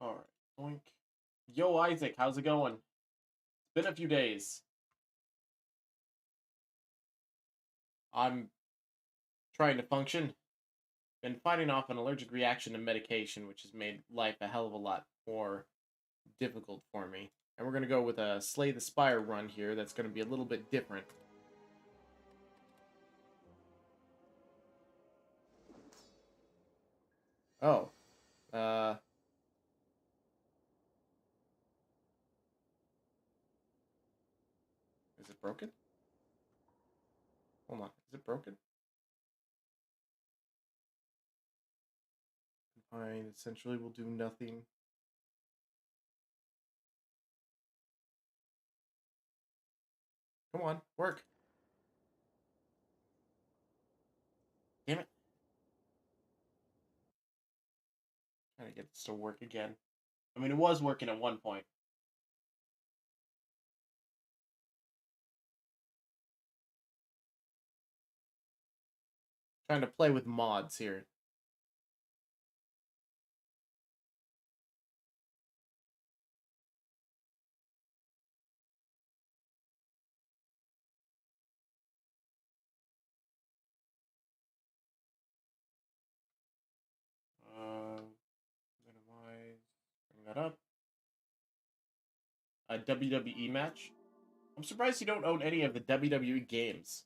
All right. Oink. Yo, Isaac, how's it going? It's been a few days. I'm trying to function. Been fighting off an allergic reaction to medication, which has made life a hell of a lot more difficult for me. And we're going to go with a Slay the Spire run here that's going to be a little bit different. Oh. Uh. Is it broken? Hold on. Is it broken? Fine. Essentially will do nothing. Come on. Work. Damn it. Trying to get this to work again. I mean, it was working at one point. Trying to play with mods here. Minimize. Bring that up. A WWE match. I'm surprised you don't own any of the WWE games.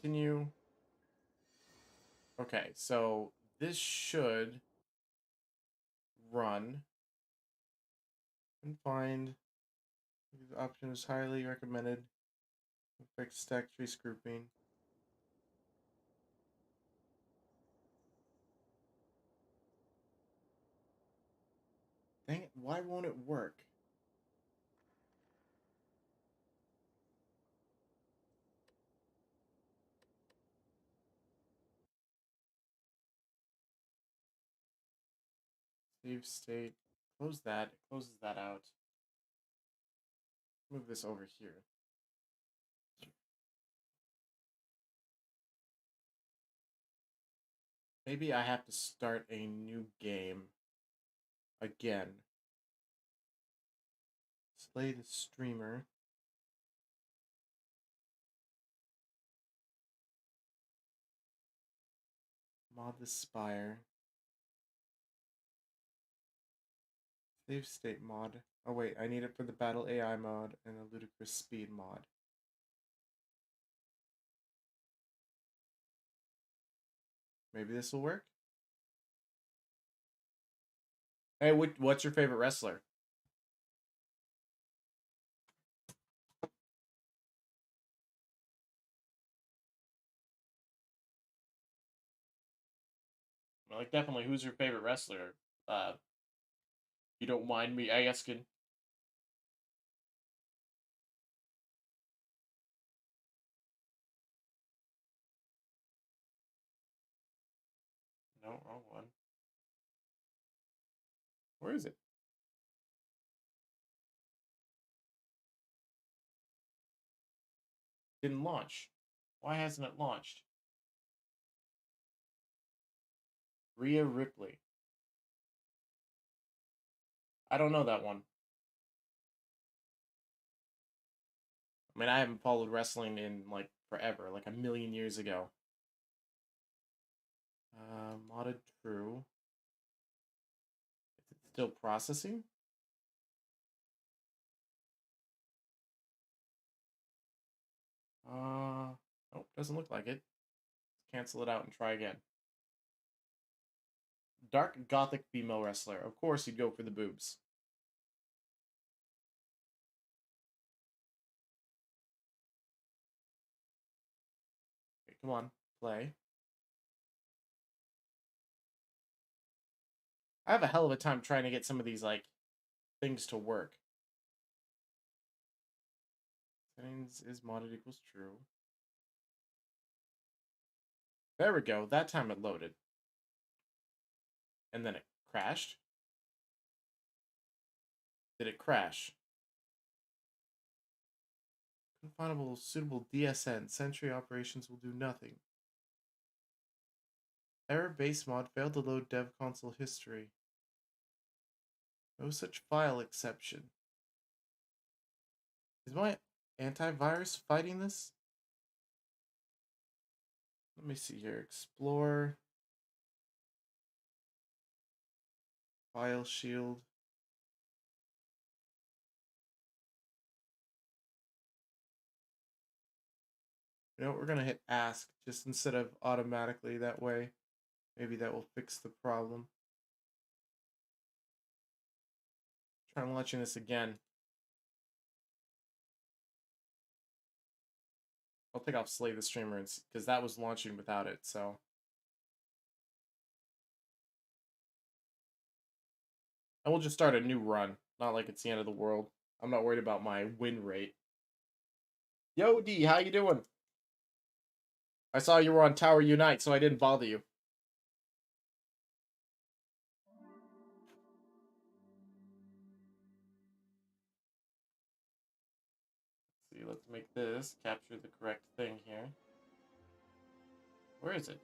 Continue. Okay, so this should run and find. The option is highly recommended. Fix stack trace grouping. Dang it, why won't it work? Save state. Close that. It closes that out. Move this over here. Maybe I have to start a new game again. Slay the streamer. Mod the spire. Save state mod. Oh wait, I need it for the battle AI mod and the ludicrous speed mod. Maybe this will work. Hey, what's your favorite wrestler? Like, definitely, who's your favorite wrestler? You don't mind me asking. No, wrong one. Where is it? Didn't launch. Why hasn't it launched? Rhea Ripley. I don't know that one. I mean, I haven't followed wrestling in like forever, like a million years ago. Modded true. Is it still processing? Nope, doesn't look like it. Let's cancel it out and try again. Dark gothic female wrestler. Of course, you'd go for the boobs. Okay, come on, play. I have a hell of a time trying to get some of these like things to work. Settings is modded equals true. There we go. That time it loaded. And then it crashed. Did it crash? Unfindable suitable DSN. Sentry operations will do nothing. Error base mod failed to load dev console history. No such file exception. Is my antivirus fighting this? Let me see here. Explore. File shield. You know what? We're going to hit ask just instead of automatically that way. Maybe that will fix the problem. Trying launching this again. I'll take off Slay the Streamer because that was launching without it, so. And we'll just start a new run. Not like it's the end of the world. I'm not worried about my win rate. Yo, D, how you doing? I saw you were on Tower Unite, so I didn't bother you. Let's see, let's make this capture the correct thing here. Where is it?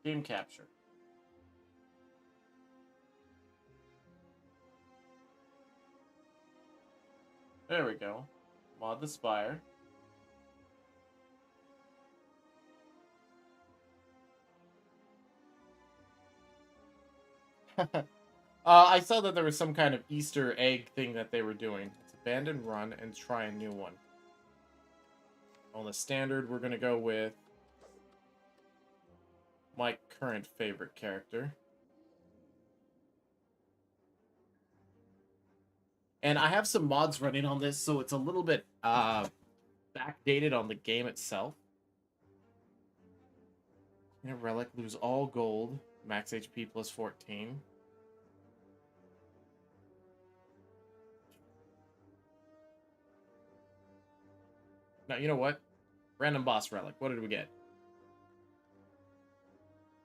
Game capture. There we go. Mod the spire. I saw that there was some kind of Easter egg thing that they were doing. It's abandon run and try a new one. On the standard, we're going to go with my current favorite character. And I have some mods running on this, so it's a little bit backdated on the game itself. Relic, lose all gold, max HP plus 14. Now, you know what? Random boss relic. What did we get?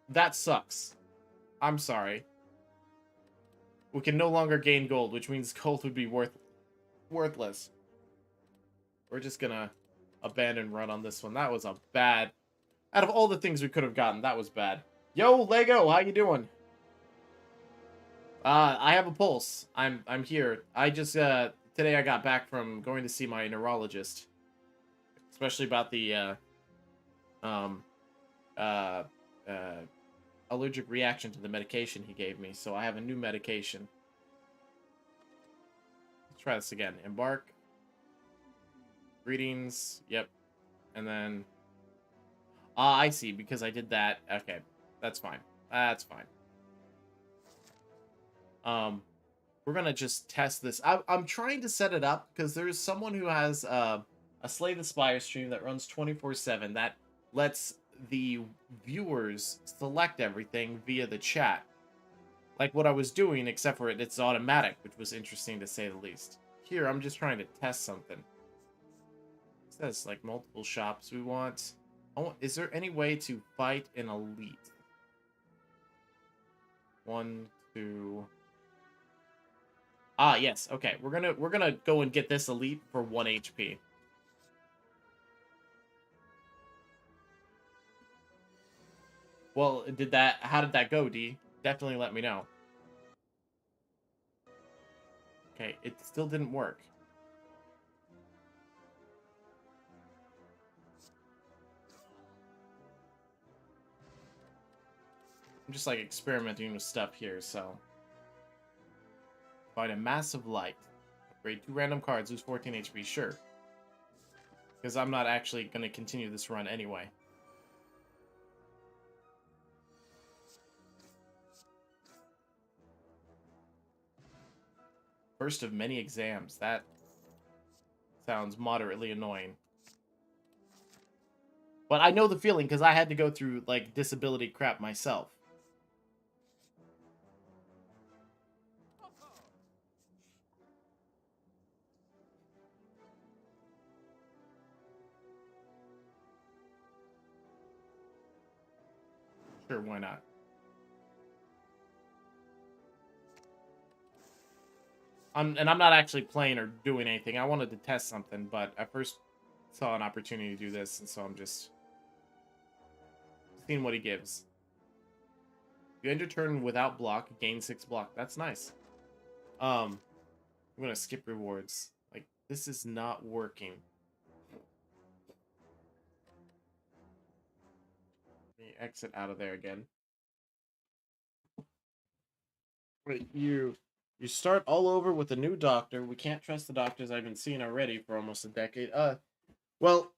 That sucks. I'm sorry. We can no longer gain gold, which means gold would be worthless. We're just gonna abandon run on this one. That was a bad... Out of all the things we could have gotten, that was bad. Yo, Lego, how you doing? I have a pulse. I'm here. I just today I got back from going to see my neurologist, especially about the allergic reaction to the medication he gave me. So I have a new medication. Let's try this again. Embark. Greetings. Yep. And then I see, because I did that. Okay. That's fine. That's fine. We're gonna just test this. I'm trying to set it up because there's someone who has a Slay the Spire stream that runs 24/7 that lets the viewers select everything via the chat, like what I was doing, except for it's automatic, which was interesting to say the least. Here, I'm just trying to test something. It says like multiple shops we want. Oh, is there any way to fight an elite? 1, 2. Ah, yes. Okay, we're gonna go and get this elite for 1 HP. Well, how did that go, D? Definitely let me know. Okay, it still didn't work. I'm just like experimenting with stuff here, so. Find a massive light. Upgrade 2 random cards, lose 14 HP, sure. Because I'm not actually going to continue this run anyway. First of many exams. That sounds moderately annoying. But I know the feeling because I had to go through like disability crap myself. Sure, why not? I'm not actually playing or doing anything. I wanted to test something, but I first saw an opportunity to do this, and so I'm just seeing what he gives. You end your turn without block, gain 6 block. That's nice. I'm gonna skip rewards. Like, this is not working. Let me exit out of there again. Wait, you start all over with a new doctor. We can't trust the doctors I've been seeing already for almost a decade. Well,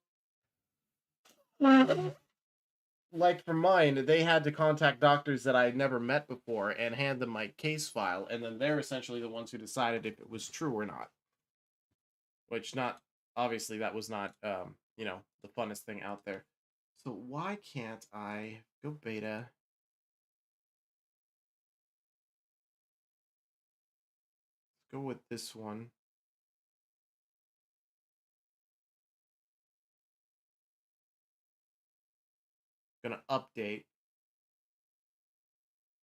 like for mine, they had to contact doctors that I had never met before and hand them my case file, and then they're essentially the ones who decided if it was true or not. Which not obviously that was not the funnest thing out there. So why can't I go beta? Let's go with this one. Gonna update.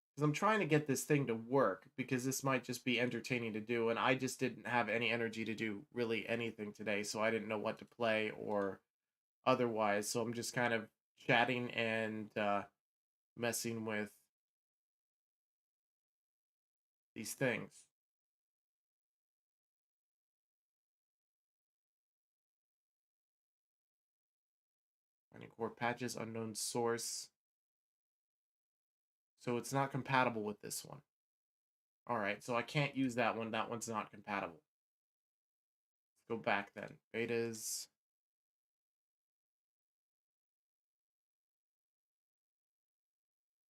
Because I'm trying to get this thing to work, because this might just be entertaining to do, and I just didn't have any energy to do really anything today, so I didn't know what to play or otherwise, so I'm just kind of chatting and messing with these things. Finding core patches, unknown source. So it's not compatible with this one. Alright, so I can't use that one. That one's not compatible. Let's go back then. Betas.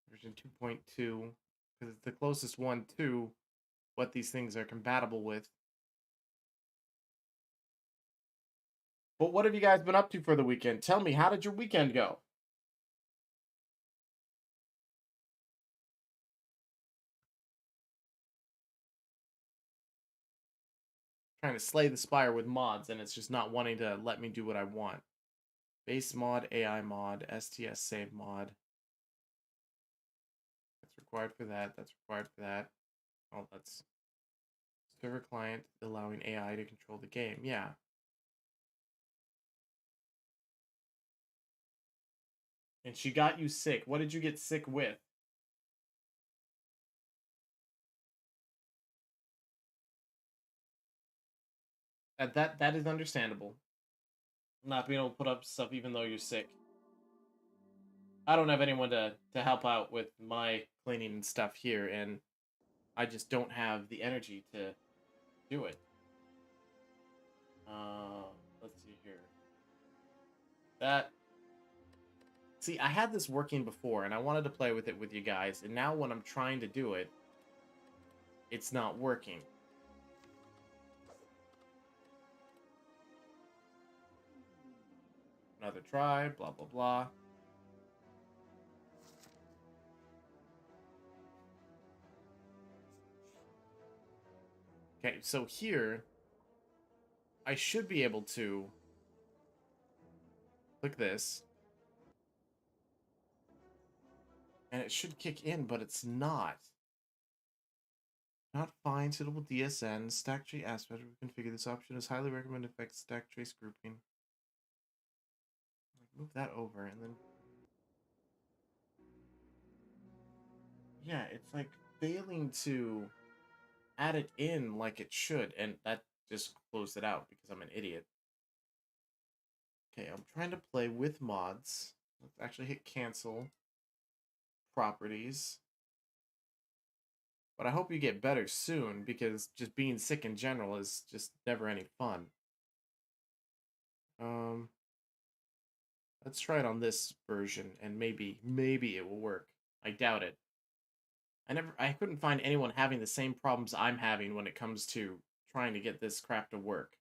Version 2.2. Because it's the closest one to what these things are compatible with. But what have you guys been up to for the weekend? Tell me, how did your weekend go? Trying to slay the spire with mods, and it's just not wanting to let me do what I want. Base mod, AI mod, STS save mod. That's required for that. That's required for that. Oh, that's server client allowing AI to control the game. Yeah. And she got you sick. What did you get sick with? That is understandable. Not being able to put up stuff even though you're sick. I don't have anyone to help out with my cleaning and stuff here, and I just don't have the energy to do it. Let's see here. That. See, I had this working before, and I wanted to play with it with you guys, and now when I'm trying to do it, it's not working. Another try, blah, blah, blah. Okay, so here, I should be able to click this, and it should kick in, but it's not. Not find suitable DSN. Stack tree aspect. Reconfigure this option is highly recommended affect stack trace grouping. Move that over, and then yeah, it's like failing to add it in like it should, and that just closed it out because I'm an idiot. Okay, I'm trying to play with mods. Let's actually hit cancel. Properties. But I hope you get better soon, because just being sick in general is just never any fun. Let's try it on this version, and maybe it will work. I doubt it. I couldn't find anyone having the same problems I'm having when it comes to trying to get this crap to work.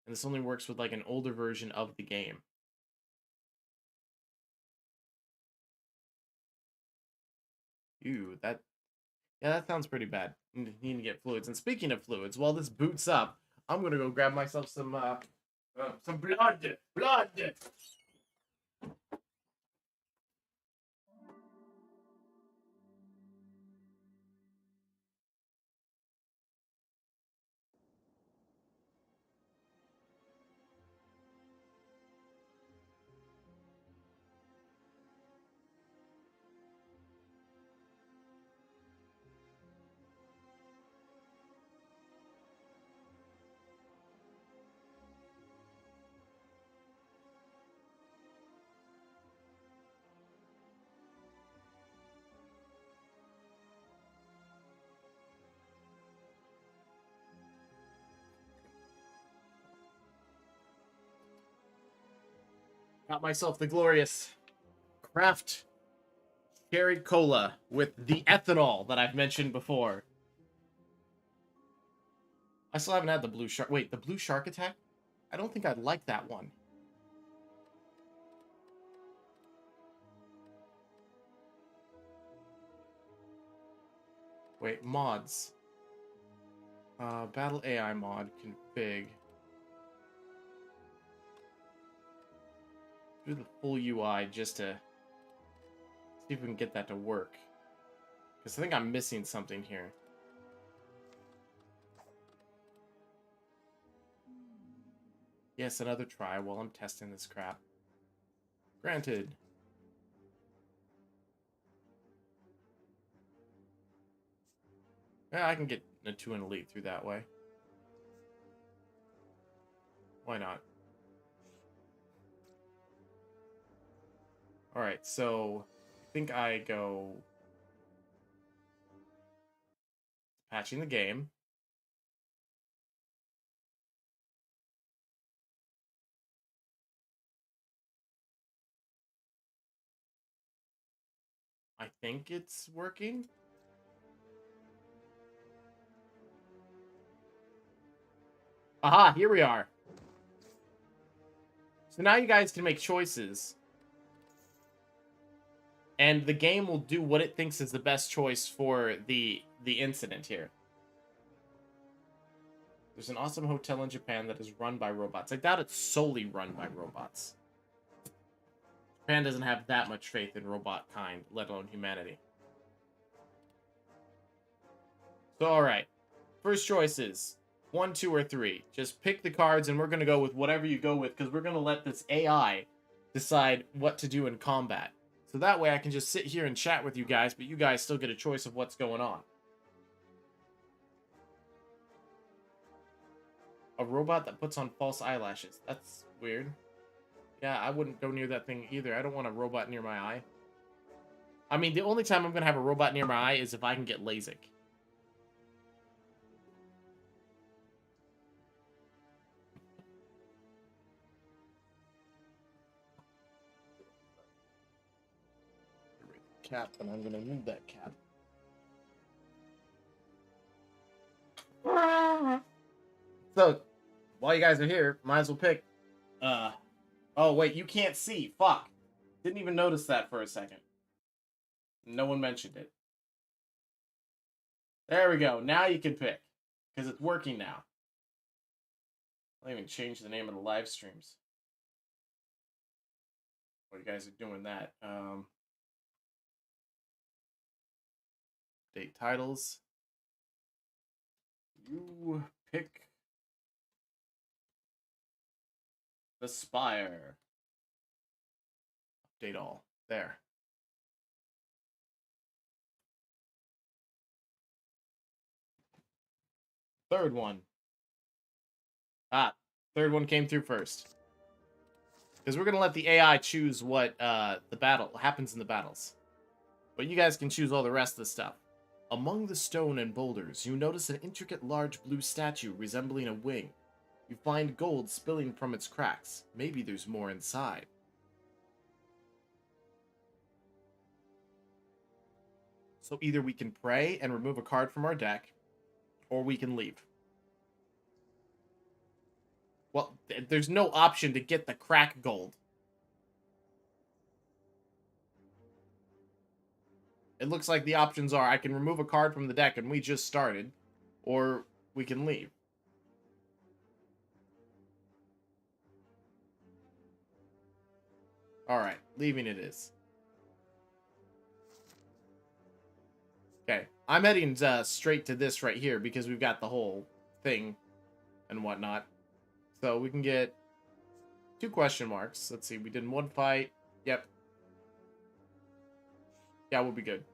And this only works with like an older version of the game. Ew, that sounds pretty bad. Need to get fluids. And speaking of fluids, while this boots up, I'm gonna go grab myself some blood. Blood. Got myself the glorious craft cherry cola with the ethanol that I've mentioned before. I still haven't had the blue shark. Wait, the blue shark attack? I don't think I'd like that one. Wait, mods. Battle AI mod config. Do the full UI just to see if we can get that to work. Because I think I'm missing something here. Yes, another try while I'm testing this crap. Granted. Yeah, I can get a 2 and elite through that way. Why not? Alright, so I think I go patching the game. I think it's working. Aha, here we are. So now you guys can make choices. And the game will do what it thinks is the best choice for the incident here. There's an awesome hotel in Japan that is run by robots. I doubt it's solely run by robots. Japan doesn't have that much faith in robot kind, let alone humanity. So, alright. First choices. 1, 2, or 3. Just pick the cards and we're going to go with whatever you go with because we're going to let this AI decide what to do in combat. So that way I can just sit here and chat with you guys, but you guys still get a choice of what's going on. A robot that puts on false eyelashes. That's weird. Yeah, I wouldn't go near that thing either. I don't want a robot near my eye. I mean, the only time I'm going to have a robot near my eye is if I can get LASIK. Cap, and I'm going to move that cap. So, while you guys are here, might as well pick. Oh, wait, you can't see. Fuck. Didn't even notice that for a second. No one mentioned it. There we go. Now you can pick. Because it's working now. I'll even change the name of the live streams. While you guys are doing that. Date titles. You pick the spire. Update all. There. Third one. Third one came through first. Because we're going to let the AI choose what the battle happens in the battles. But you guys can choose all the rest of the stuff. Among the stone and boulders, you notice an intricate large blue statue resembling a wing. You find gold spilling from its cracks. Maybe there's more inside. So either we can pray and remove a card from our deck, or we can leave. Well, there's no option to get the crack gold. It looks like the options are I can remove a card from the deck and we just started, or we can leave. Alright, leaving it is. Okay, I'm heading straight to this right here because we've got the whole thing and whatnot. So we can get 2 question marks. Let's see, we did 1 fight. Yep. Yeah, we'll be good.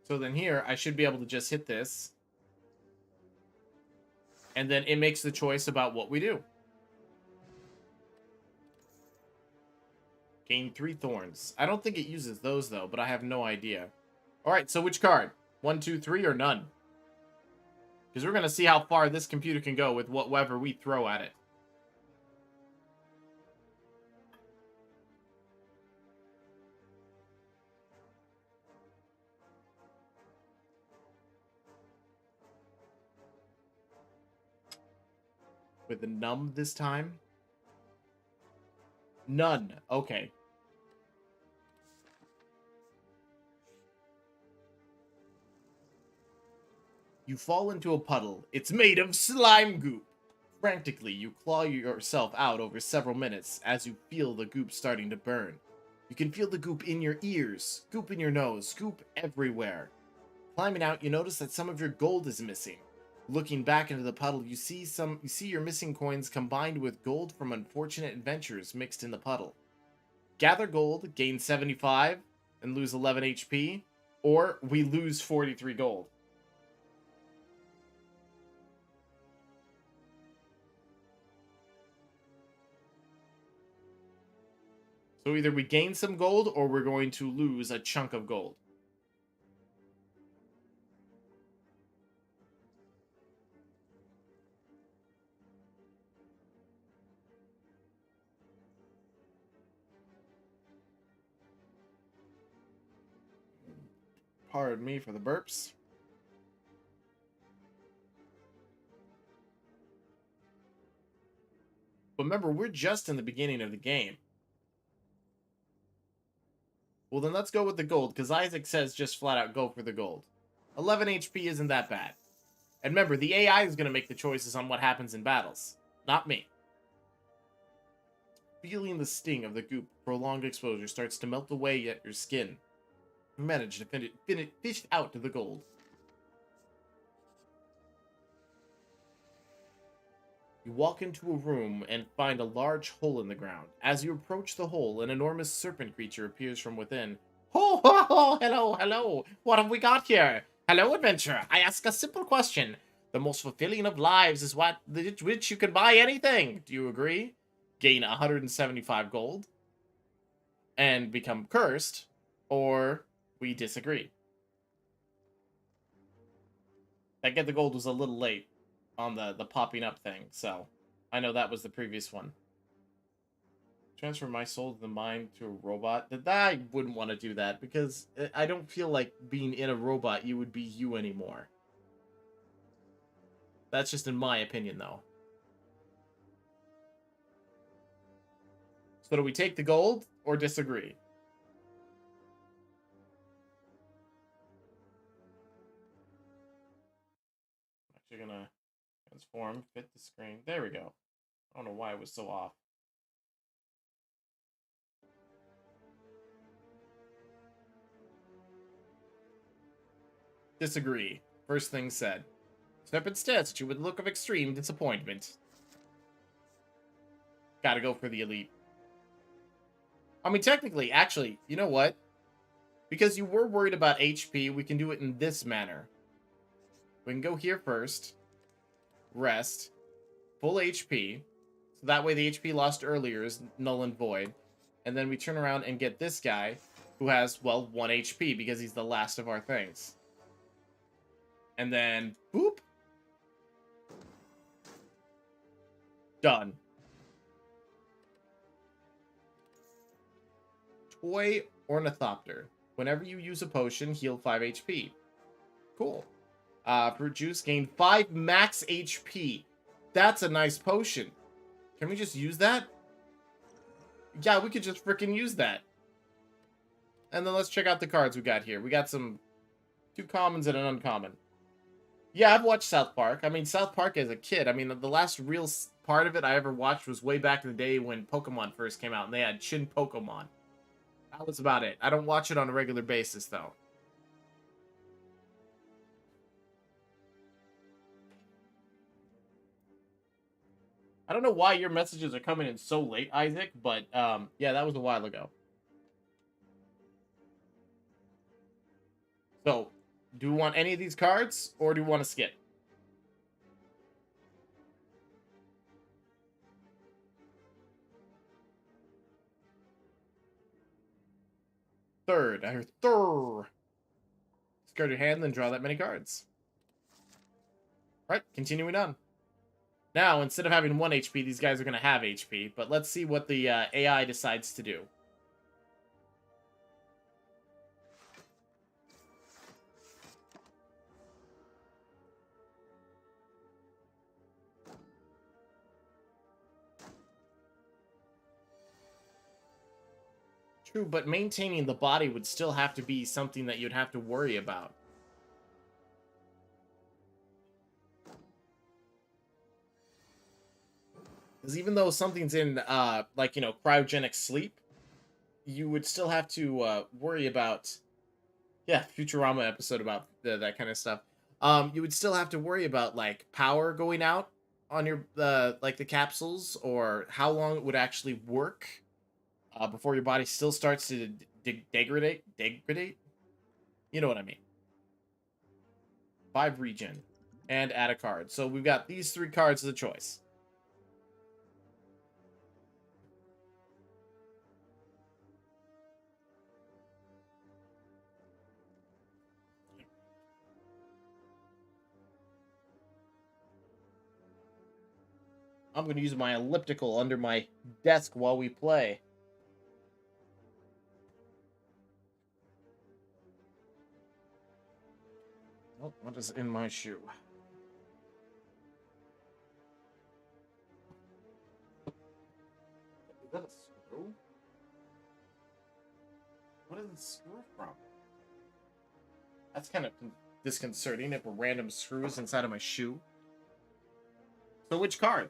So then here, I should be able to just hit this. And then it makes the choice about what we do. Gain 3 thorns. I don't think it uses those, though, but I have no idea. Alright, so which card? 1, 2, 3, or none? Because we're going to see how far this computer can go with whatever we throw at it. With a num this time? None. Okay. You fall into a puddle. It's made of slime goop. Frantically, you claw yourself out over several minutes as you feel the goop starting to burn. You can feel the goop in your ears, goop in your nose, goop everywhere. Climbing out, you notice that some of your gold is missing. Looking back into the puddle, you see your missing coins combined with gold from unfortunate adventures mixed in the puddle. Gather gold, gain 75, and lose 11 HP, or we lose 43 gold. So either we gain some gold or we're going to lose a chunk of gold. Pardon me for the burps. But remember, we're just in the beginning of the game. Well, then let's go with the gold, because Isaac says just flat out go for the gold. 11 HP isn't that bad. And remember, the AI is going to make the choices on what happens in battles, not me. Feeling the sting of the goop, prolonged exposure starts to melt away at your skin. You manage to fish out to the gold. You walk into a room and find a large hole in the ground. As you approach the hole, an enormous serpent creature appears from within. Ho, ho, ho, hello, hello. What have we got here? Hello, adventurer. I ask a simple question. The most fulfilling of lives is which you can buy anything. Do you agree? Gain 175 gold and become cursed, or we disagree. That get the gold was a little late on the popping up thing, so I know that was the previous one. Transfer my soul to the mind to a robot. I wouldn't want to do that because I don't feel like being in a robot you would be you anymore. That's just in my opinion, though. So do we take the gold or disagree? I'm actually gonna transform, fit the screen. There we go. I don't know why it was so off. Disagree. First thing said. Serpent stares at you with a look of extreme disappointment. Gotta go for the elite. I mean, technically, actually, you know what? Because you were worried about HP, we can do it in this manner. We can go here first. Rest. Full HP. So that way the HP lost earlier is null and void. And then we turn around and get this guy, who has, well, 1 HP because he's the last of our things. And then, boop. Done. Toy Ornithopter. Whenever you use a potion, heal 5 HP. Cool. Fruit juice, gain 5 max HP. That's a nice potion. Can we just use that? Yeah, we could just freaking use that. And then let's check out the cards we got here. We got some 2 commons and an uncommon. Yeah, I've watched South Park. I mean, South Park as a kid. I mean, the last real part of it I ever watched was way back in the day when Pokemon first came out, and they had Shin Pokemon. That was about it. I don't watch it on a regular basis, though. I don't know why your messages are coming in so late, Isaac, but yeah, that was a while ago. So, do we want any of these cards, or do we want to skip? Third. I heard third. Discard your hand, then draw that many cards. Right, continuing on. Now, instead of having 1 HP, these guys are going to have HP, but let's see what the AI decides to do. True, but maintaining the body would still have to be something that you'd have to worry about. Because even though something's in, like, you know, cryogenic sleep, you would still have to worry about, yeah, Futurama episode about that kind of stuff. You would still have to worry about, like, power going out on your, like, the capsules, or how long it would actually work before your body still starts to degrade. You know what I mean. 5 regen. And add a card. So we've got these 3 cards as a choice. I'm going to use my elliptical under my desk while we play. Oh, what is in my shoe? Is that a screw? What is the screw from? That's kind of disconcerting if a random screw is inside of my shoe. So which card?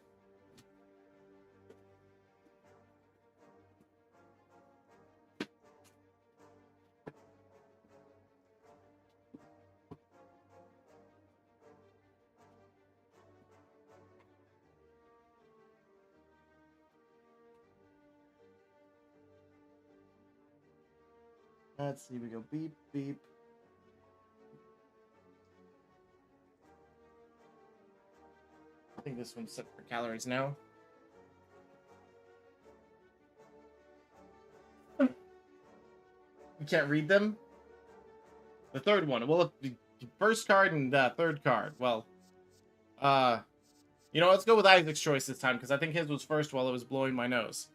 Let's see, we go beep, beep. I think this one's set for calories now. You can't read them? The third one. Well, the first card and the third card. Well, you know, let's go with Isaac's choice this time, because I think his was first while it was blowing my nose.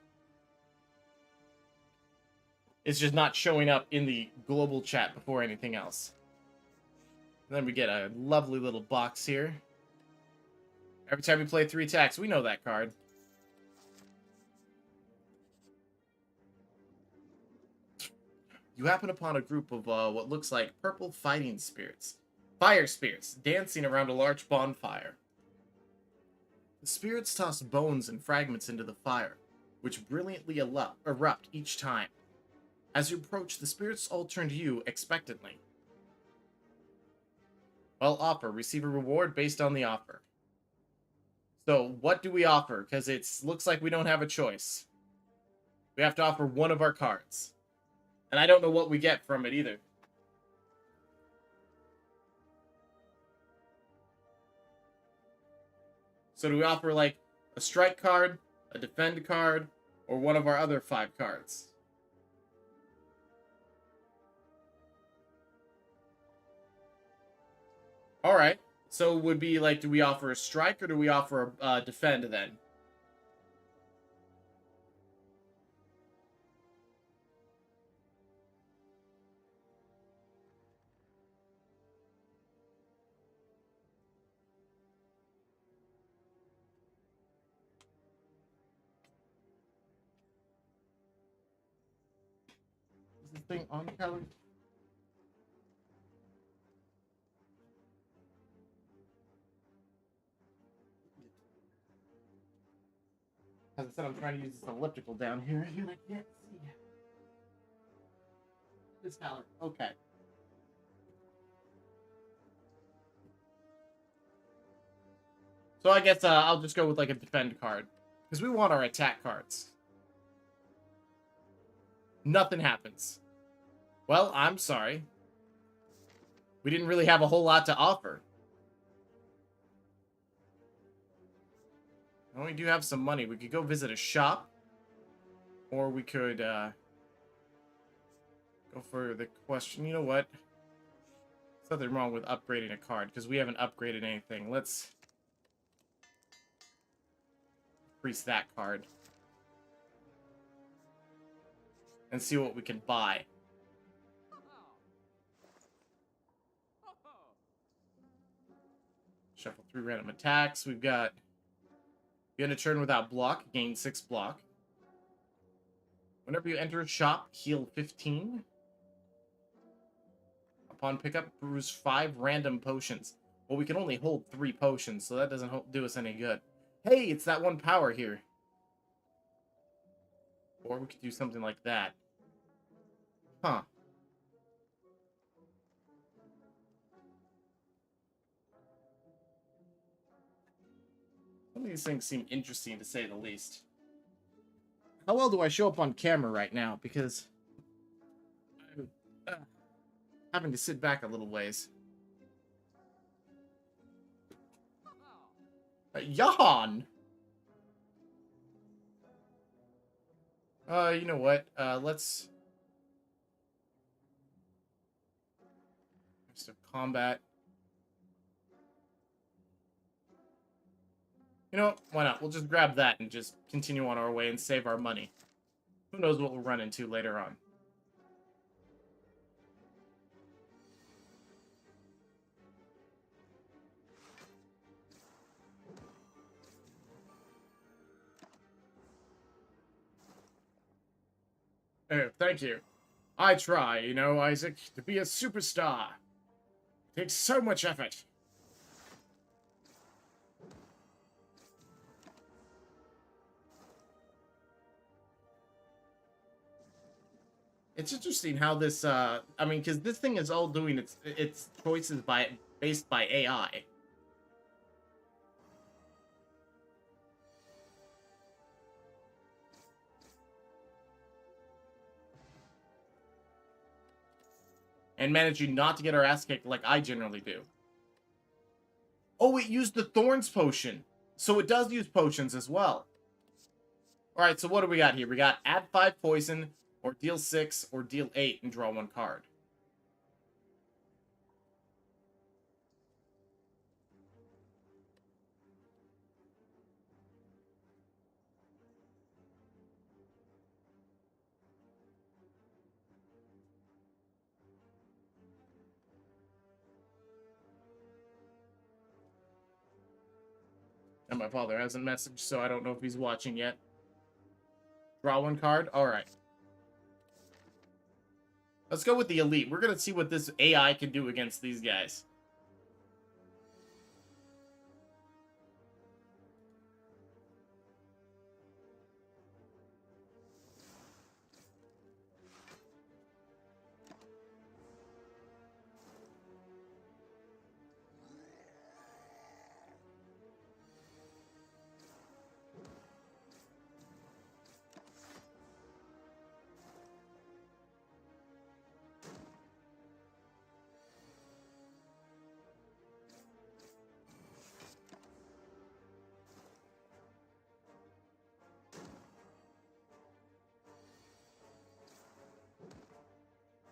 It's just not showing up in the global chat before anything else. And then we get a lovely little box here. Every time we play 3 attacks, we know that card. You happen upon a group of what looks like purple fighting spirits. Fire spirits, dancing around a large bonfire. The spirits toss bones and fragments into the fire, which brilliantly erupt each time. As you approach, the spirits all turn to you expectantly. Well, offer. Receive a reward based on the offer. So, what do we offer? Because it looks like we don't have a choice. We have to offer one of our cards. And I don't know what we get from it either. So do we offer, like, a strike card, a defend card, or one of our other 5 cards? Alright. So would be, like, do we offer a strike, or do we offer a defend, then? Is this thing on calories? As I said, I'm trying to use this elliptical down here, and I can't see. This calorie. Okay. So I guess I'll just go with, like, a defend card. Because we want our attack cards. Nothing happens. Well, I'm sorry. We didn't really have a whole lot to offer. Well, we do have some money. We could go visit a shop. Or we could go for the question. You know what? There's nothing wrong with upgrading a card, because we haven't upgraded anything. Let's increase that card. And see what we can buy. Shuffle 3 random attacks. We've got... You end a turn without block. Gain 6 block. Whenever you enter a shop, heal 15. Upon pickup, brews 5 random potions. Well, we can only hold 3 potions, so that doesn't do us any good. Hey, it's that one power here. Or we could do something like that. Huh. Some of these things seem interesting, to say the least. How well do I show up on camera right now? Because I'm having to sit back a little ways. Yawn! You know what? Let's... combat. You know, why not? We'll just grab that and just continue on our way and save our money. Who knows what we'll run into later on. Oh, thank you. I try, you know, Isaac, to be a superstar. It takes so much effort. It's interesting how this, I mean, because this thing is all doing its choices based by AI. And managing not to get our ass kicked like I generally do. Oh, it used the Thorns potion. So it does use potions as well. Alright, so what do we got here? We got add 5 poison, or deal 6, or deal 8, and draw 1 card. And my father hasn't messaged, so I don't know if he's watching yet. Draw 1 card? Alright. Let's go with the elite. We're gonna see what this AI can do against these guys.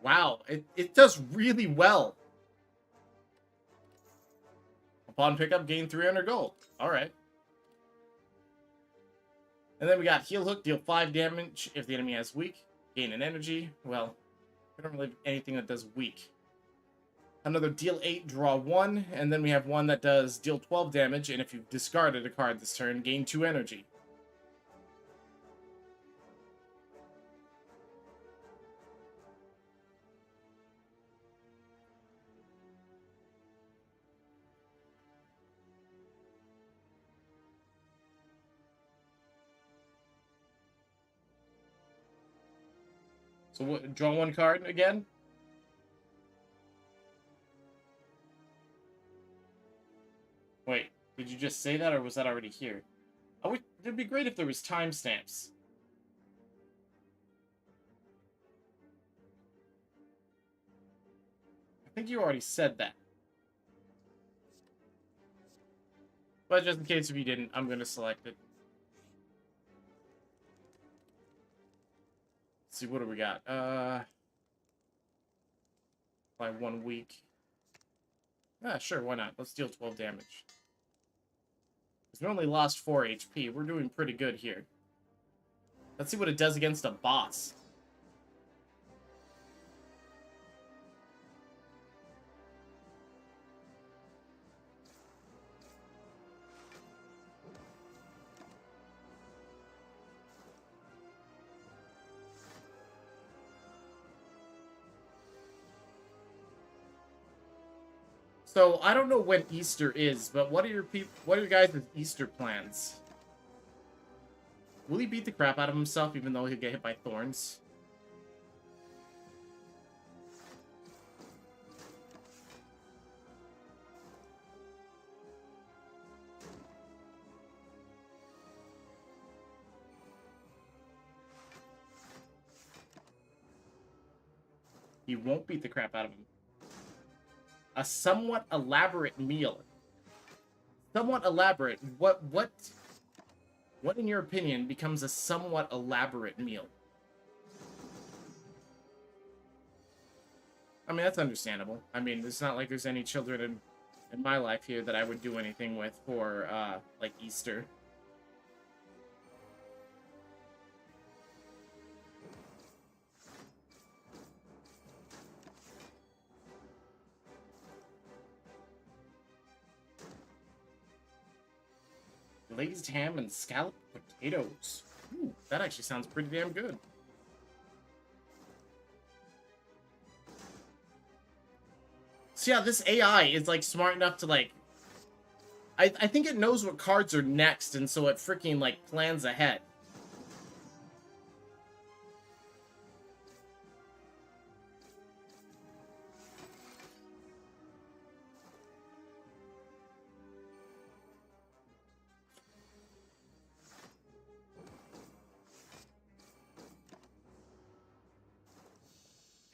Wow, it does really well. Upon pickup, gain 300 gold. Alright. And then we got heal hook, deal 5 damage if the enemy has weak. Gain an energy. Well, we don't really have anything that does weak. Another deal 8, draw 1. And then we have one that does deal 12 damage. And if you've discarded a card this turn, gain 2 energy. So what, draw 1 card again? Wait, did you just say that, or was that already here? It'd be great if there was timestamps. I think you already said that. But just in case if you didn't, I'm going to select it. Let's see, what do we got? By 1 week. Ah, sure, why not? Let's deal 12 damage. Because we only lost 4 HP. We're doing pretty good here. Let's see what it does against a boss. So I don't know when Easter is, but what are your guys' Easter plans? Will he beat the crap out of himself even though he'll get hit by thorns? He won't beat the crap out of him. A somewhat elaborate meal. Somewhat elaborate. What in your opinion becomes a somewhat elaborate meal? I mean, that's understandable. I mean, it's not like there's any children in my life here that I would do anything with for, like, Easter. Glazed ham and scalloped potatoes. Ooh, that actually sounds pretty damn good. So yeah, this AI is, like, smart enough to, like... I think it knows what cards are next, and so it freaking, like, plans ahead.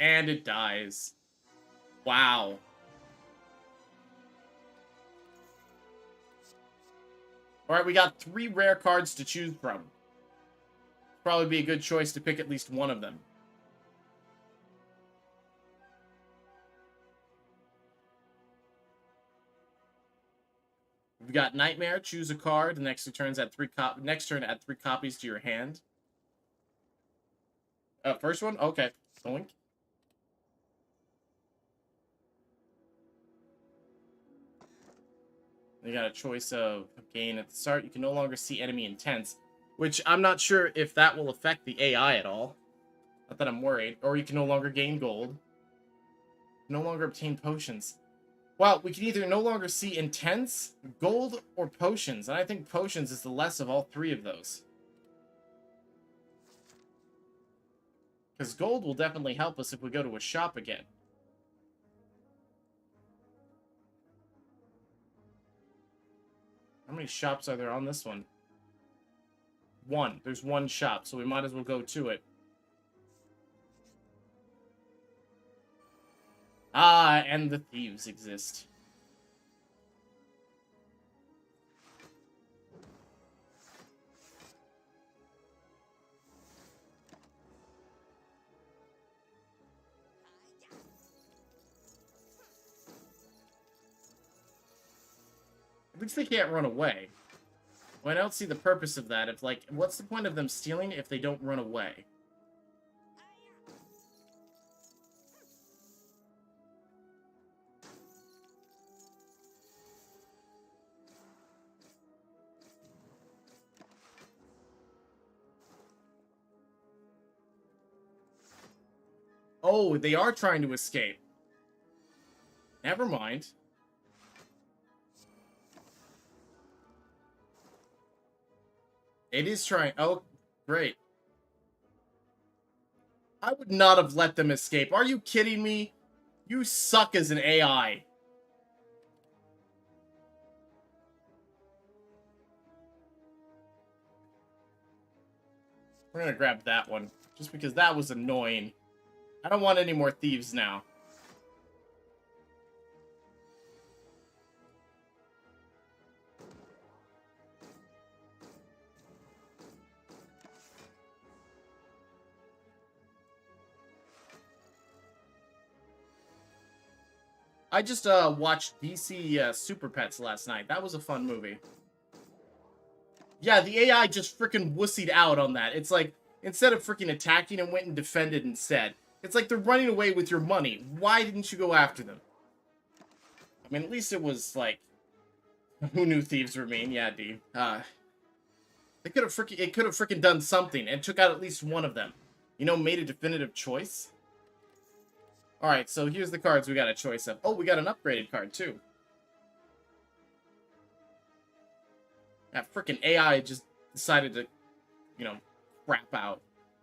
And it dies. Wow. Alright, we got 3 rare cards to choose from. Probably be a good choice to pick at least one of them. We've got Nightmare. Choose a card. Next turn add 3 copies to your hand. First one? Okay. Doink. You got a choice of gain at the start. You can no longer see enemy intents, which I'm not sure if that will affect the AI at all. Not that I'm worried. Or you can no longer gain gold. No longer obtain potions. Well, we can either no longer see intents, gold, or potions. And I think potions is the less of all 3 of those. Because gold will definitely help us if we go to a shop again. How many shops are there on this one? 1. There's 1 shop, so we might as well go to it. Ah, and the thieves exist. At least they can't run away. Well, I don't see the purpose of that. If, like, what's the point of them stealing if they don't run away? Oh, they are trying to escape. Never mind. It is trying. Oh, great. I would not have let them escape. Are you kidding me? You suck as an AI. We're gonna grab that one. Just because that was annoying. I don't want any more thieves now. I just watched DC Super Pets last night. That was a fun movie. Yeah, the AI just freaking wussied out on that. It's like, instead of freaking attacking, it went and defended instead. It's like they're running away with your money. Why didn't you go after them? I mean, at least it was like, who knew thieves were mean? Yeah, D. It could have freaking done something and took out at least one of them. You know, made a definitive choice. Alright, so here's the cards we got a choice of. Oh, we got an upgraded card, too. That freaking AI just decided to, you know, crap out.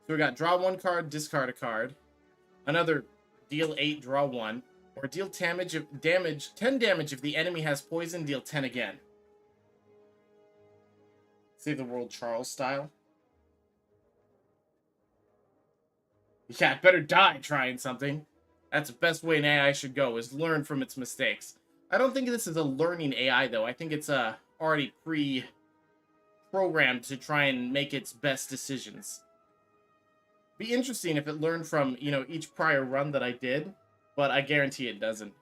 So we got draw 1 card, discard a card. Another deal 8, draw 1. Or deal 10 damage if the enemy has poison, deal 10 again. Save the world Charles style. Yeah, better die trying something. That's the best way an AI should go, is learn from its mistakes. I don't think this is a learning AI, though. I think it's already pre-programmed to try and make its best decisions. Be interesting if it learned from, you know, each prior run that I did, but I guarantee it doesn't.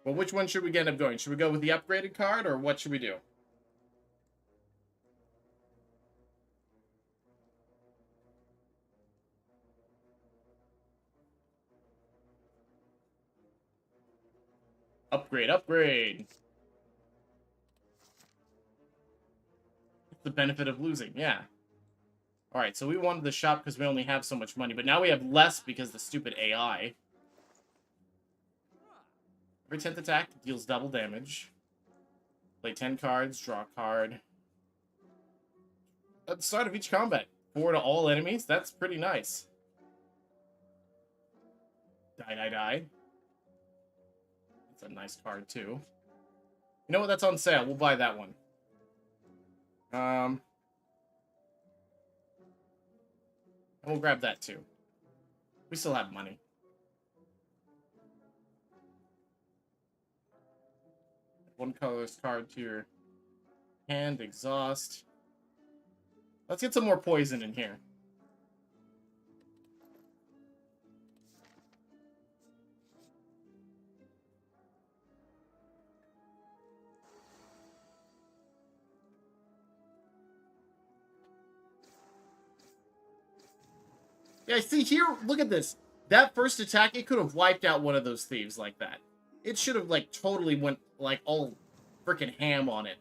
Well, which one should we end up going? Should we go with the upgraded card, or what should we do? Upgrade, upgrade! What's the benefit of losing? Yeah. Alright, so we wanted the shop because we only have so much money, but now we have less because the stupid AI. Every 10th attack deals double damage. Play 10 cards, draw a card. At the start of each combat, 4 to all enemies. That's pretty nice. Die, die, die. That's a nice card, too. You know what? That's on sale. We'll buy that one. And we'll grab that, too. We still have money. One colorless card to your hand. Exhaust. Let's get some more poison in here. Yeah, see here, look at this. That first attack, it could have wiped out one of those thieves like that. It should have, like, totally went, like, all freaking ham on it.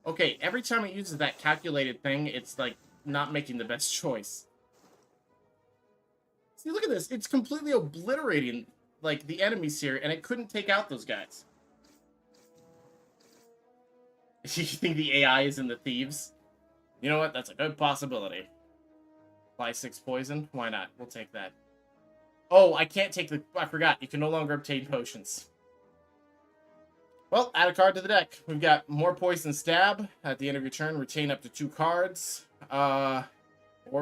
Okay, every time it uses that calculated thing, it's, like, not making the best choice. See, look at this. It's completely obliterating, like, the enemies here, and it couldn't take out those guys. You think the AI is in the thieves? You know what? That's a good possibility. Apply 6 poison? Why not? We'll take that. Oh, I can't take the... I forgot. You can no longer obtain potions. Well, add a card to the deck. We've got more Poison Stab. At the end of your turn, retain up to 2 cards. Or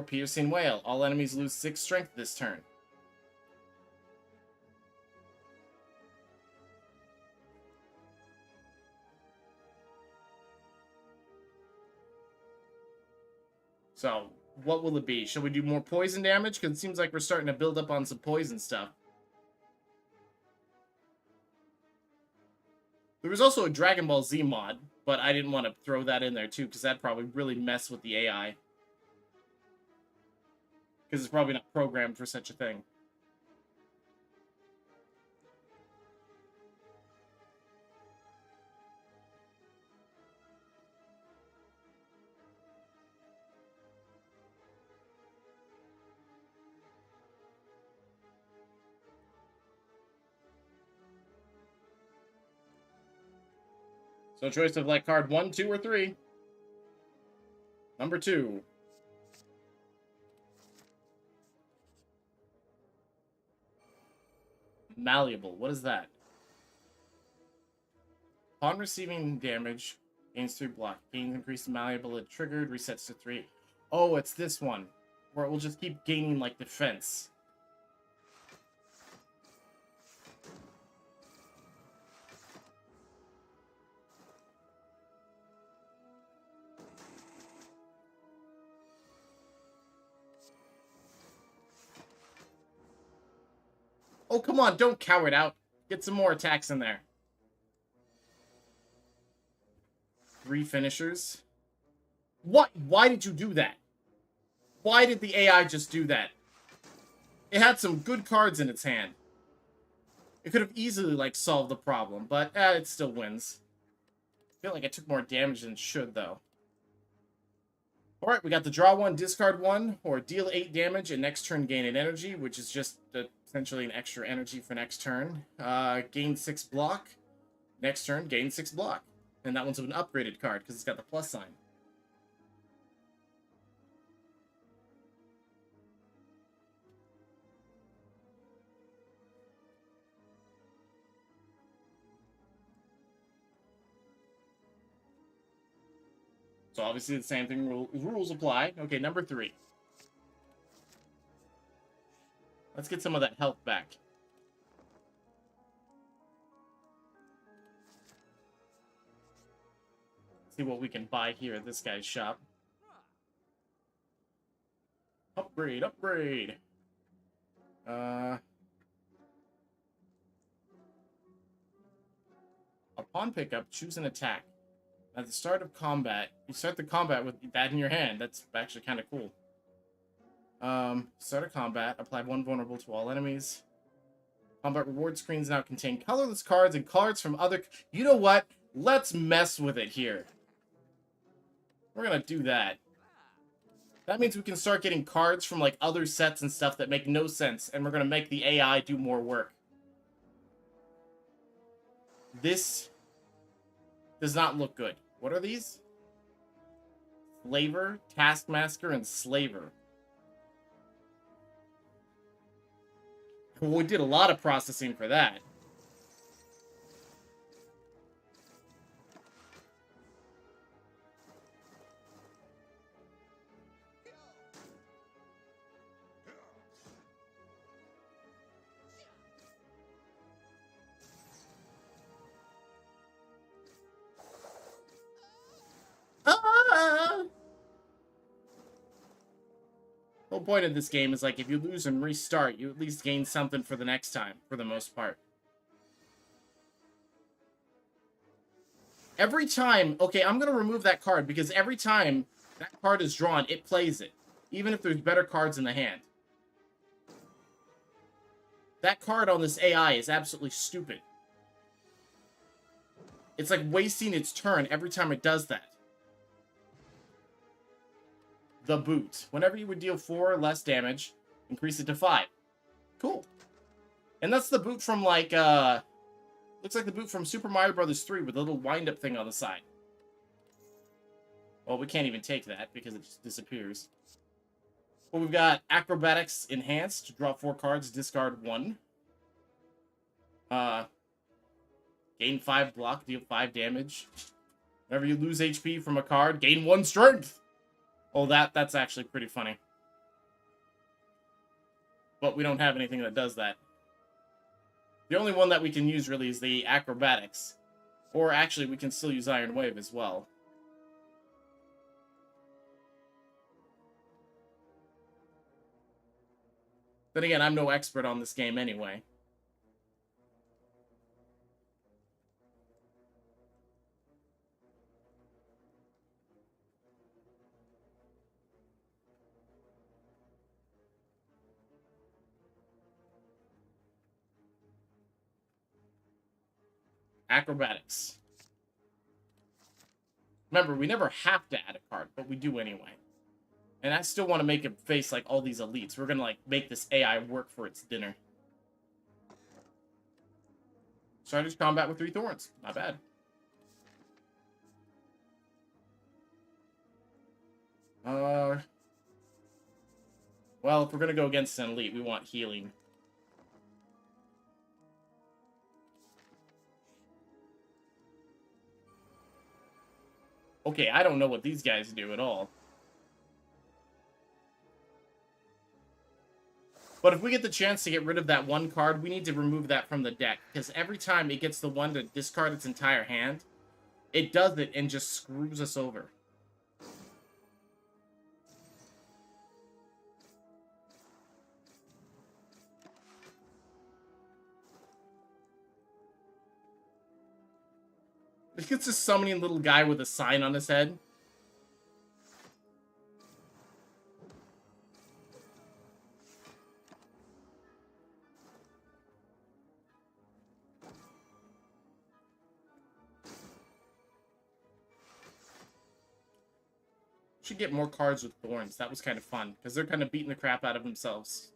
Piercing Wail. All enemies lose 6 strength this turn. So, what will it be? Shall we do more poison damage? Because it seems like we're starting to build up on some poison stuff. There was also a Dragon Ball Z mod, but I didn't want to throw that in there too, because that'd probably really mess with the AI. Because it's probably not programmed for such a thing. So choice of like card 1, 2, or 3. Number 2. Malleable. What is that? Upon receiving damage, gains 3 block. Gains increased malleable. It triggered, resets to 3. Oh, it's this one. Where it will just keep gaining, like, defense. Oh, come on, don't cower it out. Get some more attacks in there. 3 finishers. What? Why did you do that? Why did the AI just do that? It had some good cards in its hand. It could have easily, like, solved the problem, but it still wins. I feel like I took more damage than it should, though. Alright, we got the draw 1, discard 1, or deal 8 damage, and next turn gain an energy, which is just essentially an extra energy for next turn. Gain 6 block. Next turn, gain 6 block. And that one's an upgraded card, because it's got the plus sign. So obviously the same thing, rules apply. Okay, number 3. Let's get some of that health back. See what we can buy here at this guy's shop. Upgrade, upgrade. Upon pickup, choose an attack. At the start of combat, you start the combat with that in your hand. That's actually kind of cool. Start a combat. Apply 1 vulnerable to all enemies. Combat reward screens now contain colorless cards and cards from other... You know what? Let's mess with it here. We're gonna do that. That means we can start getting cards from, like, other sets and stuff that make no sense, and we're gonna make the AI do more work. This does not look good. What are these? Slaver, Taskmaster, and Slaver. Well, we did a lot of processing for that. The whole point of this game is, like, if you lose and restart, you at least gain something for the next time, for the most part. Every time... Okay, I'm going to remove that card, because every time that card is drawn, it plays it. Even if there's better cards in the hand. That card on this AI is absolutely stupid. It's like wasting its turn every time it does that. The boot. Whenever you would deal 4 or less damage, increase it to 5. Cool. And that's the boot from, like, looks like the boot from Super Mario Bros. 3 with a little wind-up thing on the side. Well, we can't even take that because it just disappears. Well, we've got Acrobatics Enhanced. Draw 4 cards, discard 1. Gain 5 block, deal 5 damage. Whenever you lose HP from a card, gain 1 strength. Oh, that's actually pretty funny. But we don't have anything that does that. The only one that we can use, really, is the Acrobatics. Or, actually, we can still use Iron Wave as well. Then again, I'm no expert on this game anyway. Acrobatics. Remember, we never have to add a card, but we do anyway. And I still want to make it face, like, all these elites. We're going to, like, make this AI work for its dinner. Starters combat with 3 thorns. Not bad. Well, if we're going to go against an elite, we want healing. Okay, I don't know what these guys do at all. But if we get the chance to get rid of that 1 card, we need to remove that from the deck. Because every time it gets the 1 to discard its entire hand, it does it and just screws us over. It's just summoning a little guy with a sign on his head. Should get more cards with thorns. That was kind of fun, because they're kind of beating the crap out of themselves.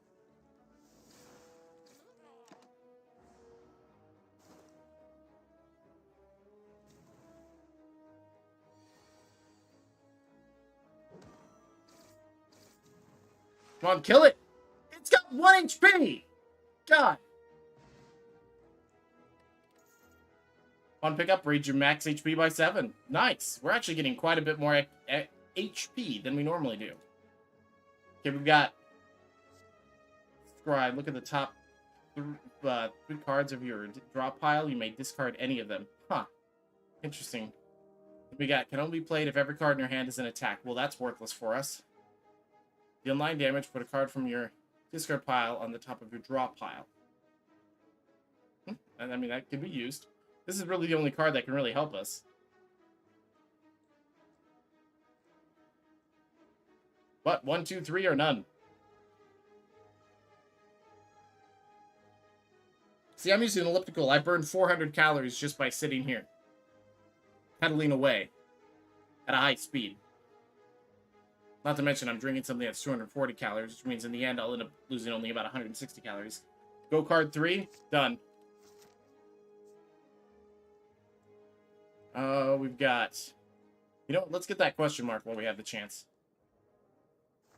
Come on, kill it! It's got 1 HP! God! On pickup, raise your max HP by 7. Nice. We're actually getting quite a bit more HP than we normally do. Okay, we've got Scribe. Look at the top 3 cards of your drop pile. You may discard any of them. Huh. Interesting. We got can only be played if every card in your hand is an attack. Well, that's worthless for us. Deal 9 damage. Put a card from your discard pile on the top of your draw pile. I mean, that can be used. This is really the only card that can really help us. What? 1, 2, 3, or none? See, I'm using an elliptical. I burned 400 calories just by sitting here. Pedaling away. At a high speed. Not to mention, I'm drinking something that's 240 calories, which means in the end, I'll end up losing only about 160 calories. Go card 3. Done. We've got... You know what? Let's get that question mark while we have the chance.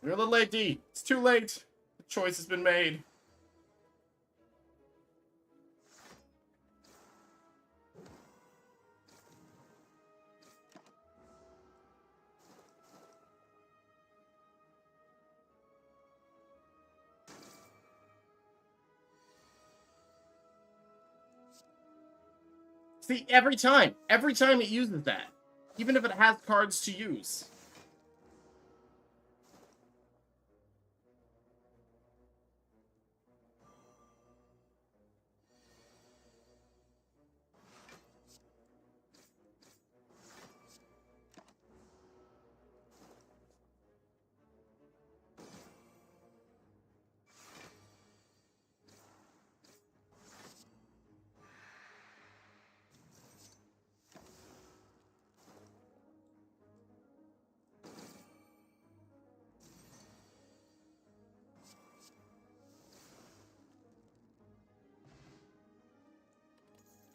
We're a little late, D. It's too late. The choice has been made. See, every time it uses that. Even if it has cards to use.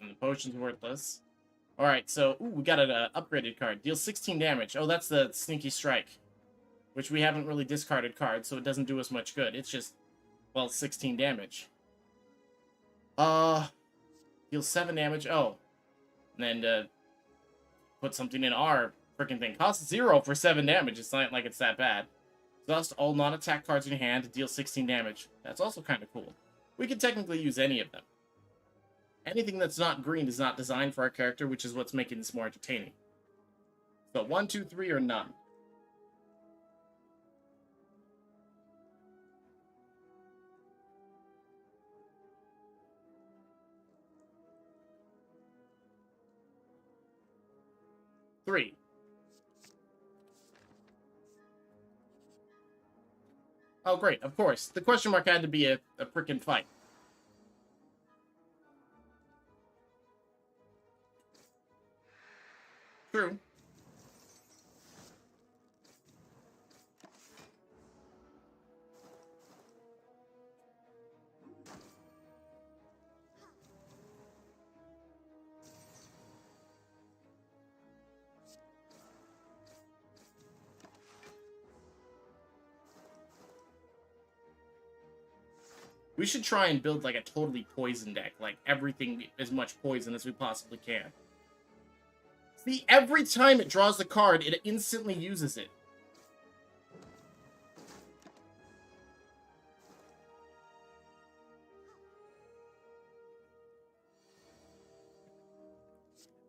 And the potion's worthless. Alright, so, ooh, we got an upgraded card. Deals 16 damage. Oh, that's the Sneaky Strike. Which we haven't really discarded cards, so it doesn't do us much good. It's just, well, 16 damage. Deals 7 damage. Oh. And then, put something in our freaking thing. Costs 0 for 7 damage. It's not like it's that bad. Exhaust all non-attack cards in your hand to deal 16 damage. That's also kind of cool. We could technically use any of them. Anything that's not green is not designed for our character, which is what's making this more entertaining. So 1, 2, 3, or none. Three. Oh, great, of course. The question mark had to be a frickin' fight. True. We should try and build, like, a totally poison deck. Like, everything as much poison as we possibly can. See, every time it draws the card, it instantly uses it.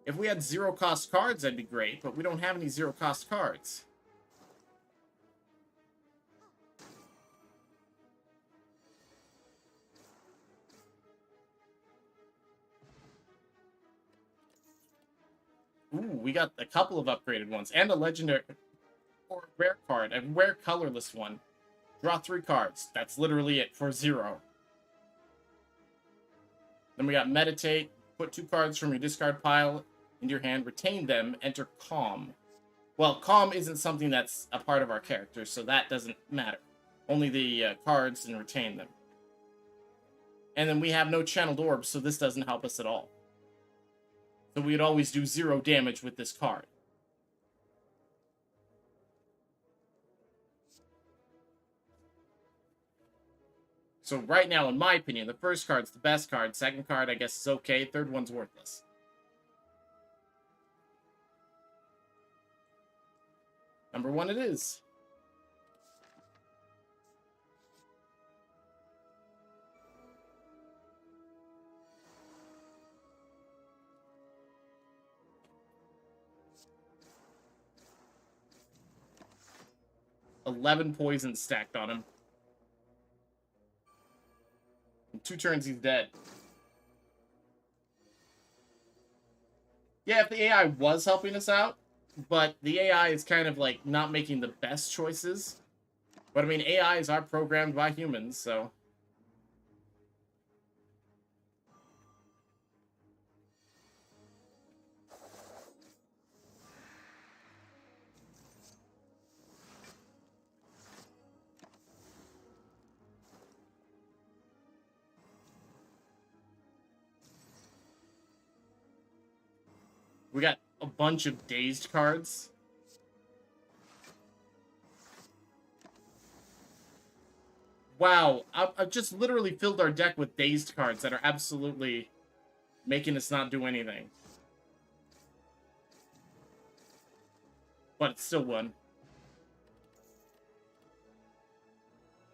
If we had zero-cost cards, that'd be great, but we don't have any zero-cost cards. Ooh, we got a couple of upgraded ones, and a legendary or rare card, a rare colorless one. Draw 3 cards. That's literally it for 0. Then we got Meditate. Put 2 cards from your discard pile into your hand. Retain them. Enter Calm. Well, calm isn't something that's a part of our character, so that doesn't matter. Only the cards and retain them. And then we have no channeled orbs, so this doesn't help us at all. So we'd always do 0 damage with this card. So right now, in my opinion, the first card's the best card. Second card, I guess, is okay. Third one's worthless. Number 1 it is. $11 poison stacked on him. In 2 turns, he's dead. Yeah, if the AI was helping us out, but the AI is kind of like not making the best choices. But I mean, AIs are programmed by humans, so. We got a bunch of dazed cards. Wow, I've just literally filled our deck with dazed cards that are absolutely making us not do anything. But it's still won.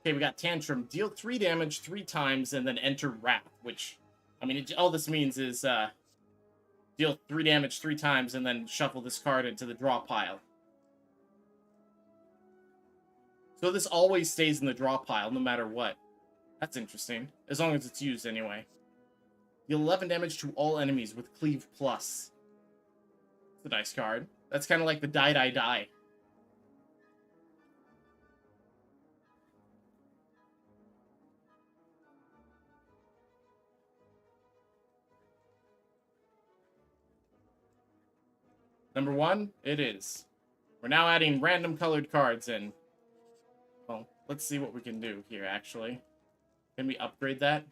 Okay, we got Tantrum. Deal 3 damage 3 times and then enter Wrath, which, I mean, all this means is deal 3 damage 3 times and then shuffle this card into the draw pile. So this always stays in the draw pile, no matter what. That's interesting. As long as it's used, anyway. Deal 11 damage to all enemies with Cleave Plus. It's a nice card. That's kind of like the Die, Die, Die. Number 1, it is. We're now adding random colored cards in. Well, let's see what we can do here, actually. Can we upgrade that?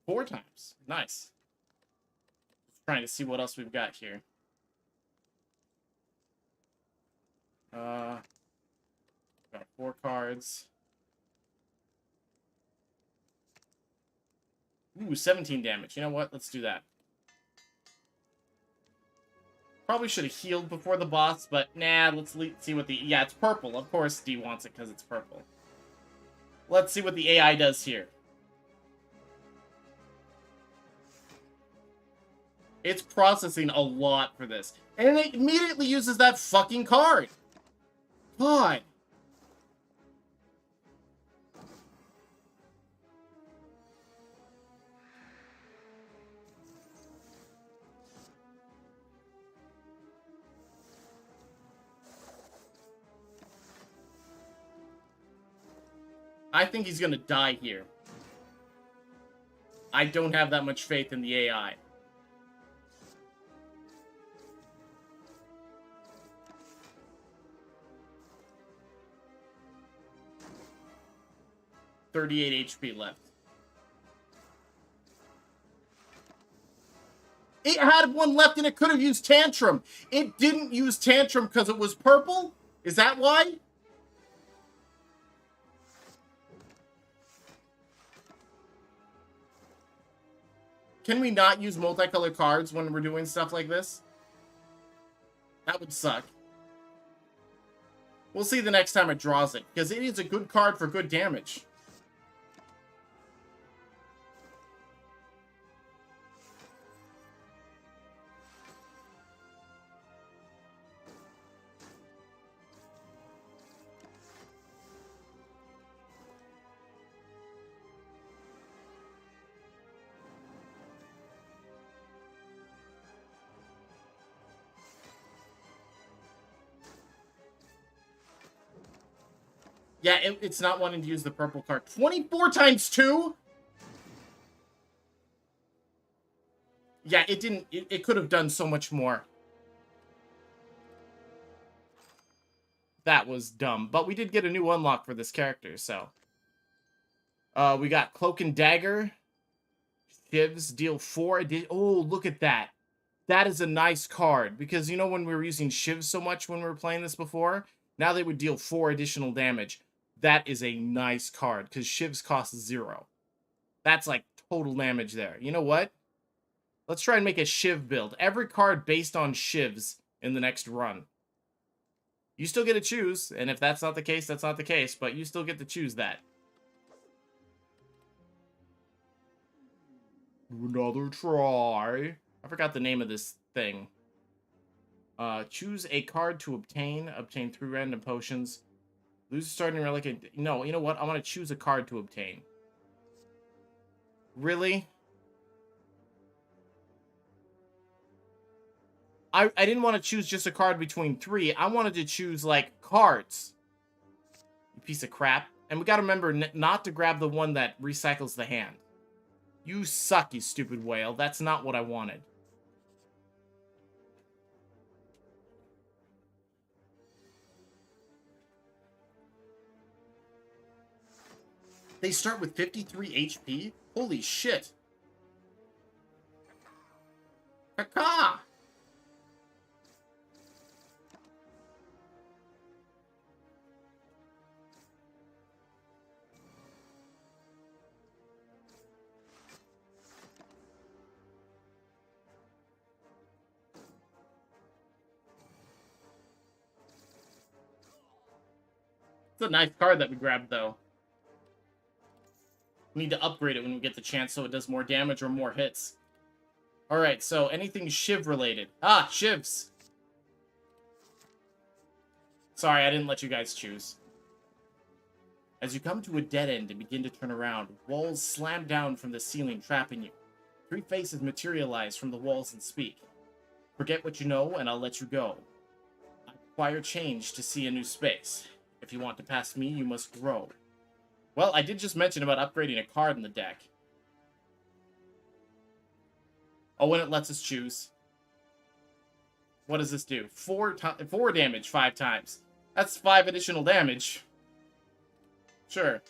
4 times. Nice. Just trying to see what else we've got here. Got 4 cards. Ooh, 17 damage. You know what? Let's do that. Probably should have healed before the boss, but nah, let's see what the... Yeah, it's purple. Of course D wants it because it's purple. Let's see what the AI does here. It's processing a lot for this. And it immediately uses that fucking card. God. I think he's gonna die here. I don't have that much faith in the AI. $38 HP left. It had 1 left and it could have used Tantrum. It didn't use Tantrum because it was purple? Is that why? Can we not use multicolored cards when we're doing stuff like this? That would suck. We'll see the next time it draws it, because it is a good card for good damage. Yeah, it's not wanting to use the purple card. 24 times 2? Yeah, it didn't... It could have done so much more. that was dumb. But we did get a new unlock for this character, so. We got Cloak and Dagger. Shivs deal 4. Oh, look at that. That is a nice card. Because, you know, when we were using Shivs so much when we were playing this before? Now they would deal 4 additional damage. That is a nice card. Because Shivs cost 0. That's like total damage there. You know what? Let's try and make a Shiv build. Every card based on Shivs in the next run. You still get to choose. And if that's not the case, that's not the case. But you still get to choose that. Another try. I forgot the name of this thing. Choose a card to obtain. Obtain 3 random potions. Lose a starting relic. No, you know what? I want to choose a card to obtain. Really? I didn't want to choose just a card between 3. I wanted to choose, like, cards. You piece of crap. And we gotta remember not to grab the one that recycles the hand. You suck, you stupid whale. That's not what I wanted. They start with 53 HP? Holy shit. Caca! It's a nice card that we grabbed, though. We need to upgrade it when we get the chance so it does more damage or more hits. Alright, so anything Shiv related. Ah, Shivs! Sorry, I didn't let you guys choose. As you come to a dead end and begin to turn around, walls slam down from the ceiling, trapping you. 3 faces materialize from the walls and speak. Forget what you know, and I'll let you go. I require change to see a new space. If you want to pass me, you must grow. Well, I did just mention about upgrading a card in the deck. Oh, when it lets us choose. What does this do? 4 damage 5 times. That's 5 additional damage. Sure.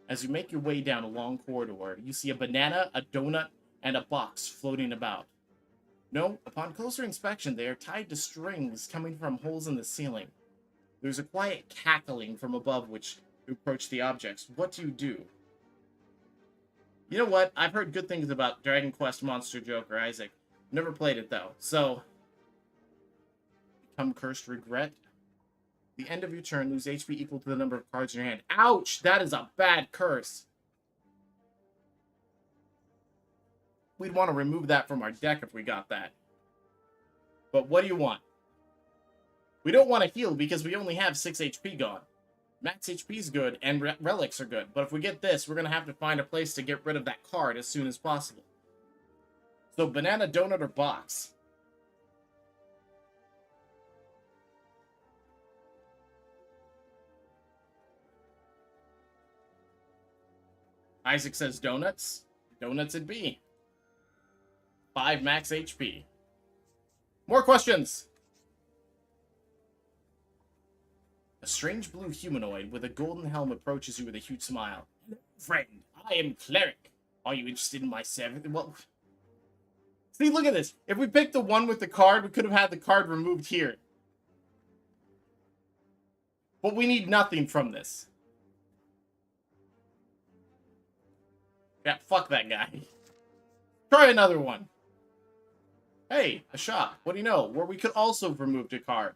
As you make your way down a long corridor, you see a banana, a donut, and a box floating about. No, upon closer inspection, they are tied to strings coming from holes in the ceiling. There's a quiet cackling from above which you approach the objects. What do? You know what? I've heard good things about Dragon Quest Monster Joker, Isaac. Never played it, though. So, become cursed regret. The end of your turn, lose HP equal to the number of cards in your hand. Ouch! That is a bad curse. We'd want to remove that from our deck if we got that. But what do you want? We don't want to heal because we only have 6 HP gone. Max HP is good, and relics are good. But if we get this, we're going to have to find a place to get rid of that card as soon as possible. So, banana, donut, or box? Isaac says donuts. Donuts it'd be. 5 max HP. More questions! A strange blue humanoid with a golden helm approaches you with a huge smile. Friend, I am Cleric. Are you interested in my service? Well, see, look at this. If we picked the one with the card, we could have had the card removed here. But we need nothing from this. Yeah, fuck that guy. Try another one. Hey, a shop. What do you know? Where we could also have removed a card.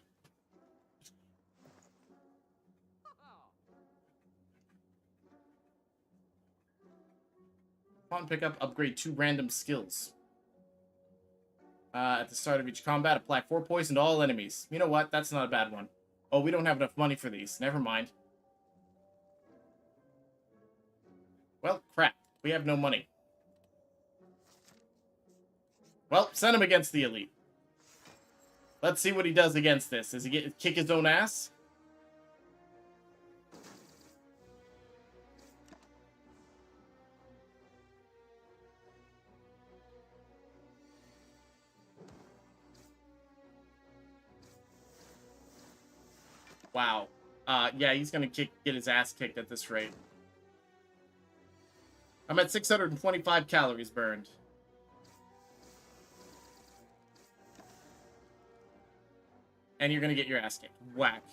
Upon pickup, upgrade 2 random skills. At the start of each combat, apply 4 poison to all enemies. You know what? That's not a bad one. Oh, we don't have enough money for these. Never mind. Well, crap. We have no money. Well, send him against the elite. Let's see what he does against this. Does he kick his own ass? Wow. Yeah, he's gonna get his ass kicked at this rate. I'm at 625 calories burned. And you're gonna get your ass kicked. Whack.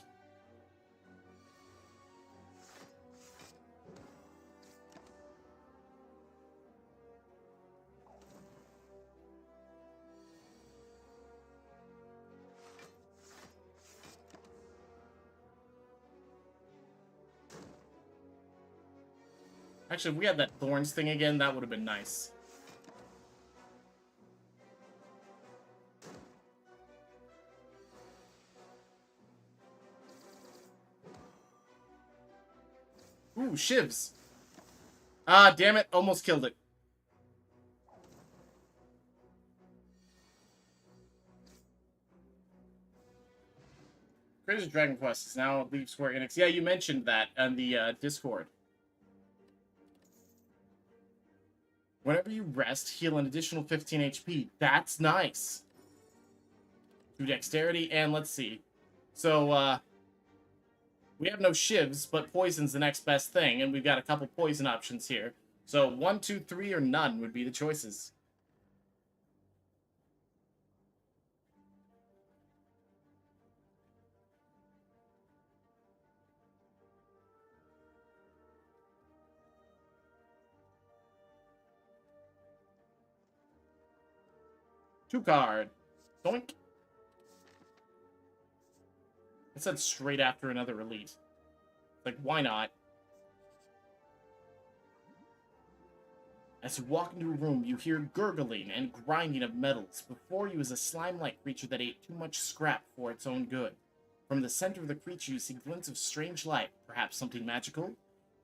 Actually, if we had that thorns thing again, that would have been nice. Ooh, shivs. Ah, damn it. Almost killed it. Crazy Dragon Quest is now Leave Square Enix. Yeah, you mentioned that on the Discord. Whenever you rest, heal an additional 15 HP. That's nice. 2 dexterity, and let's see. So, we have no shivs, but poison's the next best thing, and we've got a couple poison options here. So 1, 2, 3, or none would be the choices. Two card. Doink. I said straight after another elite. Like, why not? As you walk into a room, you hear gurgling and grinding of metals. Before you is a slime-like creature that ate too much scrap for its own good. From the center of the creature, you see glints of strange light, perhaps something magical.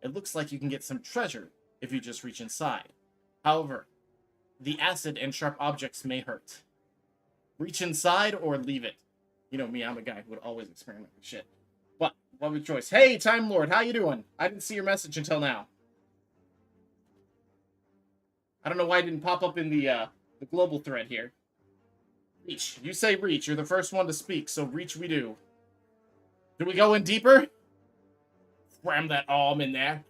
It looks like you can get some treasure if you just reach inside. However, the acid and sharp objects may hurt. Reach inside or leave it. You know me, I'm a guy who would always experiment with shit. But, what would choice? Hey, Time Lord, how you doing? I didn't see your message until now. I don't know why it didn't pop up in the global thread here. Reach. You say reach. You're the first one to speak, so reach we do. Do we go in deeper? Ram that arm in there.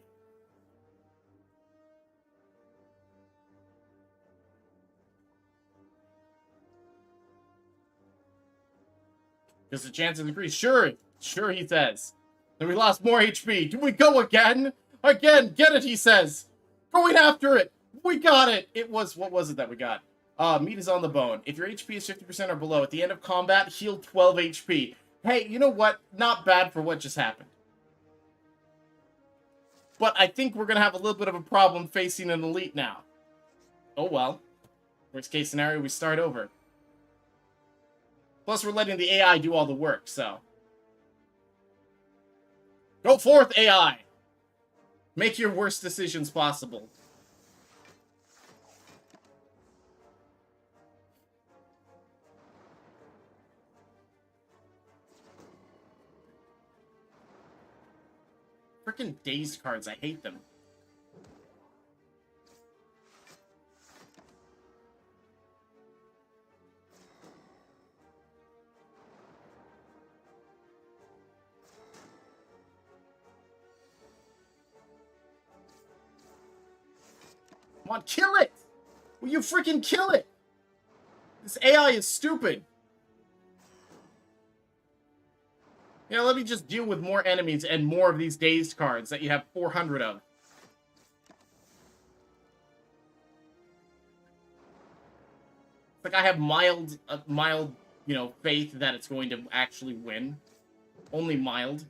Because the chances increase. Sure, he says. Then we lost more HP. Do we go again? Again, get it, he says. Going after it. We got it. It was, what was it that we got? Meat is on the bone. If your HP is 50% or below, at the end of combat, heal 12 HP. Hey, you know what? Not bad for what just happened. But I think we're going to have a little bit of a problem facing an elite now. Oh well. Worst case scenario, we start over. Plus, we're letting the AI do all the work, so. Go forth, AI! Make your worst decisions possible. Frickin' dazed cards, I hate them. Come on, kill it! Will you freaking kill it? This AI is stupid. Yeah, let me just deal with more enemies and more of these dazed cards that you have 400 of. It's like I have mild, you know, faith that it's going to actually win. Only mild.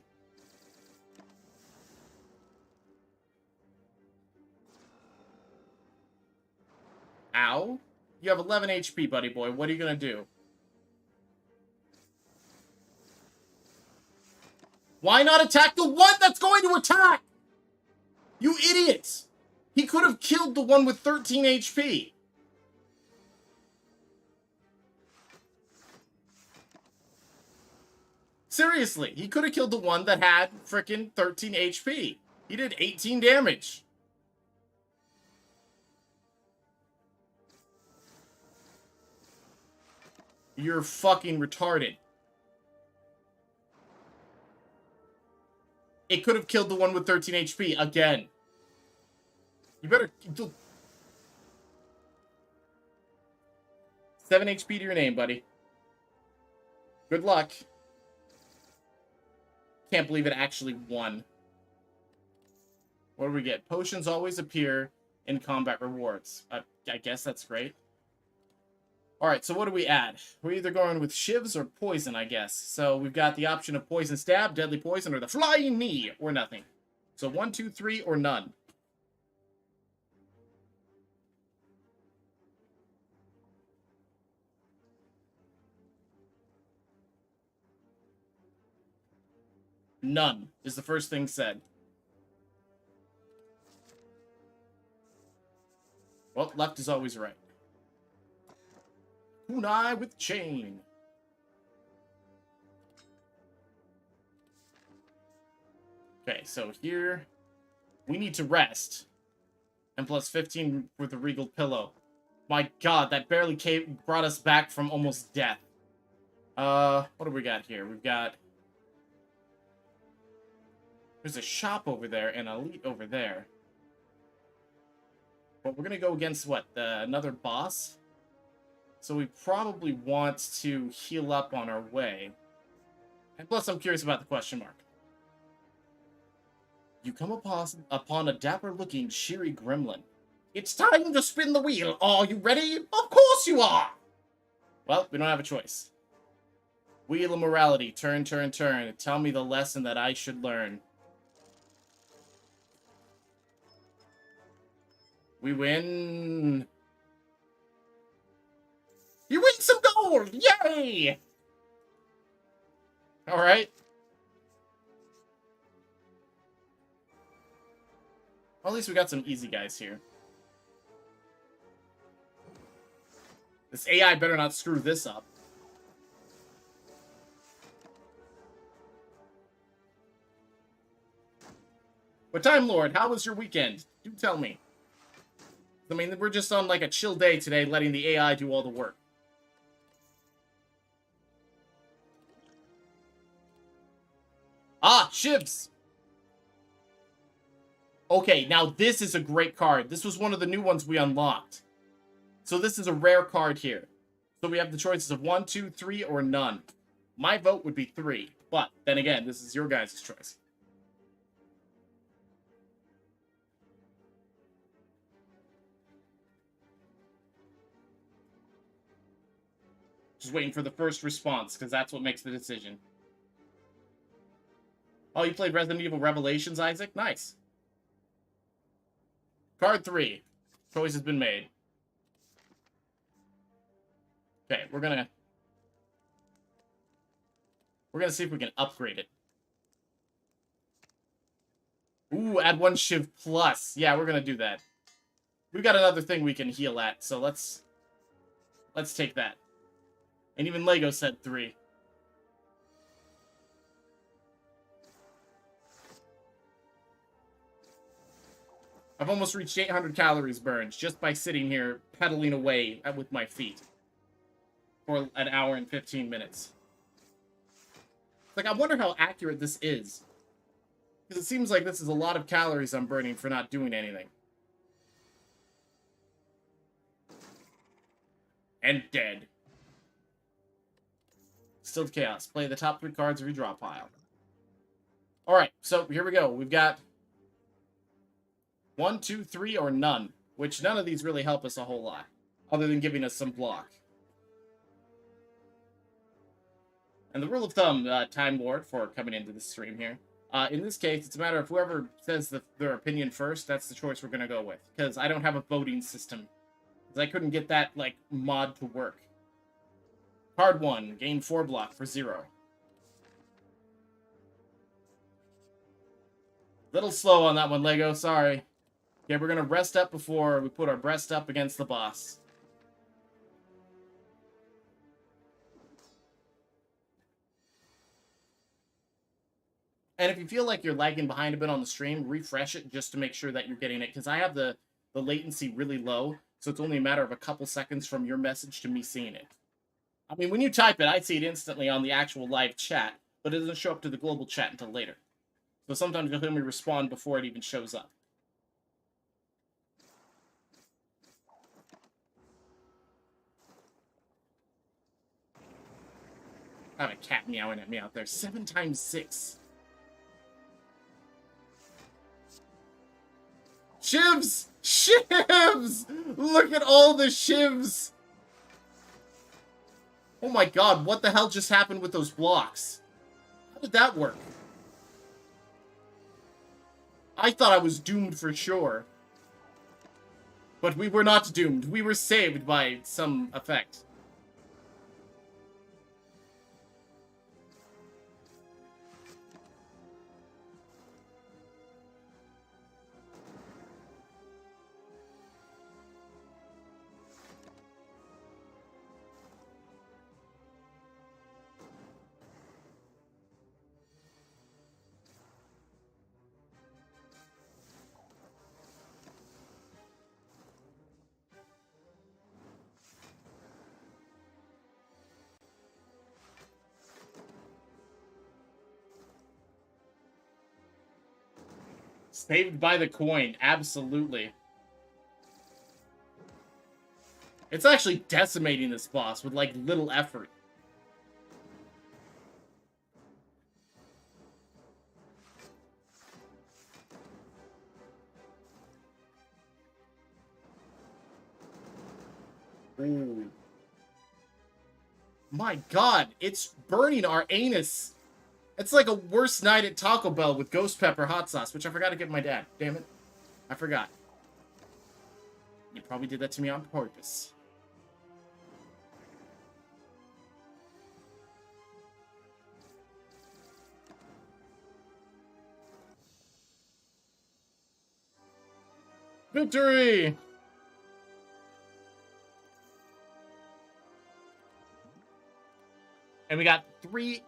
Ow. You have 11 HP, buddy boy. What are you gonna do? Why not attack the one that's going to attack? You idiots! He could have killed the one with 13 HP. Seriously, he could have killed the one that had frickin' 13 HP. He did 18 damage. You're fucking retarded. It could have killed the one with 13 HP again. You better... 7 HP to your name, buddy. Good luck. Can't believe it actually won. What do we get? Potions always appear in combat rewards. I guess that's great. Alright, so what do we add? We're either going with shivs or poison, I guess. So we've got the option of poison stab, deadly poison, or the flying knee, or nothing. So 1, 2, 3, or none. None is the first thing said. Well, left is always right. Kunai with chain. Okay, so here we need to rest. And plus 15 with the regal pillow. My god, that barely brought us back from almost death. What do we got here? We've got... There's a shop over there and elite over there. But we're gonna go against, what, another boss? So we probably want to heal up on our way. And plus, I'm curious about the question mark. You come upon a dapper-looking, sheery gremlin. It's time to spin the wheel. Are you ready? Of course you are! Well, we don't have a choice. Wheel of morality. Turn, turn, turn. Tell me the lesson that I should learn. We win. You win some gold! Yay! Alright. Well, at least we got some easy guys here. This AI better not screw this up. But Time Lord, how was your weekend? Do tell me. I mean, we're just on like a chill day today, letting the AI do all the work. Ah, shivs! Okay, now this is a great card. This was one of the new ones we unlocked. So this is a rare card here. So we have the choices of 1, 2, 3, or none. My vote would be 3. But, then again, this is your guys' choice. Just waiting for the first response, because that's what makes the decision. Oh, you played Resident Evil Revelations, Isaac? Nice. Card 3. Choice has been made. Okay, we're gonna see if we can upgrade it. Ooh, add 1 shiv plus. Yeah, we're gonna do that. We've got another thing we can heal at, so let's take that. And even Lego said 3. I've almost reached 800 calories burned just by sitting here pedaling away with my feet for an hour and 15 minutes. Like, I wonder how accurate this is. Because it seems like this is a lot of calories I'm burning for not doing anything. And dead. Still chaos. Play the top 3 cards of your draw pile. Alright, so here we go. We've got 1, 2, 3, or none. Which none of these really help us a whole lot. Other than giving us some block. And the rule of thumb, Time Lord, for coming into the stream here. In this case, it's a matter of whoever says their opinion first, that's the choice we're going to go with. Because I don't have a voting system. Because I couldn't get that, like, mod to work. Card 1, gain 4 block for 0. Little slow on that one, Lego, sorry. Okay, we're going to rest up before we put our breast up against the boss. And if you feel like you're lagging behind a bit on the stream, refresh it just to make sure that you're getting it. Because I have the latency really low, so it's only a matter of a couple seconds from your message to me seeing it. I mean, when you type it, I see it instantly on the actual live chat, but it doesn't show up to the global chat until later. So sometimes you'll hear me respond before it even shows up. I have a cat meowing at me out there. 7 times 6. Shivs! Shivs! Look at all the shivs! Oh my god, what the hell just happened with those blocks? How did that work? I thought I was doomed for sure. But we were not doomed. We were saved by some effect. Saved by the coin, absolutely. It's actually decimating this boss with, like, little effort. Ooh. My god, it's burning our anus. It's like a worse night at Taco Bell with ghost pepper hot sauce, which I forgot to give my dad. Damn it. I forgot. You probably did that to me on purpose. Victory! And we got 3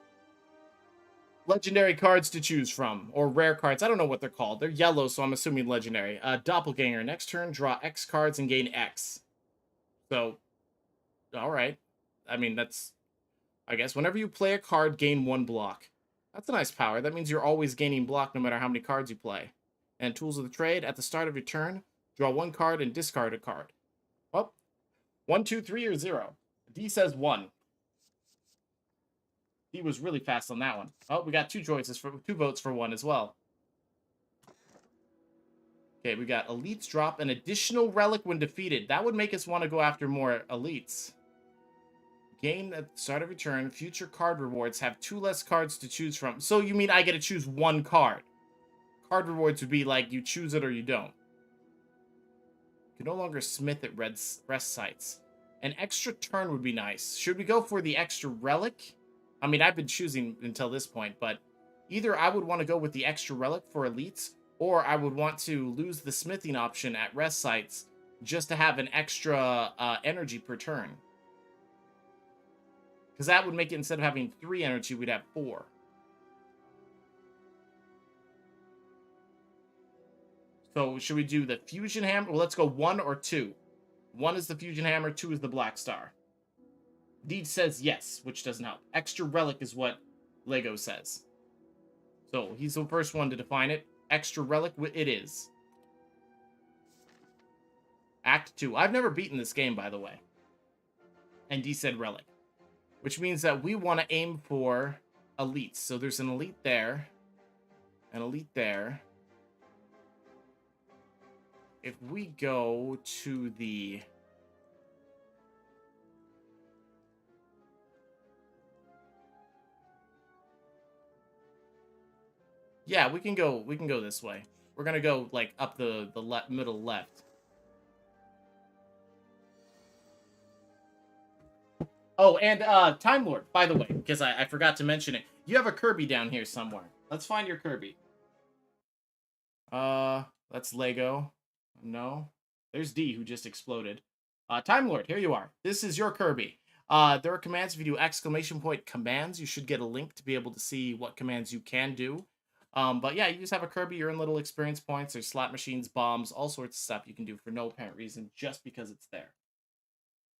legendary cards to choose from, or rare cards. I don't know what they're called. They're yellow, so I'm assuming legendary. Doppelganger. Next turn, draw X cards and gain X. So, alright. I mean, that's... I guess whenever you play a card, gain 1 block. That's a nice power. That means you're always gaining block no matter how many cards you play. And tools of the trade, at the start of your turn, draw 1 card and discard a card. Well, 1, 2, 3, or 0. D says 1. He was really fast on that one. Oh, we got 2 choices for 2 votes for 1 as well. Okay, we got elites drop an additional relic when defeated. That would make us want to go after more elites. Gain at the start of your turn. Future card rewards have 2 less cards to choose from. So you mean I get to choose 1 card? Card rewards would be like you choose it or you don't. You can no longer smith at rest sites. An extra turn would be nice. Should we go for the extra relic? I mean, I've been choosing until this point, but either I would want to go with the extra relic for elites, or I would want to lose the smithing option at rest sites just to have an extra energy per turn. Because that would make it, instead of having 3 energy, we'd have 4. So should we do the fusion hammer? Well, let's go 1 or 2. 1 is the fusion hammer, 2 is the black star. Deed says yes, which doesn't help. Extra relic is what Lego says. So he's the first one to define it. Extra relic, it is. Act 2. I've never beaten this game, by the way. And D said relic. Which means that we want to aim for elites. So there's an elite there. An elite there. If we go to the... Yeah, we can go this way. We're gonna go like up the middle left. Oh, and Time Lord, by the way, because I forgot to mention it. You have a Kirby down here somewhere. Let's find your Kirby. That's Lego. No. There's D, who just exploded. Time Lord, here you are. This is your Kirby. There are commands. If you do exclamation point commands, you should get a link to be able to see what commands you can do. But yeah, you just have a Kirby, you earn little experience points. There's slot machines, bombs, all sorts of stuff you can do for no apparent reason, just because it's there.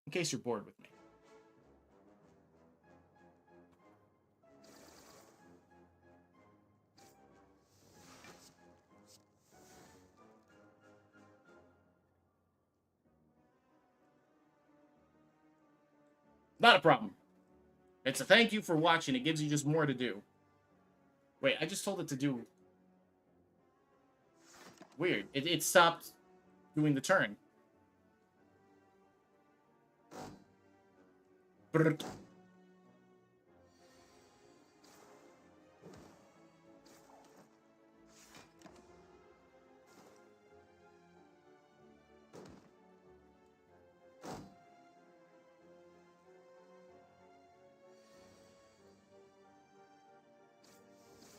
In case you're bored with me. Not a problem. It's a thank you for watching. It gives you just more to do. Wait, I just told it to do... Weird. It stopped doing the turn. Brrrt.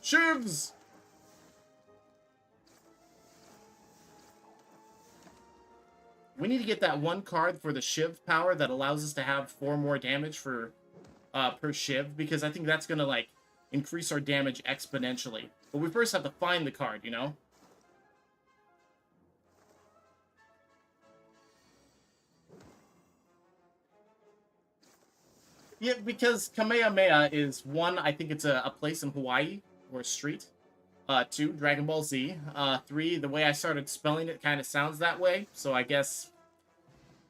Shivs! We need to get that one card for the Shiv power that allows us to have 4 more damage for per Shiv, because I think that's gonna like increase our damage exponentially. But we first have to find the card, you know? Yeah, because Kamehameha is 1, I think it's a place in Hawaii, or a street. 2, Dragon Ball Z. 3, the way I started spelling it kind of sounds that way, so I guess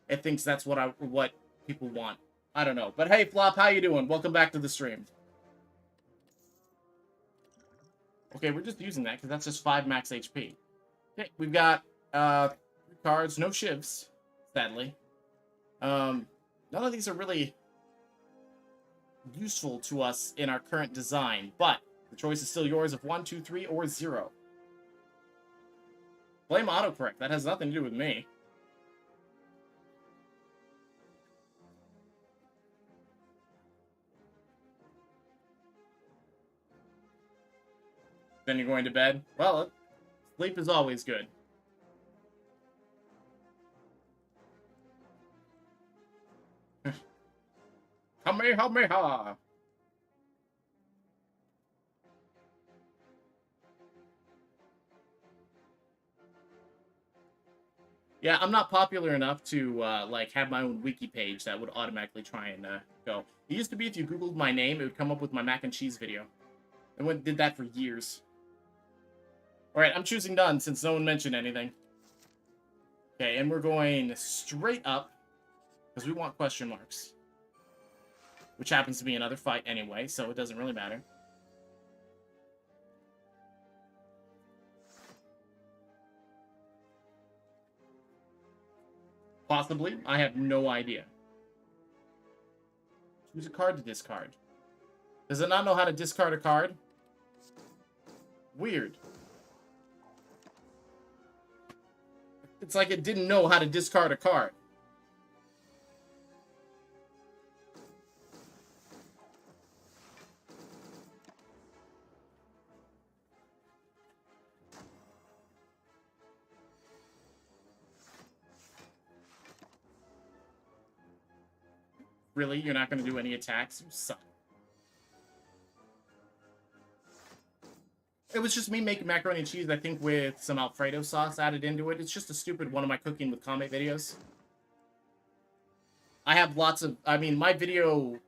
it thinks that's what people want. I don't know. But hey, Flop, how you doing? Welcome back to the stream. Okay, we're just using that because that's just 5 max HP. Okay, we've got 3 cards, no shivs, sadly. None of these are really useful to us in our current design, but the choice is still yours of 1, 2, 3, or 0. Blame autocorrect. That has nothing to do with me. Then you're going to bed? Well, sleep is always good. Kamehameha! Yeah, I'm not popular enough to like have my own wiki page that would automatically try and go. It used to be if you Googled my name, it would come up with my mac and cheese video. I did that for years. Alright, I'm choosing none since no one mentioned anything. Okay, and we're going straight up because we want question marks. Which happens to be another fight anyway, so it doesn't really matter. Possibly. I have no idea. Choose a card to discard. Does it not know how to discard a card? Weird. It's like it didn't know how to discard a card. Really? You're not going to do any attacks? You suck. It was just me making macaroni and cheese, I think, with some Alfredo sauce added into it. It's just a stupid one of my cooking with Kame videos. I have lots of... I mean, my video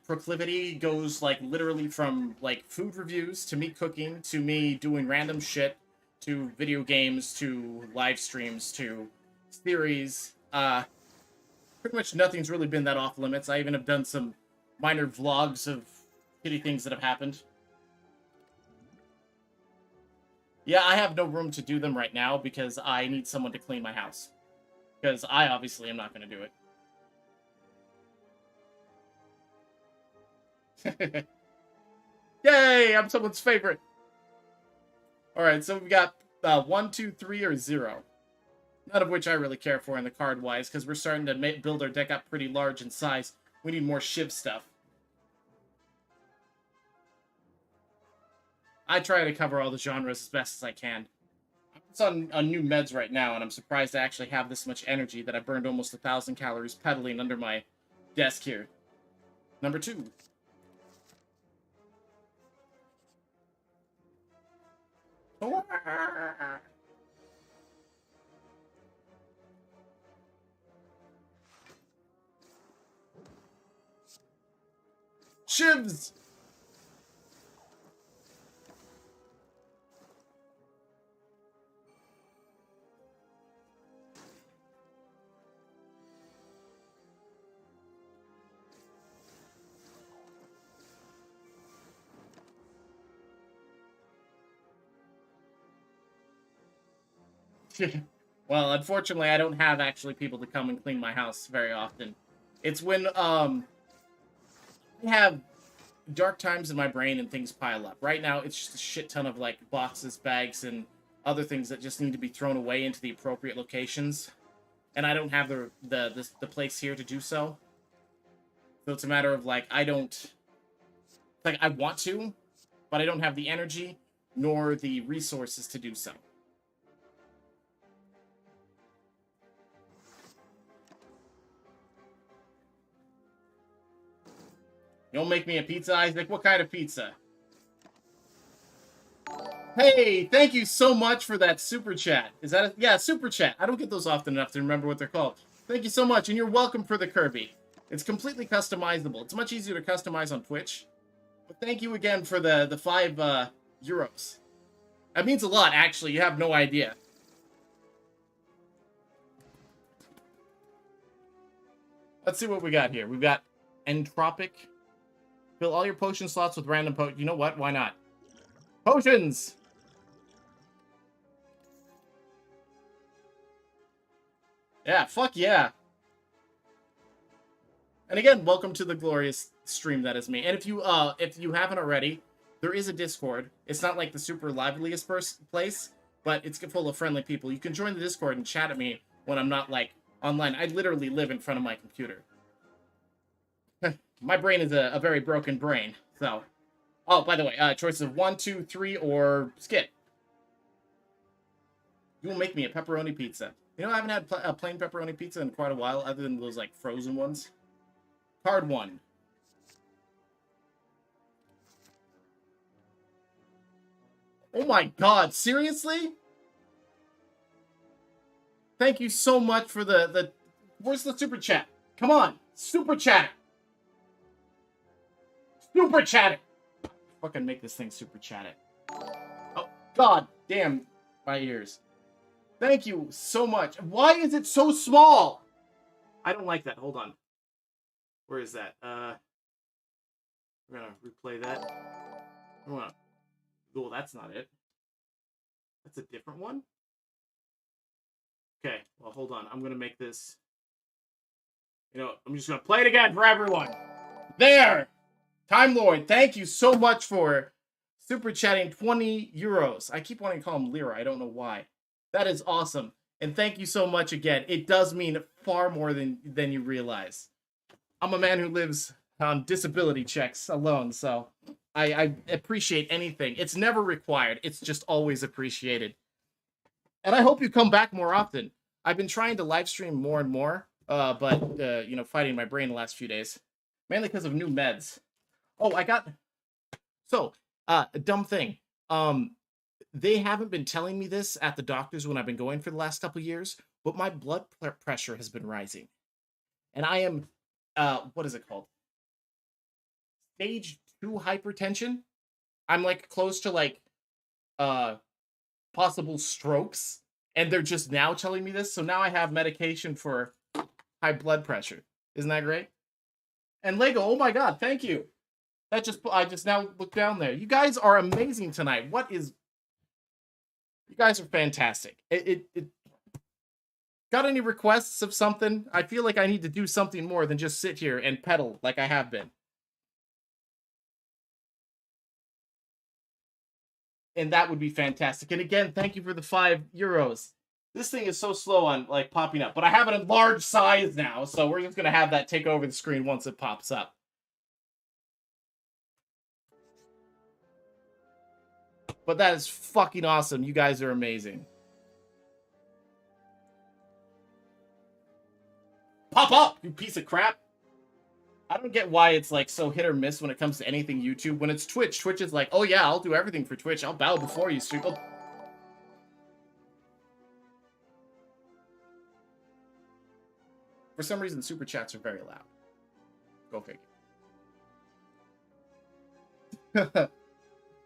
proclivity goes, like, literally from, like, food reviews to me cooking to me doing random shit to video games to live streams to theories. Pretty much nothing's really been that off limits. I even have done some minor vlogs of shitty things that have happened. Yeah, I have no room to do them right now because I need someone to clean my house. Because I obviously am not going to do it. Yay! I'm someone's favorite! Alright, so we've got 1, 2, 3, or 0. None of which I really care for in the card-wise, because we're starting to build our deck up pretty large in size. We need more Shiv stuff. I try to cover all the genres as best as I can. I'm on new meds right now, and I'm surprised I actually have this much energy that I burned almost 1,000 calories pedaling under my desk here. Number 2. Shivs! Well, unfortunately, I don't have actually people to come and clean my house very often. It's when I have dark times in my brain and things pile up. Right now, it's just a shit ton of like boxes, bags, and other things that just need to be thrown away into the appropriate locations, and I don't have the place here to do so. So it's a matter of like I don't like I want to, but I don't have the energy nor the resources to do so. You'll make me a pizza, Isaac? What kind of pizza? Hey, thank you so much for that super chat. Is that yeah, super chat. I don't get those often enough to remember what they're called. Thank you so much, and you're welcome for the Kirby. It's completely customizable. It's much easier to customize on Twitch. But thank you again for the 5 euros. That means a lot, actually. You have no idea. Let's see what we got here. We've got Entropic. Fill all your potion slots with random potions. You know what? Why not? Potions! Yeah, fuck yeah. And again, welcome to the glorious stream that is me. And if you haven't already, there is a Discord. It's not like the super liveliest place, but it's full of friendly people. You can join the Discord and chat at me when I'm not like online. I literally live in front of my computer. My brain is a very broken brain. So, oh, by the way, choices of 1, 2, 3, or skip. You will make me a pepperoni pizza. You know, I haven't had a plain pepperoni pizza in quite a while, other than those like frozen ones. Card 1. Oh my god, seriously? Thank you so much for the... Where's the super chat? Come on, super chat. Super chat it. Fucking make this thing super chat it. Oh, god damn my ears. Thank you so much. Why is it so small? I don't like that. Hold on. Where is that? We're gonna replay that. Oh, that's not it. That's a different one? Okay, well, hold on. I'm gonna make this... You know, I'm just gonna play it again for everyone. There! Time Lord, thank you so much for super chatting 20 euros. I keep wanting to call him Lira. I don't know why. That is awesome. And thank you so much again. It does mean far more than you realize. I'm a man who lives on disability checks alone, so I appreciate anything. It's never required. It's just always appreciated. And I hope you come back more often. I've been trying to live stream more and more, but you know, fighting my brain the last few days. Mainly because of new meds. Oh, I got... So, a dumb thing. They haven't been telling me this at the doctors when I've been going for the last couple years, but my blood pressure has been rising. And I am, what is it called? Stage 2 hypertension? I'm, like, close to, like, possible strokes. And they're just now telling me this, so now I have medication for high blood pressure. Isn't that great? And Lego, oh my god, thank you. I just now looked down there. You guys are amazing tonight. You guys are fantastic. Got any requests of something? I feel like I need to do something more than just sit here and pedal like I have been. And that would be fantastic. And again, thank you for the 5 euros. This thing is so slow on like popping up, but I have it in large size now, so we're just gonna have that take over the screen once it pops up. But that is fucking awesome. You guys are amazing. Pop up, you piece of crap. I don't get why it's like so hit or miss when it comes to anything YouTube. When it's Twitch, Twitch is like, oh yeah, I'll do everything for Twitch. I'll bow before you, stream. Oh. For some reason, super chats are very loud. Go figure.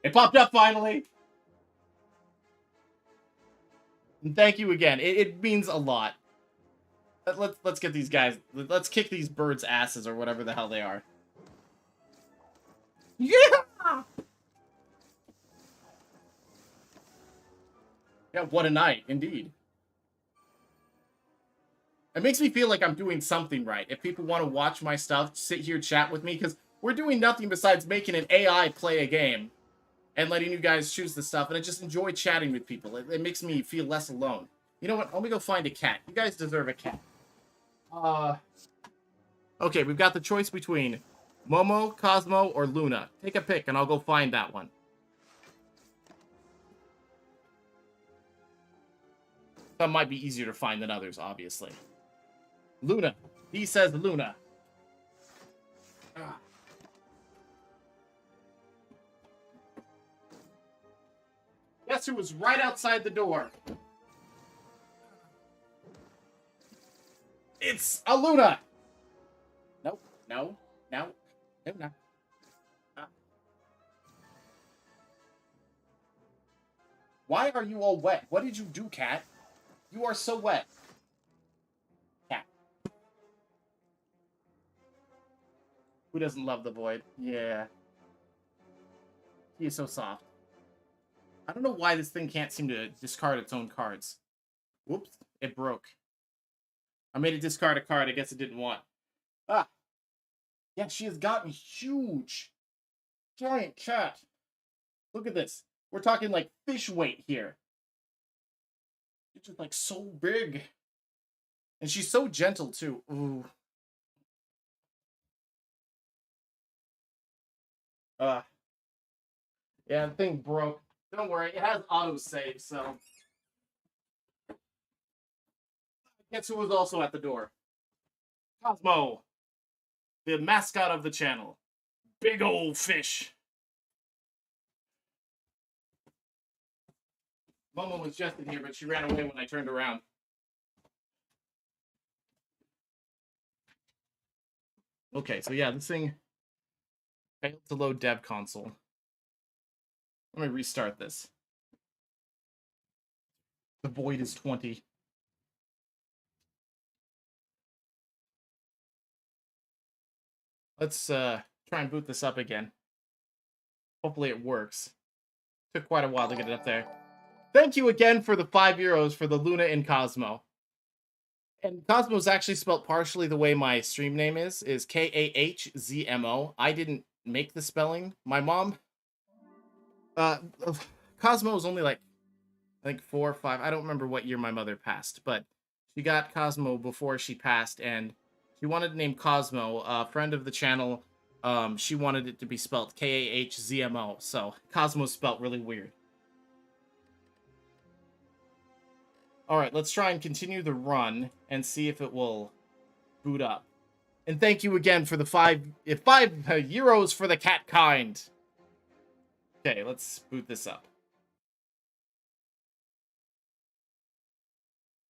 It popped up finally. And thank you again. It means a lot. Let's get these guys. Let's kick these birds' asses or whatever the hell they are. Yeah. Yeah. What a night, indeed. It makes me feel like I'm doing something right. If people want to watch my stuff, sit here, chat with me, because we're doing nothing besides making an AI play a game and letting you guys choose the stuff, and I just enjoy chatting with people. It makes me feel less alone. You know what? Let me go find a cat. You guys deserve a cat. Okay, we've got the choice between Momo, Cosmo, or Luna. Take a pick, and I'll go find that one. Some might be easier to find than others, obviously. Luna. He says Luna. Guess who was right outside the door? It's a Luna. No, no, no, Luna. Why are you all wet? What did you do, cat? You are so wet. Cat. Who doesn't love the void? Yeah. He is so soft. I don't know why this thing can't seem to discard its own cards. Whoops. It broke. I made it discard a card I guess it didn't want. Ah. Yeah, she has gotten huge. Giant cat. Look at this. We're talking like fish weight here. It's just like so big. And she's so gentle too. Ooh. Yeah, the thing broke. Don't worry, it has autosave, so. Guess who was also at the door? Cosmo, the mascot of the channel. Big old fish. Momo was just in here, but she ran away when I turned around. Okay, so yeah, this thing failed to load dev console. Let me restart this. The void is 20. Let's try and boot this up again. Hopefully it works. Took quite a while to get it up there. Thank you again for the €5 for the Luna and Cosmo. And Cosmo is actually spelled partially the way my stream name is Kahzmo. I didn't make the spelling. My mom, Cosmo was only like, I think 4 or 5. I don't remember what year my mother passed, but she got Cosmo before she passed, and she wanted to name Cosmo. A friend of the channel, she wanted it to be spelled Kahzmo, so Cosmo's spelled really weird. Alright, let's try and continue the run and see if it will boot up. And thank you again for the €5 for the cat kind. Okay, let's boot this up.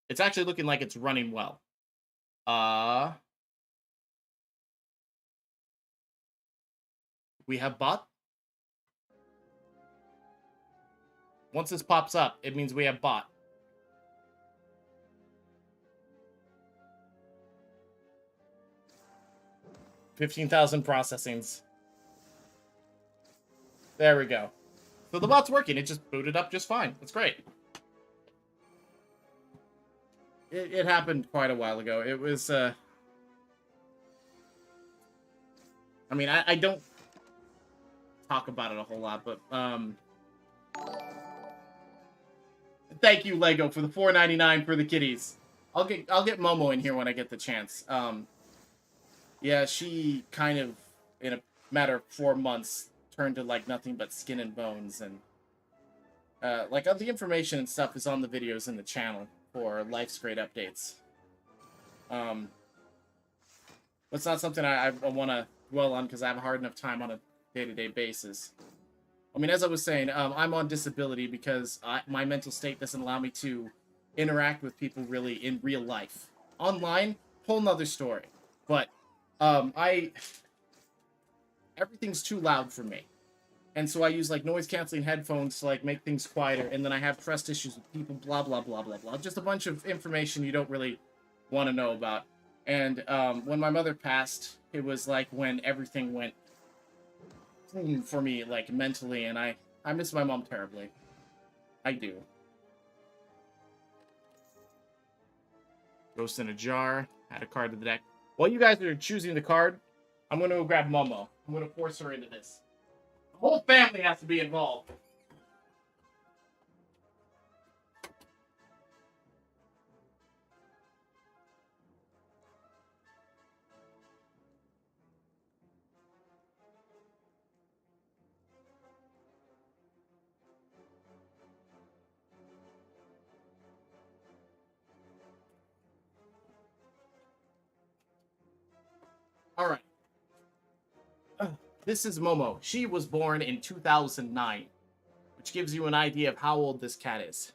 It's actually looking like it's running well. We have bot. Once this pops up, it means we have bot. $15,000 processings. There we go. So the bot's working. It just booted up just fine. That's great. It happened quite a while ago. It was, I mean, I don't talk about it a whole lot, but, thank you, Lego, for the $4.99 for the kitties. I'll get Momo in here when I get the chance. Yeah, she kind of, in a matter of 4 months, turned to, like, nothing but skin and bones, and, like, the information and stuff is on the videos in the channel for Life's Great Updates. It's not something I want to dwell on, because I have a hard enough time on a day-to-day basis. I mean, as I was saying, I'm on disability because my mental state doesn't allow me to interact with people really in real life. Online, whole nother story. But, everything's too loud for me. And so I use, like, noise-canceling headphones to, like, make things quieter, and then I have trust issues with people, blah, blah, blah, blah, blah. Just a bunch of information you don't really want to know about. And, when my mother passed, it was, like, when everything went for me, like, mentally, and I miss my mom terribly. I do. Ghost in a jar. Add a card to the deck. While you guys are choosing the card, I'm going to go grab Momo. I'm going to force her into this. The whole family has to be involved. All right. This is Momo. She was born in 2009, which gives you an idea of how old this cat is.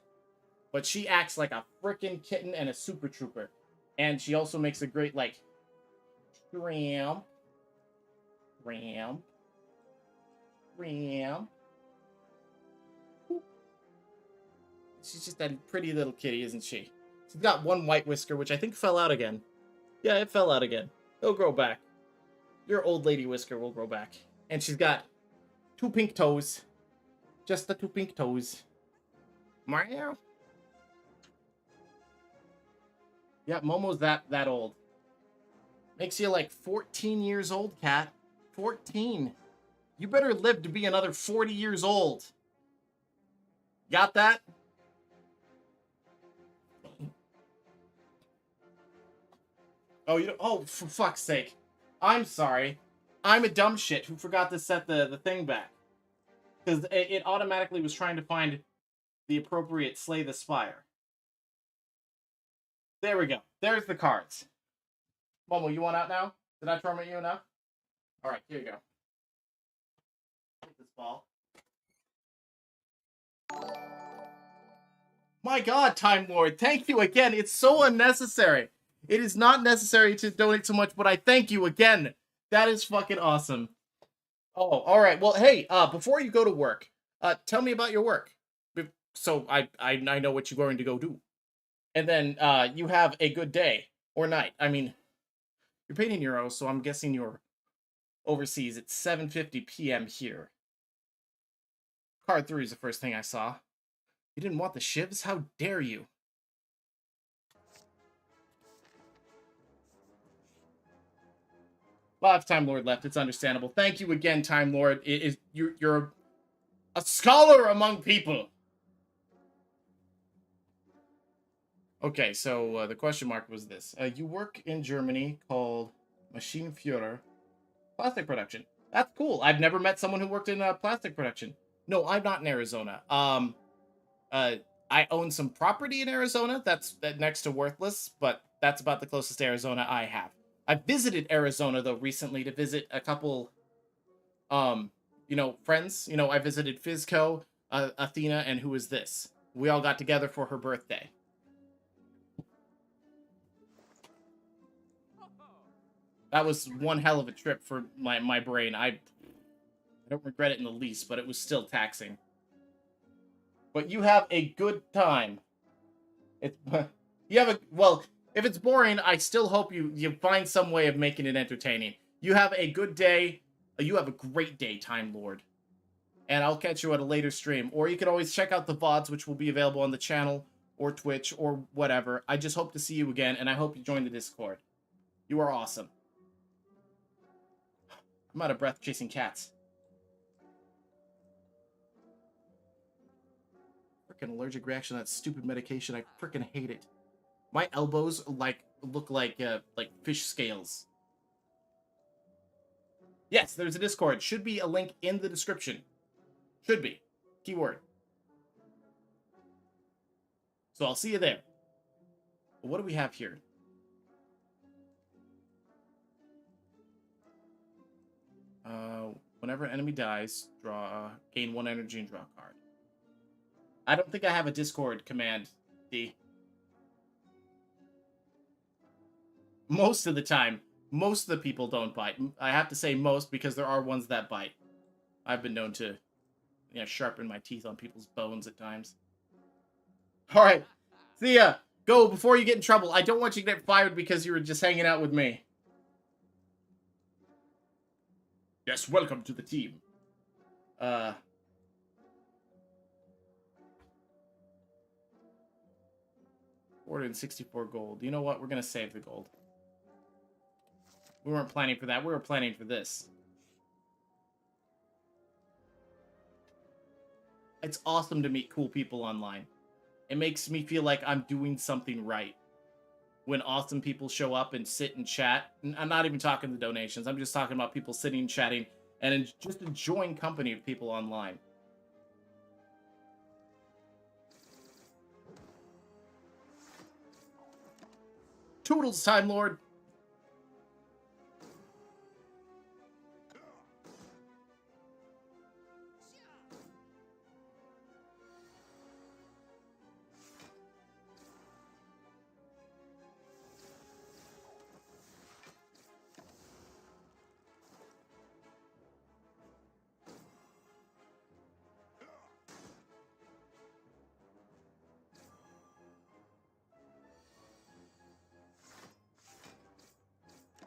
But she acts like a freaking kitten and a super trooper. And she also makes a great, like, ram. She's just that pretty little kitty, isn't she? She's got one white whisker, which I think fell out again. Yeah, it fell out again. It'll grow back. Your old lady whisker will grow back. And she's got 2 pink toes. Just the 2 pink toes. Meow. Yeah, Momo's that old. Makes you like 14 years old, cat. 14. You better live to be another 40 years old. Got that? Oh, you don't, oh, for fuck's sake. I'm sorry. I'm a dumb shit who forgot to set the thing back. Because it automatically was trying to find the appropriate Slay the Spire. There we go. There's the cards. Momo, you want out now? Did I torment you enough? Alright, here you go. Take this ball. My god, Time Lord, thank you again. It's so unnecessary. It is not necessary to donate so much, but I thank you again. That is fucking awesome. Oh, alright. Well, hey, before you go to work, tell me about your work. So I know what you're going to go do. And then you have a good day or night. I mean, you're paid in euros, so I'm guessing you're overseas. It's 7:50 p.m. here. Card 3 is the first thing I saw. You didn't want the shivs? How dare you? A lot of Time Lord left. It's understandable. Thank you again, Time Lord. You're a scholar among people. Okay, so the question mark was this. You work in Germany called Maschinenführer. Plastic production. That's cool. I've never met someone who worked in plastic production. No, I'm not in Arizona. I own some property in Arizona that's next to worthless, but that's about the closest Arizona I have. I visited Arizona though recently to visit a couple, friends. I visited Fizco, Athena, and who is this? We all got together for her birthday. That was one hell of a trip for my brain. I don't regret it in the least, but it was still taxing. But you have a good time. If it's boring, I still hope you find some way of making it entertaining. You have a good day. You have a great day, Time Lord. And I'll catch you at a later stream. Or you can always check out the VODs, which will be available on the channel, or Twitch, or whatever. I just hope to see you again, and I hope you join the Discord. You are awesome. I'm out of breath chasing cats. Freaking allergic reaction to that stupid medication. I freaking hate it. My elbows look like fish scales. Yes, there's a Discord. Should be a link in the description. Should be. Keyword. So I'll see you there. But what do we have here? Whenever an enemy dies, gain 1 energy and draw a card. I don't think I have a Discord command, D. Most of the time, most of the people don't bite. I have to say most because there are ones that bite. I've been known to, sharpen my teeth on people's bones at times. All right, see ya. Go before you get in trouble. I don't want you to get fired because you were just hanging out with me. Yes, welcome to the team. 464 gold. You know what? We're going to save the gold. We weren't planning for that. We were planning for this. It's awesome to meet cool people online. It makes me feel like I'm doing something right. When awesome people show up and sit and chat. And I'm not even talking the donations. I'm just talking about people sitting, chatting, and just enjoying company of people online. Toodles, Time Lord!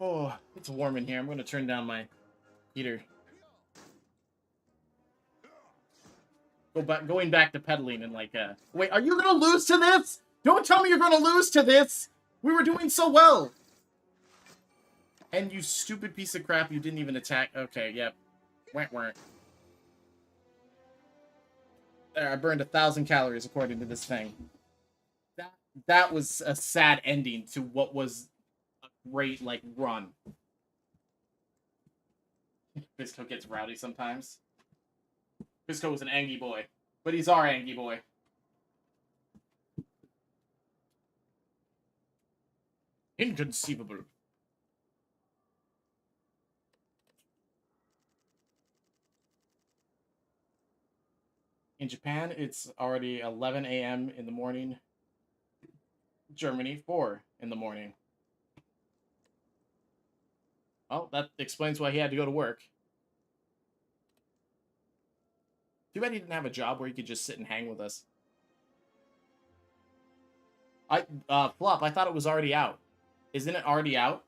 Oh, it's warm in here. I'm going to turn down my heater. Going back to pedaling and like, wait, are you going to lose to this? Don't tell me you're going to lose to this! We were doing so well! And you stupid piece of crap, you didn't even attack. Okay, yep. Weren't. There, I burned 1,000 calories according to this thing. That was a sad ending to what was a great, like, run. Bisco gets rowdy sometimes. Bisco was an Angie boy. But he's our Angie boy. Inconceivable. In Japan, it's already 11 a.m. in the morning. Germany, 4 in the morning. Well, that explains why he had to go to work. Too bad he didn't have a job where he could just sit and hang with us. Flop, I thought it was already out. Isn't it already out?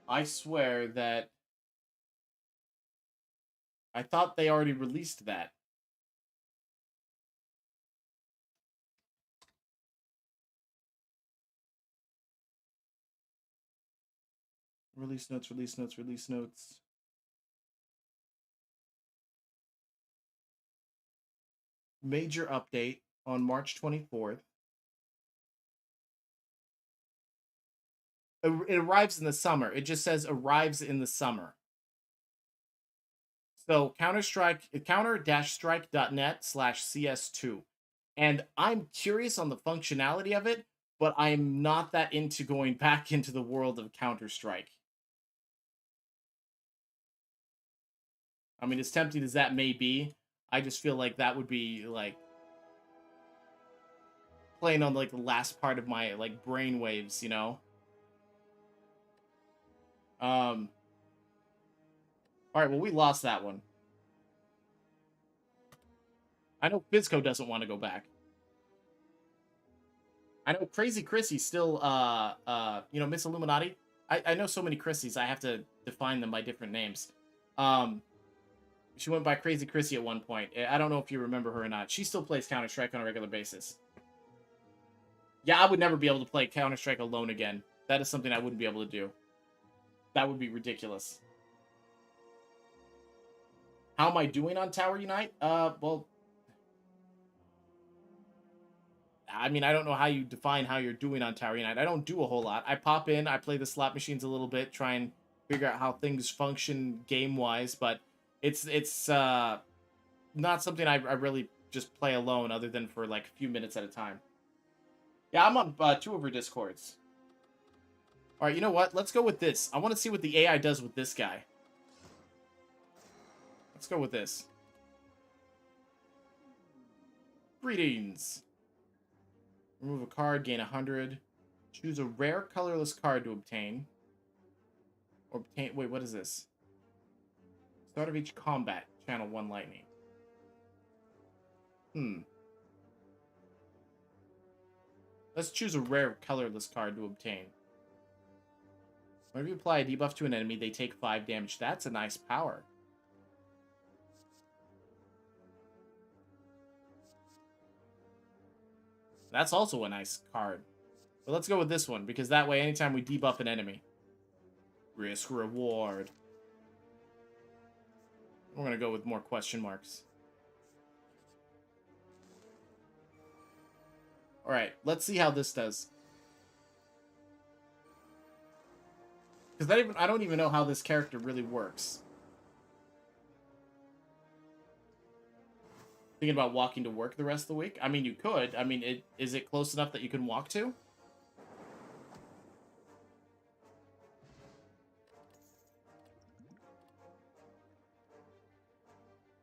I swear that I thought they already released that. Release notes, release notes, release notes. Major update on March 24th. It arrives in the summer. It just says arrives in the summer. So counter-strike.net/CS2. And I'm curious on the functionality of it, but I'm not that into going back into the world of Counter-Strike. I mean, as tempting as that may be, I just feel like that would be, like, playing on, like, the last part of my, like, brainwaves, you know? Alright, well, we lost that one. I know Fizco doesn't want to go back. I know Crazy Chrissy still, Miss Illuminati. I know so many Chrissies, I have to define them by different names. She went by Crazy Chrissy at one point. I don't know if you remember her or not. She still plays Counter-Strike on a regular basis. Yeah, I would never be able to play Counter-Strike alone again. That is something I wouldn't be able to do. That would be ridiculous. How am I doing on Tower Unite? Well, I mean, I don't know how you define how you're doing on Tower Unite. I don't do a whole lot. I pop in, I play the slot machines a little bit, try and figure out how things function game-wise, but it's not something I really just play alone other than for, like, a few minutes at a time. Yeah, I'm on 2 of her Discords. Alright, you know what? Let's go with this. I want to see what the AI does with this guy. Let's go with this. Greetings. Remove a card, gain 100. Choose a rare colorless card to obtain. Or obtain... Wait, what is this? Start of each combat, channel 1 lightning. Let's choose a rare colorless card to obtain. Whenever you apply a debuff to an enemy, they take 5 damage. That's a nice power. That's also a nice card. But let's go with this one, because that way, anytime we debuff an enemy, risk reward. We're gonna go with more question marks. Alright, let's see how this does. Because I don't even know how this character really works. Thinking about walking to work the rest of the week? I mean, you could. I mean, is it close enough that you can walk to?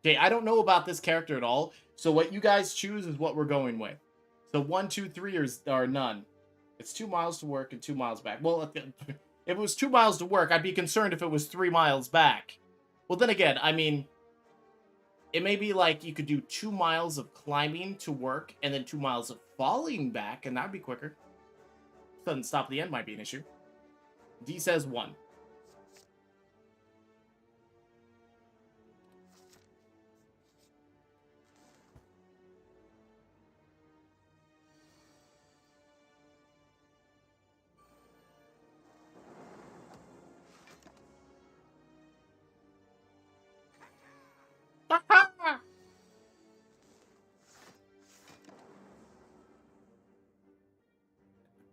Okay, I don't know about this character at all. So what you guys choose is what we're going with. So 1, 2, 3 or none. It's 2 miles to work and 2 miles back. Well, if it was 2 miles to work, I'd be concerned if it was 3 miles back. Well, then again, I mean, it may be like you could do 2 miles of climbing to work and then 2 miles of falling back, and that'd be quicker. Doesn't stop at the end might be an issue. D says 1.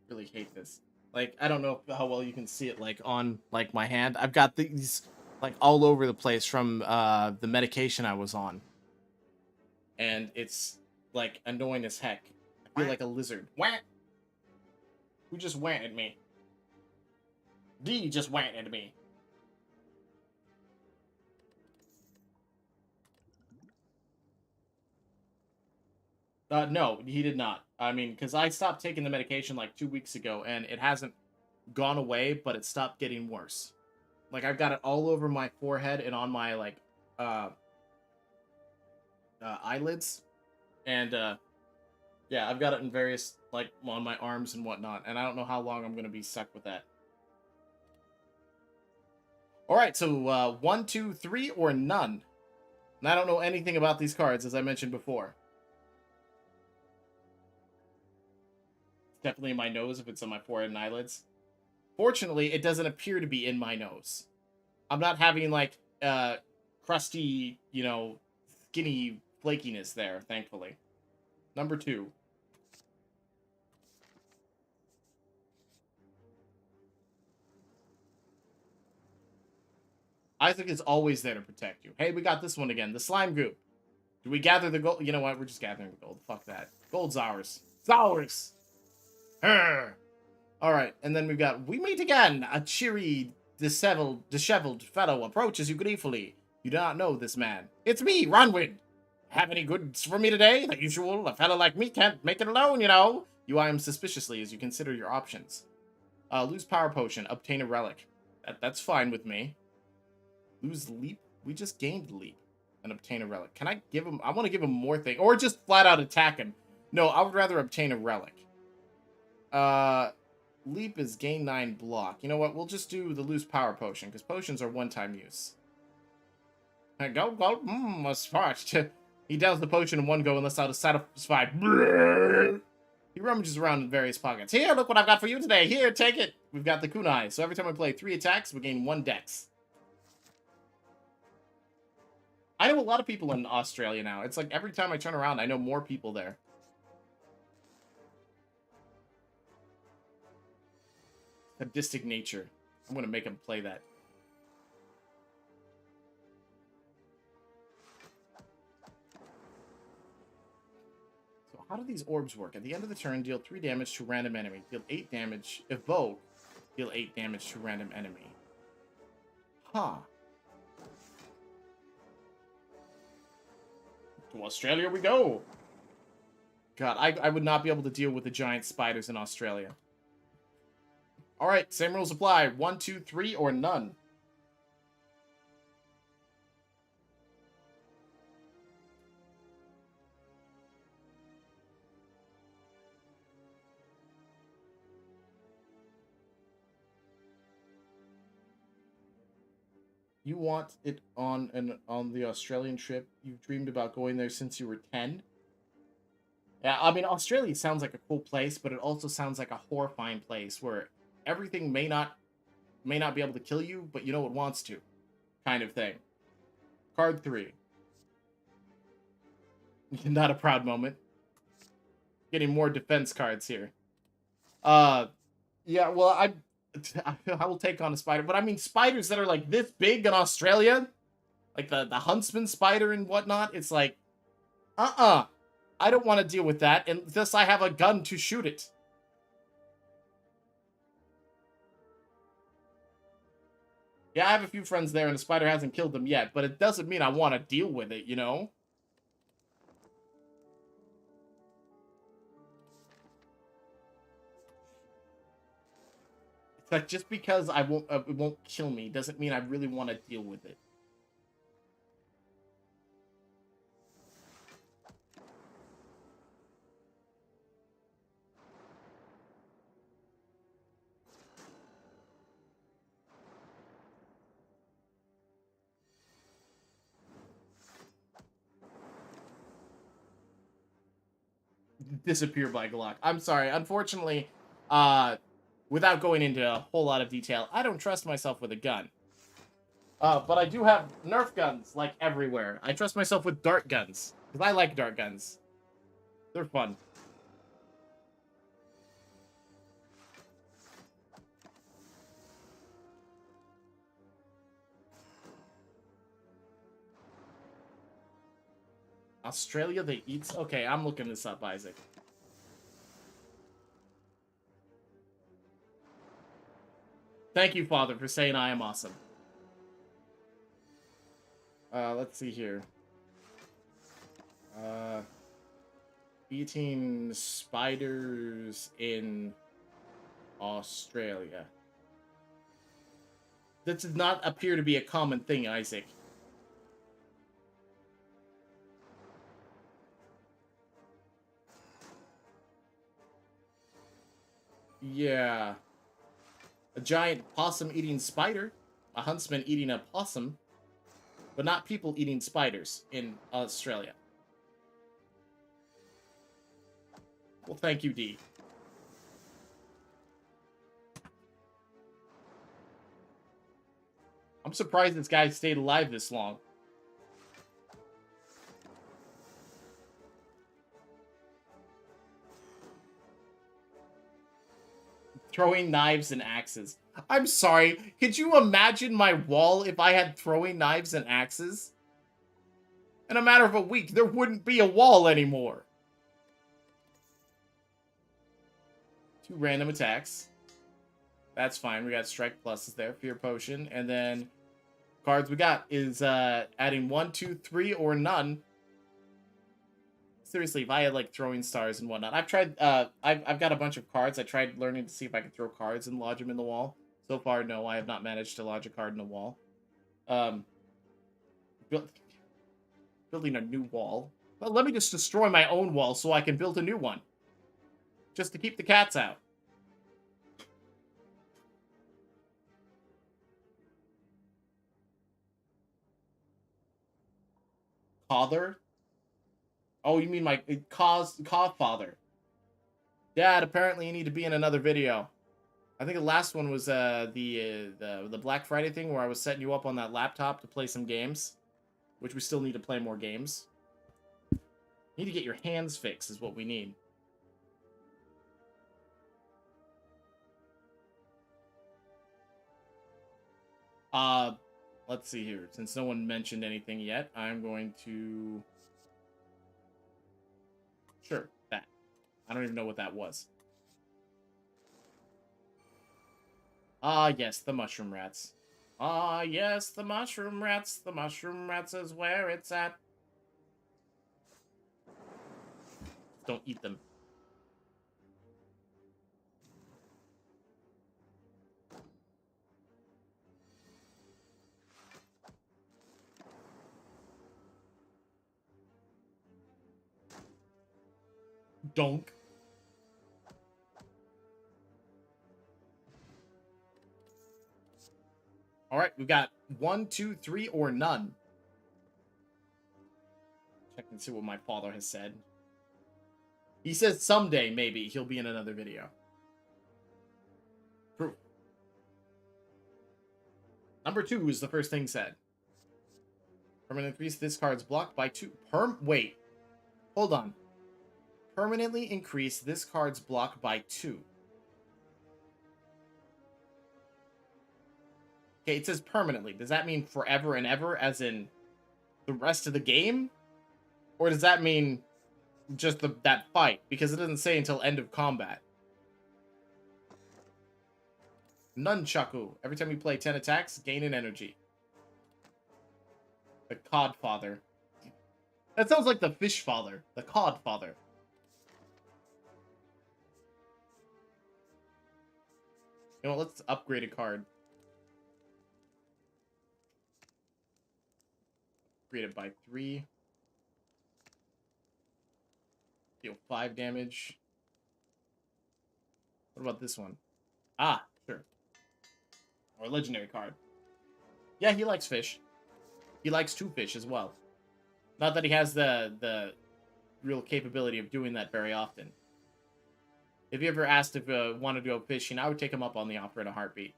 Really hate this. Like, I don't know how well you can see it, like, on, like, my hand. I've got these, like, all over the place from, the medication I was on. And it's, like, annoying as heck. I feel like a lizard. Wah! Who just went at me? D just went at me. No, he did not. I mean, because I stopped taking the medication like 2 weeks ago, and it hasn't gone away, but it stopped getting worse. Like, I've got it all over my forehead and on my, like, eyelids. And, yeah, I've got it in various, like, on my arms and whatnot, and I don't know how long I'm going to be stuck with that. Alright, so, 1, 2, 3, or none. And I don't know anything about these cards, as I mentioned before. Definitely in my nose if it's on my forehead and eyelids. Fortunately, it doesn't appear to be in my nose. I'm not having, like, crusty, you know, skinny flakiness there, thankfully. Number 2. Isaac is always there to protect you. Hey, we got this one again. The slime goop. Do we gather the gold? You know what? We're just gathering the gold. Fuck that. Gold's ours. It's ours! Alright, and then we've got, we meet again. A cheery, disheveled fellow approaches you gleefully. You do not know this man. It's me, Ronwin. Have any goods for me today? Like usual, a fellow like me can't make it alone, you know. You eye him suspiciously as you consider your options. Lose power potion, obtain a relic. That's fine with me. Lose leap? We just gained leap. And obtain a relic. Can I give him, I want to give him more thing. Or just flat out attack him. No, I would rather obtain a relic. Leap is gain 9 block. You know what? We'll just do the lose power potion, because potions are one-time use. Go, a spark. He downs the potion in one go unless out of satisfied. He rummages around in various pockets. Here, look what I've got for you today. Here, take it. We've got the kunai. So every time we play 3 attacks, we gain 1 dex. I know a lot of people in Australia now. It's like every time I turn around, I know more people there. Sadistic nature. I'm going to make him play that. So how do these orbs work? At the end of the turn, deal 3 damage to random enemy. Deal 8 damage. Evoke. Deal 8 damage to random enemy. Huh. To Australia we go. God, I would not be able to deal with the giant spiders in Australia. Alright, same rules apply. 1, 2, 3, or none. You want it on the Australian trip? You've dreamed about going there since you were 10? Yeah, I mean, Australia sounds like a cool place, but it also sounds like a horrifying place where everything may not be able to kill you, but you know it wants to, kind of thing. Card 3. Not a proud moment. Getting more defense cards here. Uh, yeah, well, I will take on a spider, but I mean spiders that are like this big in Australia, like the huntsman spider and whatnot. It's like, I don't want to deal with that unless I have a gun to shoot it. Yeah, I have a few friends there, and the spider hasn't killed them yet, but it doesn't mean I want to deal with it, you know? It's like just because it won't kill me doesn't mean I really want to deal with it. Disappear by Glock. I'm sorry. Unfortunately, without going into a whole lot of detail, I don't trust myself with a gun. But I do have Nerf guns, like, everywhere. I trust myself with dart guns, because I like dart guns. They're fun. Australia, they eat... Okay, I'm looking this up, Isaac. Thank you, Father, for saying I am awesome. Let's see here. Eating spiders in Australia. That does not appear to be a common thing, Isaac. Yeah. A giant possum eating spider. A huntsman eating a possum. But not people eating spiders in Australia. Well, thank you, D. I'm surprised this guy stayed alive this long. Throwing knives and axes. I'm sorry. Could you imagine my wall if I had throwing knives and axes? In a matter of a week, there wouldn't be a wall anymore. 2 random attacks. That's fine. We got strike pluses there. Fear potion. And then cards we got is adding 1, 2, 3, or none. Seriously, if I had like throwing stars and whatnot, I've tried. I've got a bunch of cards. I tried learning to see if I could throw cards and lodge them in the wall. So far, no, I have not managed to lodge a card in a wall. Building a new wall. Well, let me just destroy my own wall so I can build a new one, just to keep the cats out. Father? Oh, you mean my father? Dad, apparently you need to be in another video. I think the last one was the Black Friday thing where I was setting you up on that laptop to play some games, which we still need to play more games. Need to get your hands fixed is what we need. Let's see here. Since no one mentioned anything yet, I'm going to... Sure, that. I don't even know what that was. Ah, yes, the mushroom rats. Ah, yes, the mushroom rats. The mushroom rats is where it's at. Don't eat them. Donk. All right, we've got 1, 2, 3, or none. Check and see what my father has said. He says someday, maybe, he'll be in another video. Proof. Number 2 is the first thing said. Permanent increase this card's block by 2. Wait. Hold on. Permanently increase this card's block by 2. Okay, it says permanently. Does that mean forever and ever, as in the rest of the game? Or does that mean just that fight? Because it doesn't say until end of combat. Nunchaku. Every time you play 10 attacks, gain an energy. The Cod Father. That sounds like the Fish Father. The Cod Father. You know what, let's upgrade a card. Upgrade it by 3. Deal 5 damage. What about this one? Ah, sure. Or a legendary card. Yeah, he likes fish. He likes 2 fish as well. Not that he has the real capability of doing that very often. If he ever asked if wanted to go fishing, I would take him up on the offer in a heartbeat.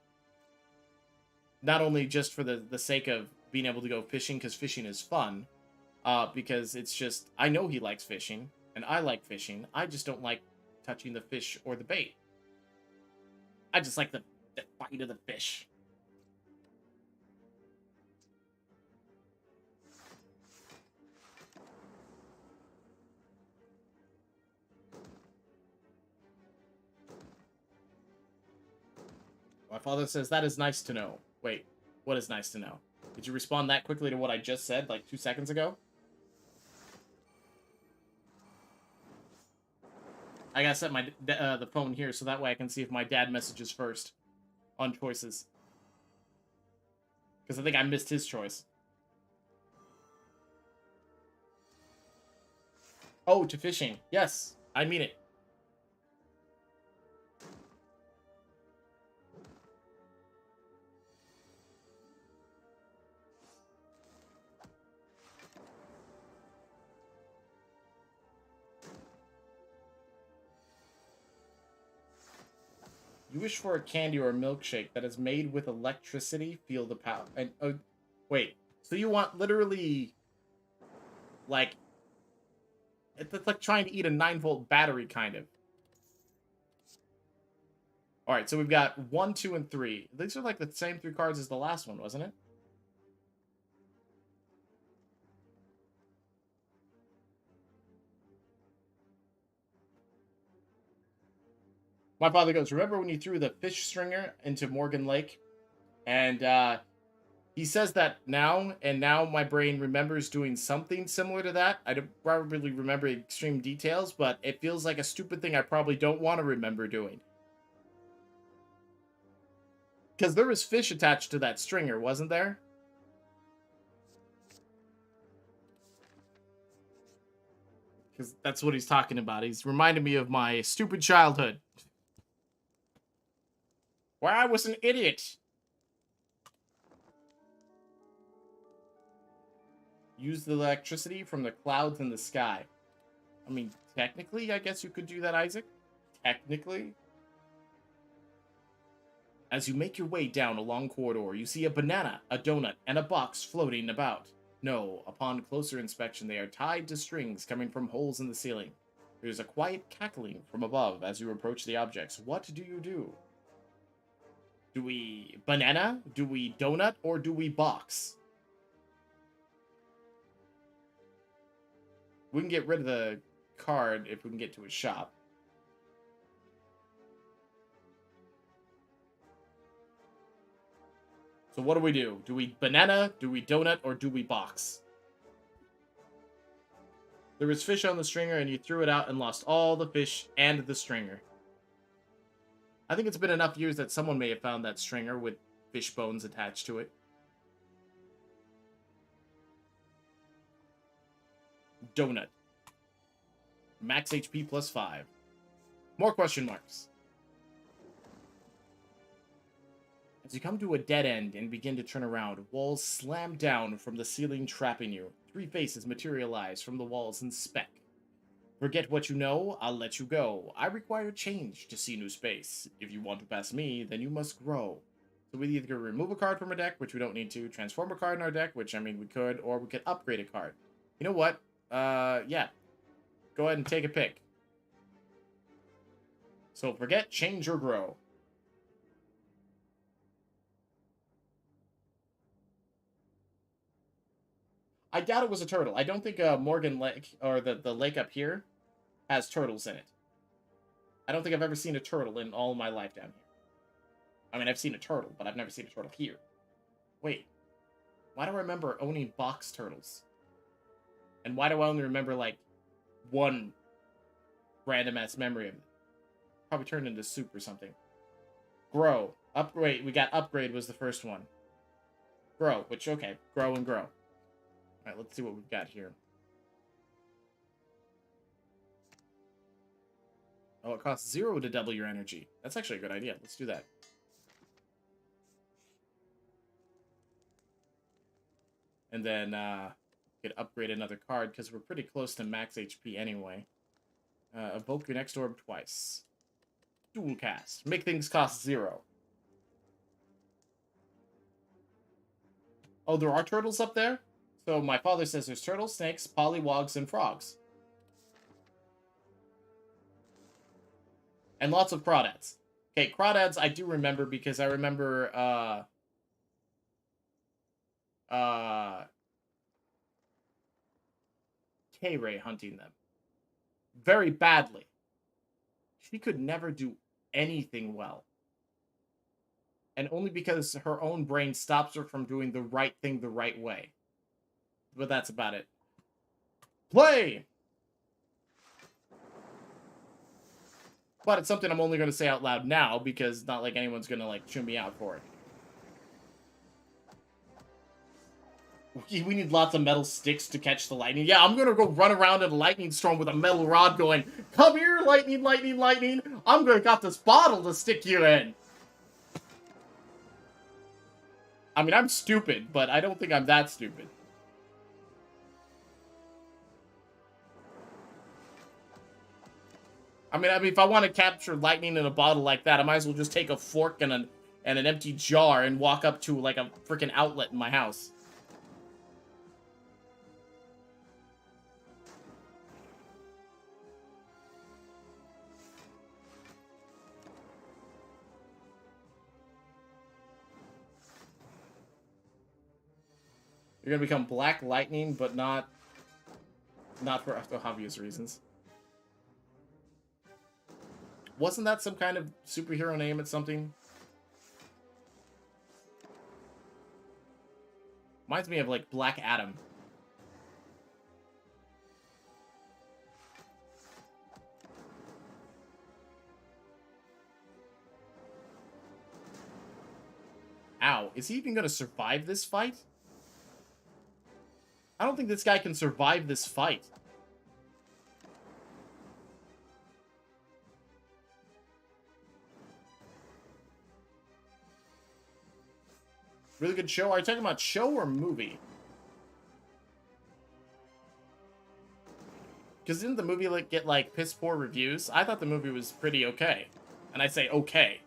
Not only just for the sake of being able to go fishing, because fishing is fun, because it's just, I know he likes fishing, and I like fishing. I just don't like touching the fish or the bait. I just like the bite of the fish. My father says, that is nice to know. Wait, what is nice to know? Did you respond that quickly to what I just said, like 2 seconds ago? I gotta set my the phone here so that way I can see if my dad messages first on choices. Because I think I missed his choice. Oh, to fishing. Yes, I mean it. You wish for a candy or a milkshake that is made with electricity. Feel the power. And wait. So you want literally, like, it's like trying to eat a 9-volt battery, kind of. All right. So we've got 1, 2, and 3. These are like the same 3 cards as the last one, wasn't it? My father goes, remember when you threw the fish stringer into Morgan Lake? And he says that now, and now my brain remembers doing something similar to that. I don't probably remember extreme details, but it feels like a stupid thing I probably don't want to remember doing. Because there was fish attached to that stringer, wasn't there? Because that's what he's talking about. He's reminding me of my stupid childhood. Where I was an idiot. Use the electricity from the clouds in the sky. I mean, technically, I guess you could do that, Isaac. Technically. As you make your way down a long corridor, you see a banana, a donut, and a box floating about. No, upon closer inspection, they are tied to strings coming from holes in the ceiling. There's a quiet cackling from above as you approach the objects. What do you do? Do we banana? Do we donut? Or do we box? We can get rid of the card if we can get to a shop. So what do we do? Do we banana? Do we donut? Or do we box? There was fish on the stringer and you threw it out and lost all the fish and the stringer. I think it's been enough years that someone may have found that stringer with fish bones attached to it. Donut. Max HP plus 5. More question marks. As you come to a dead end and begin to turn around, walls slam down from the ceiling, trapping you. 3 faces materialize from the walls and speck. Forget what you know, I'll let you go. I require change to see new space. If you want to pass me, then you must grow. So we either remove a card from our deck, which we don't need to, transform a card in our deck, which, I mean, we could, or we could upgrade a card. You know what? Yeah. Go ahead and take a pick. So forget, change, or grow. I doubt it was a turtle. I don't think Morgan Lake, or the lake up here, has turtles in it. I don't think I've ever seen a turtle in all my life down here. I mean, I've seen a turtle, but I've never seen a turtle here. Wait. Why do I remember owning box turtles? And why do I only remember, like, one random-ass memory of it? Probably turned into soup or something. Grow. Upgrade. We got upgrade was the first one. Grow, which, okay. Grow and grow. Alright, let's see what we've got here. Oh, it costs 0 to double your energy. That's actually a good idea. Let's do that. And then, could upgrade another card, because we're pretty close to max HP anyway. Evoke your next orb twice. Dual cast. Make things cost 0. Oh, there are turtles up there? So my father says there's turtles, snakes, pollywogs, and frogs. And lots of crawdads. Okay, crawdads I do remember because I remember, K-Ray hunting them. Very badly. She could never do anything well. And only because her own brain stops her from doing the right thing the right way. But that's about it. Play! But it's something I'm only going to say out loud now, because not like anyone's going to, like, chew me out for it. We need lots of metal sticks to catch the lightning. Yeah, I'm going to go run around in a lightning storm with a metal rod going, come here, lightning, lightning, lightning. I'm going to got this bottle to stick you in. I mean, I'm stupid, but I don't think I'm that stupid. I mean, if I want to capture lightning in a bottle like that, I might as well just take a fork and an empty jar and walk up to, like, a freaking outlet in my house. You're gonna become Black Lightning, but not for obvious reasons. Wasn't that some kind of superhero name at something? Reminds me of, like, Black Adam. Ow, is he even gonna survive this fight? I don't think this guy can survive this fight. Really good show? Are you talking about show or movie? Because didn't the movie, like, get, like, piss poor reviews? I thought the movie was pretty okay. And I say okay.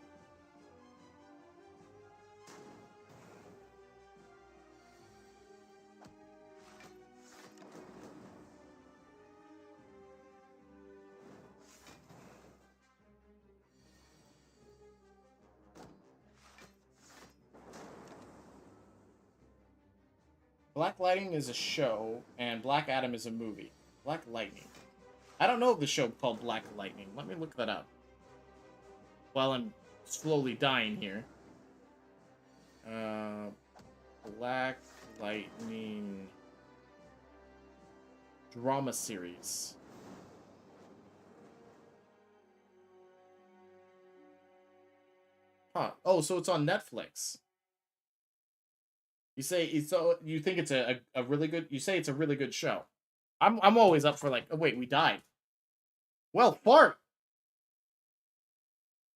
Black Lightning is a show, and Black Adam is a movie. Black Lightning. I don't know of the show called Black Lightning. Let me look that up. While I'm slowly dying here. Black Lightning drama series. Huh. Oh, so it's on Netflix. You say so? You think it's a really good? You say it's a really good show. I'm always up for, like, oh wait, we died. Well, fart.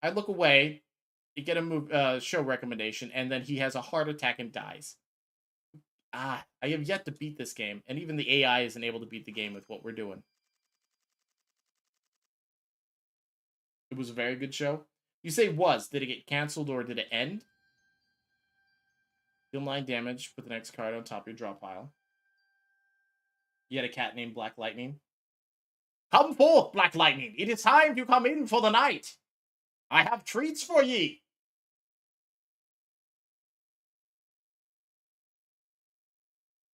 I look away, you get a show recommendation, and then he has a heart attack and dies. I have yet to beat this game, and even the AI isn't able to beat the game with what we're doing. It was a very good show. You say was. Did it get canceled or did it end? Deal 9 damage. Put the next card on top of your draw pile. You had a cat named Black Lightning. Come forth, Black Lightning. It is time to come in for the night. I have treats for ye.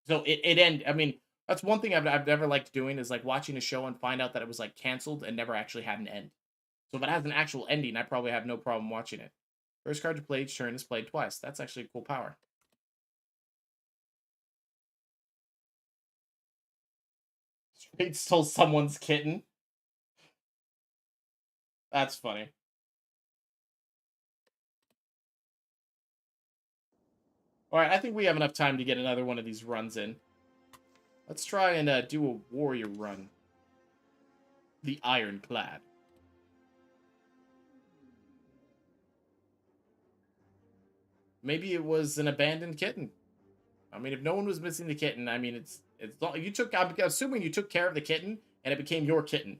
So it ended. I mean, that's one thing I've never liked doing is like watching a show and find out that it was like canceled and never actually had an end. So if it has an actual ending, I probably have no problem watching it. First card to play each turn is played twice. That's actually a cool power. Straight stole someone's kitten. That's funny. Alright, I think we have enough time to get another one of these runs in. Let's try and do a warrior run. The Ironclad. Maybe it was an abandoned kitten. I mean, if no one was missing the kitten, I mean, it's you took. I'm assuming you took care of the kitten, and it became your kitten.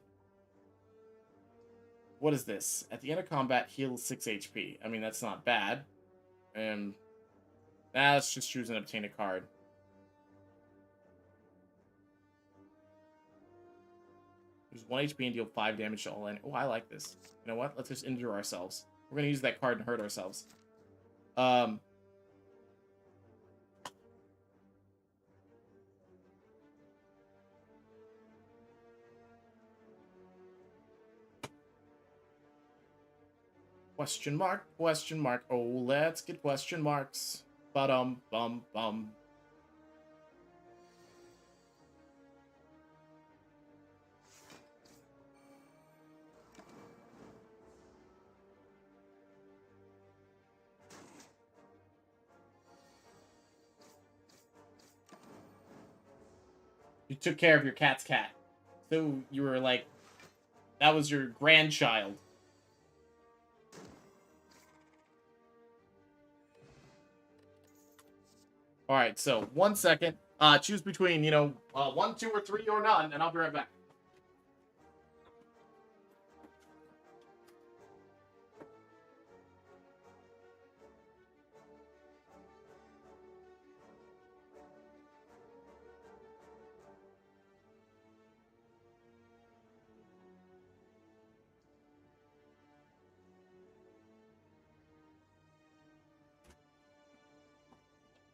What is this? At the end of combat, heal 6 HP. I mean, that's not bad. Let's just choose and obtain a card. Use 1 HP and deal 5 damage to all in. Oh, I like this. You know what? Let's just injure ourselves. We're gonna use that card and hurt ourselves. Question mark, question mark. Oh, let's get question marks. Bum. You took care of your cat's cat. So you were like, that was your grandchild. All right, so 1 second. Choose between, 1, 2, or 3, or none, and I'll be right back.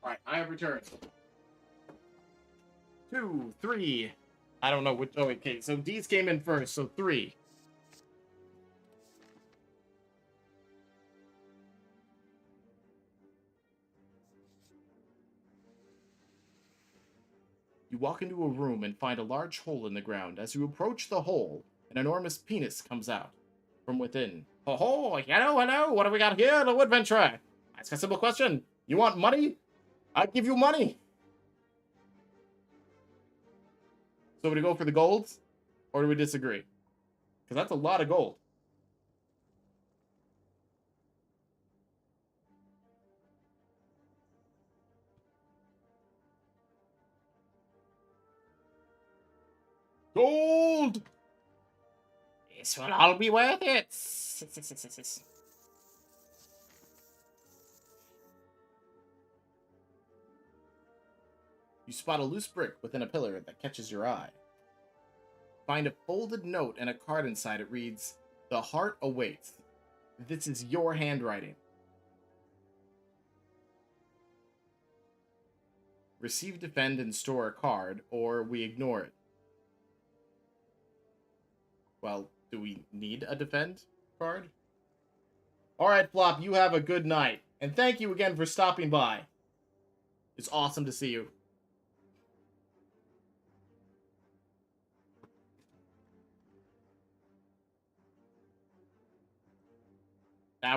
All right, I have returned. 2, 3. I don't know which. Oh, okay. So D's came in first. So 3. You walk into a room and find a large hole in the ground. As you approach the hole, an enormous penis comes out from within. Oh, hello. What do we got here? Little adventure. Ask a simple question. You want money? I'll give you money. So, do we go for the gold? Or do we disagree? Because that's a lot of gold. Gold! This will all be worth it. You spot a loose brick within a pillar that catches your eye. Find a folded note and a card inside. It reads, "The heart awaits." This is your handwriting. Receive, defend, and store a card, or we ignore it. Well, do we need a defend card? Alright, Flop, you have a good night. And thank you again for stopping by. It's awesome to see you.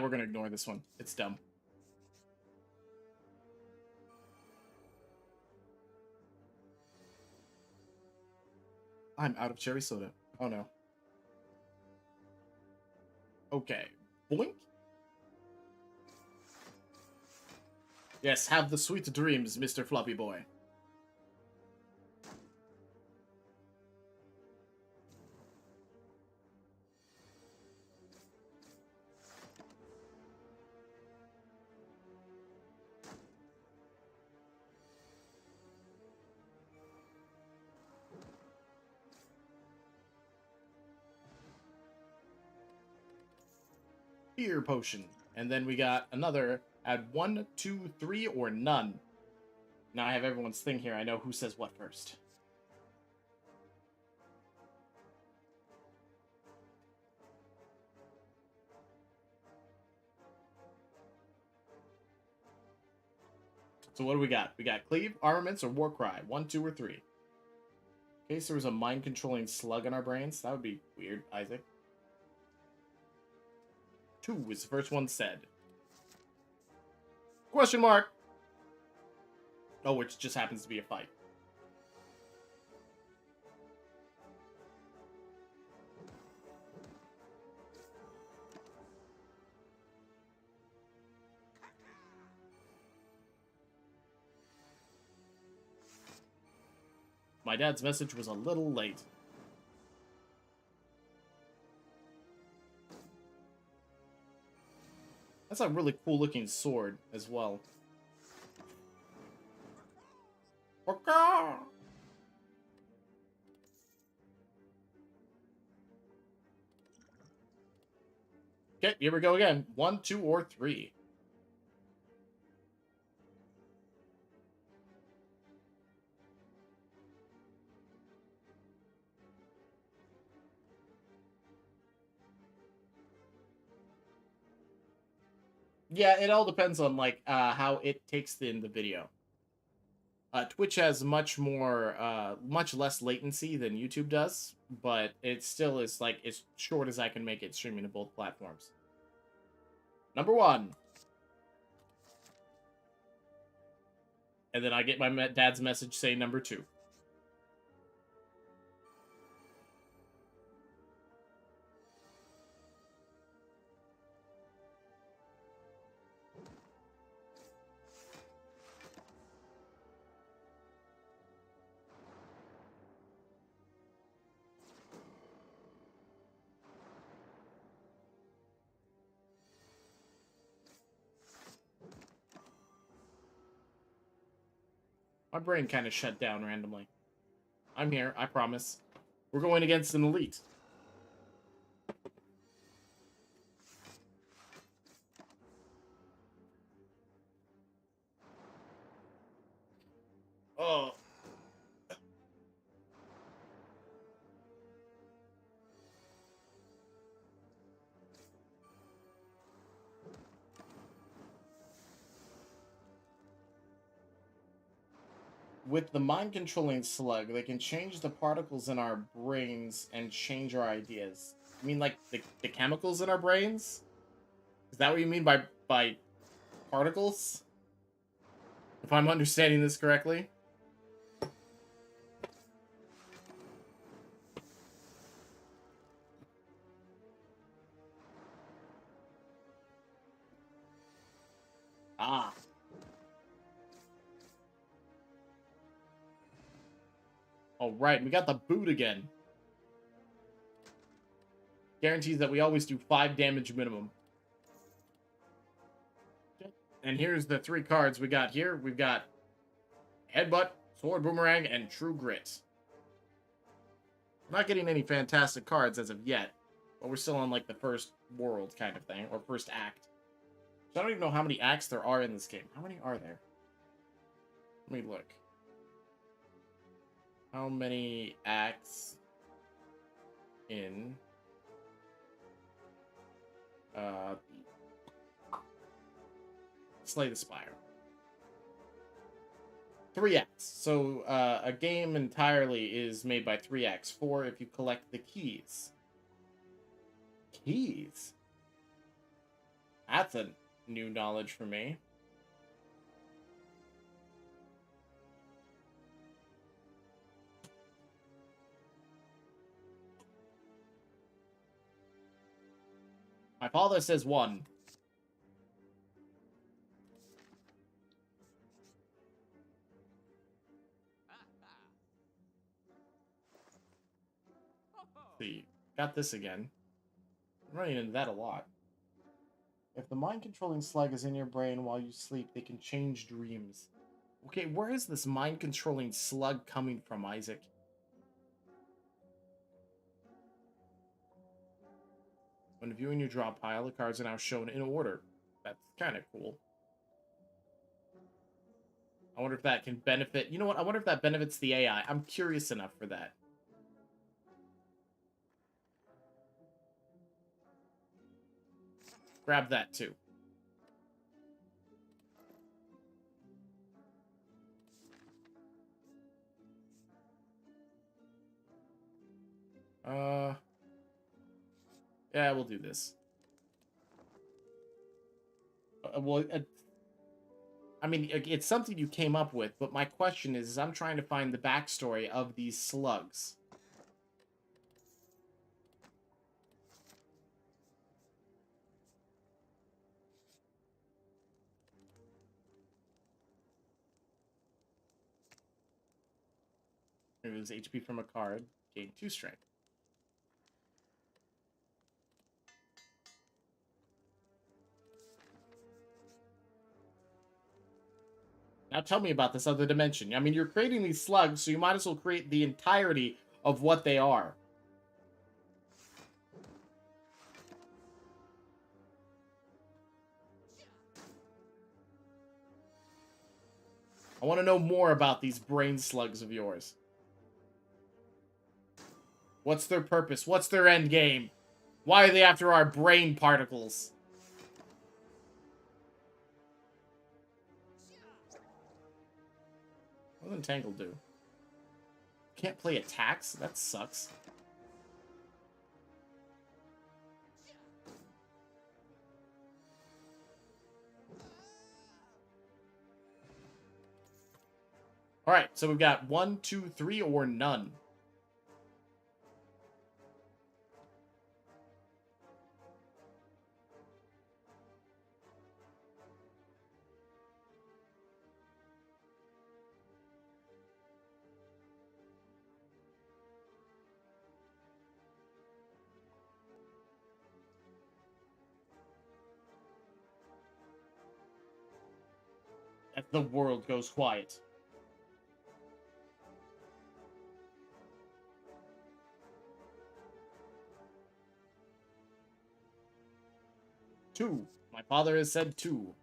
We're gonna ignore this one. It's dumb. I'm out of cherry soda. Oh no. Okay. Boink. Yes, have the sweet dreams, Mr. Floppy Boy. Fear potion. And then we got another, add 1, 2, 3, or none. Now I have everyone's thing here. I know who says what first. So what do we got? We got Cleave, Armaments, or Warcry. 1, 2, or 3. In case there was a mind-controlling slug in our brains. That would be weird, Isaac. 2 is the first one said. Question mark! Oh, which just happens to be a fight. My dad's message was a little late. That's a really cool looking sword as well. Okay, here we go again. 1, 2, or 3. Yeah, it all depends on like how it takes in the video. Twitch has much less latency than YouTube does, but it still is like as short as I can make it streaming to both platforms. Number 1. And then I get my dad's message saying number 2. My brain kind of shut down randomly. I'm here, I promise. We're going against an elite. Oh. With the mind-controlling slug, they can change the particles in our brains and change our ideas. You mean like the chemicals in our brains? Is that what you mean by particles? If I'm understanding this correctly? Ah. Oh, right. We got the boot again. Guarantees that we always do 5 damage minimum. And here's the 3 cards we got here. We've got Headbutt, Sword Boomerang, and True Grit. I'm not getting any fantastic cards as of yet. But we're still on, like, the first world kind of thing. Or first act. So I don't even know how many acts there are in this game. How many are there? Let me look. How many acts in Slay the Spire? 3 acts. So a game entirely is made by 3 acts. 4 if you collect the keys. Keys? That's a new knowledge for me. My father says 1. See, got this again. I'm running into that a lot. If the mind-controlling slug is in your brain while you sleep, they can change dreams. Okay, where is this mind-controlling slug coming from, Isaac? When viewing your draw pile, the cards are now shown in order. That's kind of cool. I wonder if that can benefit... You know what? I wonder if that benefits the AI. I'm curious enough for that. Grab that, too. Yeah, we'll do this. I mean, it's something you came up with, but my question is I'm trying to find the backstory of these slugs. Removes HP from a card, gain 2 strength. Now tell me about this other dimension. I mean, you're creating these slugs, so you might as well create the entirety of what they are. I want to know more about these brain slugs of yours. What's their purpose? What's their end game? Why are they after our brain particles? What does Entangle do? Can't play attacks? That sucks. Alright, so we've got 1, 2, 3, or none. As the world goes quiet. Two. My father has said 2.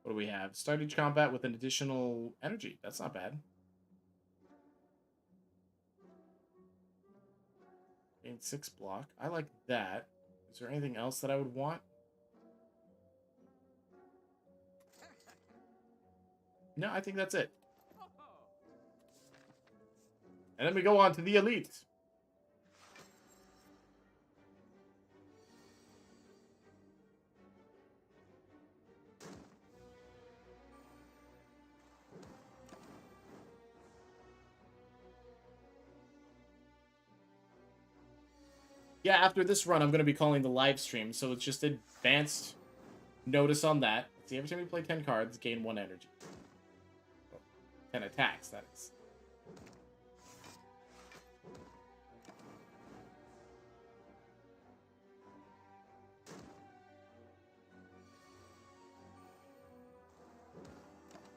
What do we have? Start each combat with an additional energy. That's not bad. Gain 6 block. I like that. Is there anything else that I would want? No, I think that's it. And then we go on to the elite. Yeah, after this run, I'm going to be calling the live stream, so it's just advanced notice on that. See, every time you play 10 cards, gain 1 energy. 10 attacks, that is.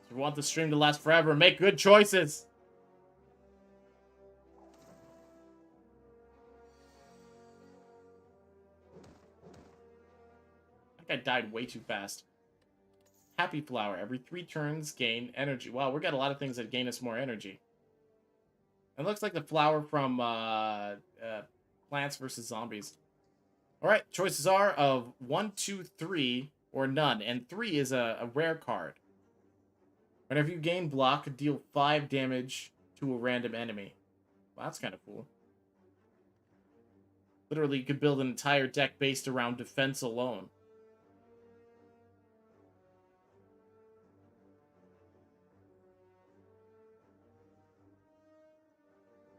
If you want the stream to last forever, make good choices! I died way too fast. Happy Flower. Every 3 turns, gain energy. Wow, we got a lot of things that gain us more energy. It looks like the flower from Plants vs. Zombies. Alright, choices are of 1, 2, 3, or none. And 3 is a rare card. Whenever you gain block, deal 5 damage to a random enemy. Well, that's kind of cool. Literally, you could build an entire deck based around defense alone.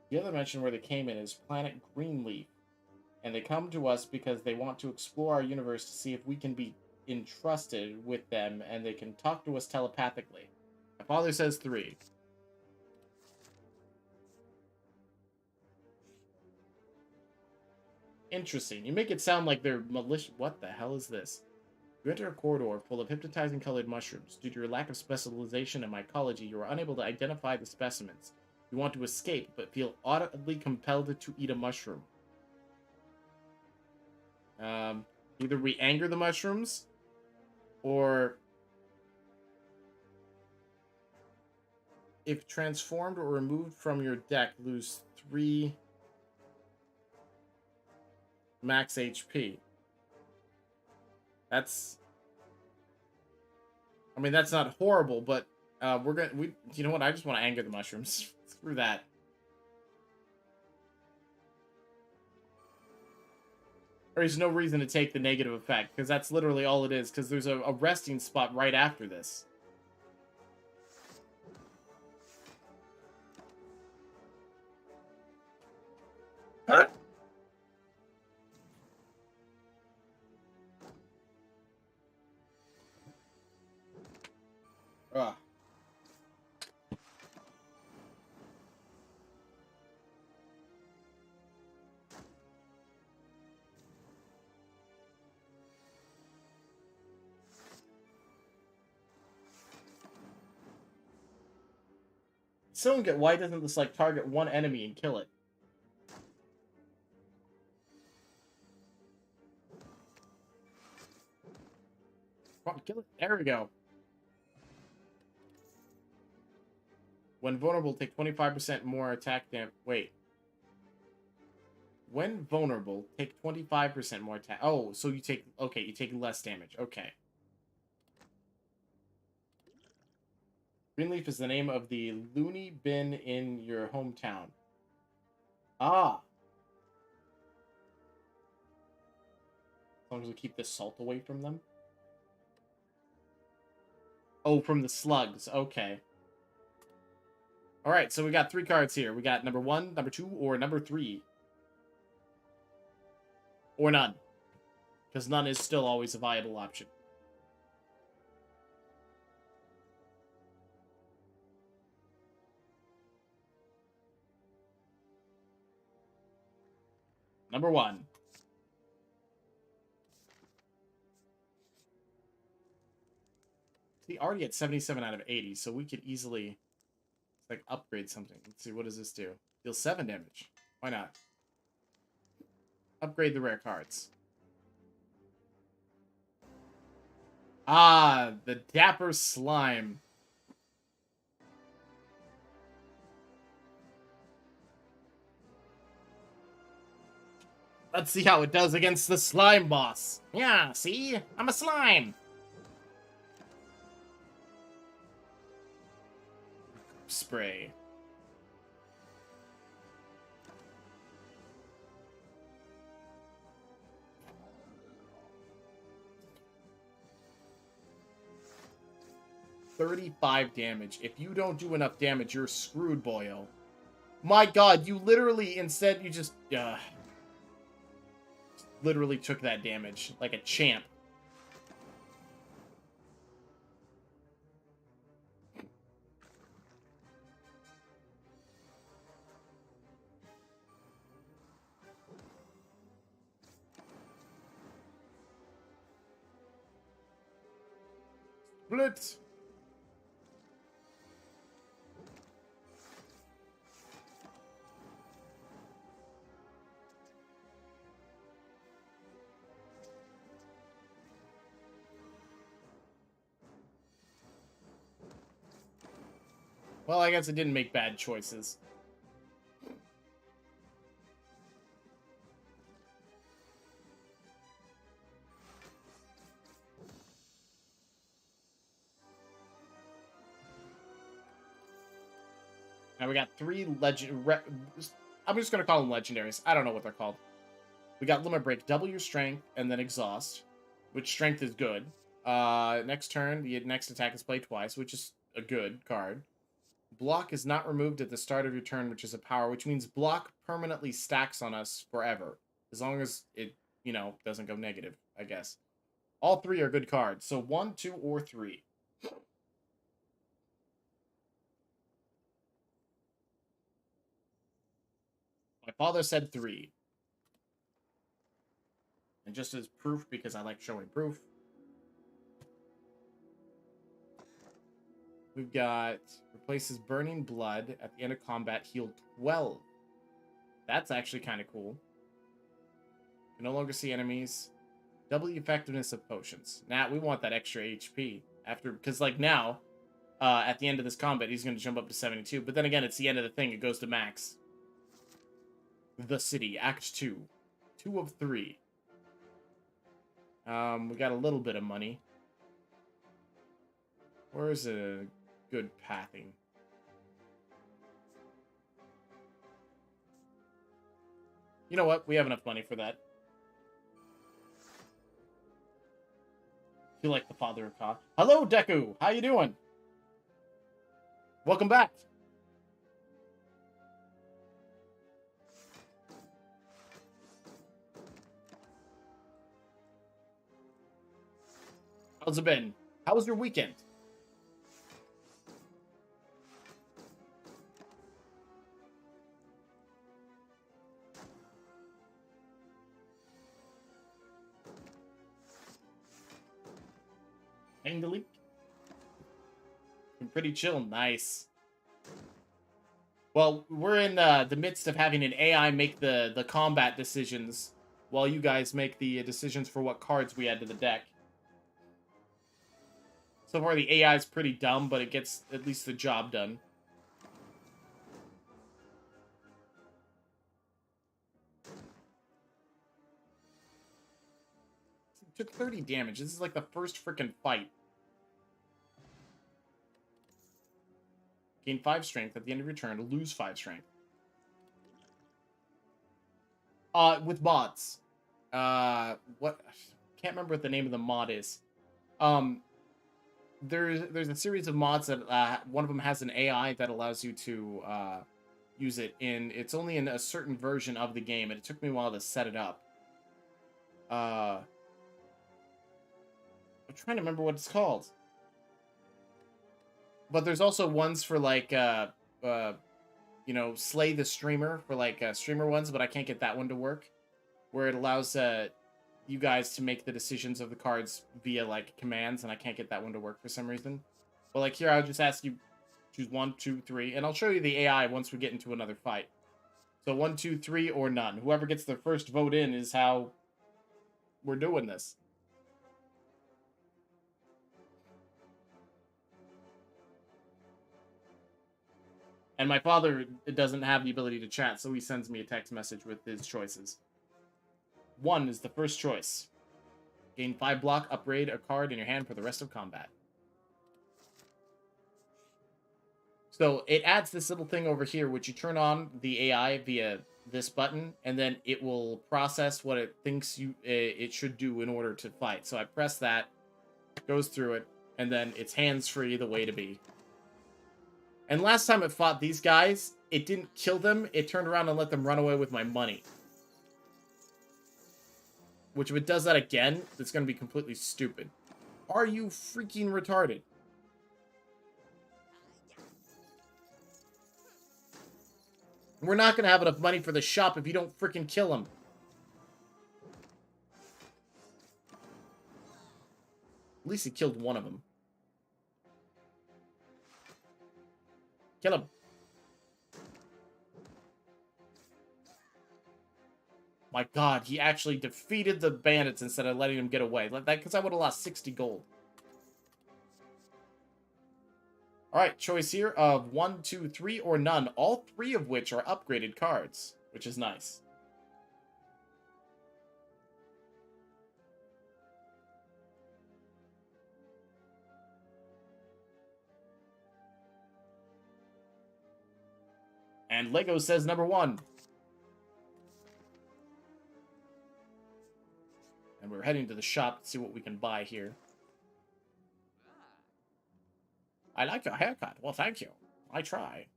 The other dimension where they came in is Planet Greenleaf. And they come to us because they want to explore our universe to see if we can be entrusted with them and they can talk to us telepathically. My father says 3. Interesting. You make it sound like they're malicious. What the hell is this? You enter a corridor full of hypnotizing colored mushrooms. Due to your lack of specialization in mycology, you are unable to identify the specimens. You want to escape, but feel audibly compelled to eat a mushroom. Either we anger the mushrooms, or if transformed or removed from your deck, lose 3 max HP. That's... I mean, that's not horrible, but you know what? I just want to anger the mushrooms. Screw that. There's no reason to take the negative effect, because that's literally all it is, because there's a resting spot right after this. Ugh. Still don't get why doesn't this like target one enemy and kill it? Come on, kill it. There we go. When vulnerable, take 25% more attack damage. Wait. When vulnerable, take 25% more attack. Oh, so you take... Okay, you take less damage. Okay. Greenleaf is the name of the loony bin in your hometown. Ah. As long as we keep the salt away from them. Oh, from the slugs. Okay. Alright, so we got 3 cards here. We got number 1, number 2, or number 3. Or none. Because none is still always a viable option. Number 1. See, already at 77 out of 80, so we could easily like upgrade something. Let's see, what does this do? Deal 7 damage. Why not? Upgrade the rare cards. Ah, the Dapper Slime. Let's see how it does against the slime boss. Yeah, see? I'm a slime. Spray. $35 damage. If you don't do enough damage, you're screwed, boyo. My god, you literally, instead, you just... literally took that damage like a champ. Blitz. Well, I guess it didn't make bad choices. Now we got 3 legend... I'm just going to call them legendaries. I don't know what they're called. We got Limit Break. Double your strength and then exhaust, which strength is good. Next turn, the next attack is played twice, which is a good card. Block is not removed at the start of your turn, which is a power, which means block permanently stacks on us forever. As long as it, you know, doesn't go negative, I guess. All 3 are good cards. So 1, 2, or 3. My father said 3. And just as proof, because I like showing proof, We've got replaces burning blood at the end of combat, heal 12. That's actually kind of cool. You no longer see enemies. Double the effectiveness of potions. Now we want that extra HP after, because like now, at the end of this combat, he's going to jump up to 72. But then again, it's the end of the thing. It goes to max. The City, Act 2. 2 of 3. We got a little bit of money. Where's a good pathing? You know what? We have enough money for that. Feel like the father of Ka. Hello, Deku! How you doing? Welcome back. How's it been? How was your weekend? Angelique? Pretty chill. Nice. Well, we're in the midst of having an AI make the combat decisions while you guys make the decisions for what cards we add to the deck. So far, the AI is pretty dumb, but it gets at least the job done. It took 30 damage. This is like the first freaking fight. Gain 5 strength at the end of your turn to lose 5 strength. With mods. What? Can't remember what the name of the mod is. There's a series of mods that one of them has an AI that allows you to use it in. It's only in a certain version of the game, and it took me a while to set it up. I'm trying to remember what it's called. But there's also ones for like you know, Slay the Streamer for like streamer ones, but I can't get that one to work. Where it allows you guys to make the decisions of the cards via like commands, and I can't get that one to work for some reason. But like here, I'll just ask you choose 1, 2, 3, and I'll show you the AI once we get into another fight. So 1, 2, 3, or none. Whoever gets their first vote in is how we're doing this. And my father doesn't have the ability to chat, so he sends me a text message with his choices. 1 is the first choice. Gain 5 block, upgrade a card in your hand for the rest of combat. So it adds this little thing over here, which you turn on the AI via this button, and then it will process what it thinks it should do in order to fight. So I press that, goes through it, and then it's hands-free the way to be. And last time it fought these guys, it didn't kill them, it turned around and let them run away with my money. Which, if it does that again, it's going to be completely stupid. Are you freaking retarded? We're not going to have enough money for the shop if you don't freaking kill him. At least he killed one of them. Kill him. My god, he actually defeated the bandits instead of letting them get away. Like that, because I would have lost 60 gold. Alright, choice here of 1, 2, 3, or none. All 3 of which are upgraded cards, which is nice. And Lego says number 1. And we're heading to the shop to see what we can buy here. I like your haircut. Well, thank you. I try.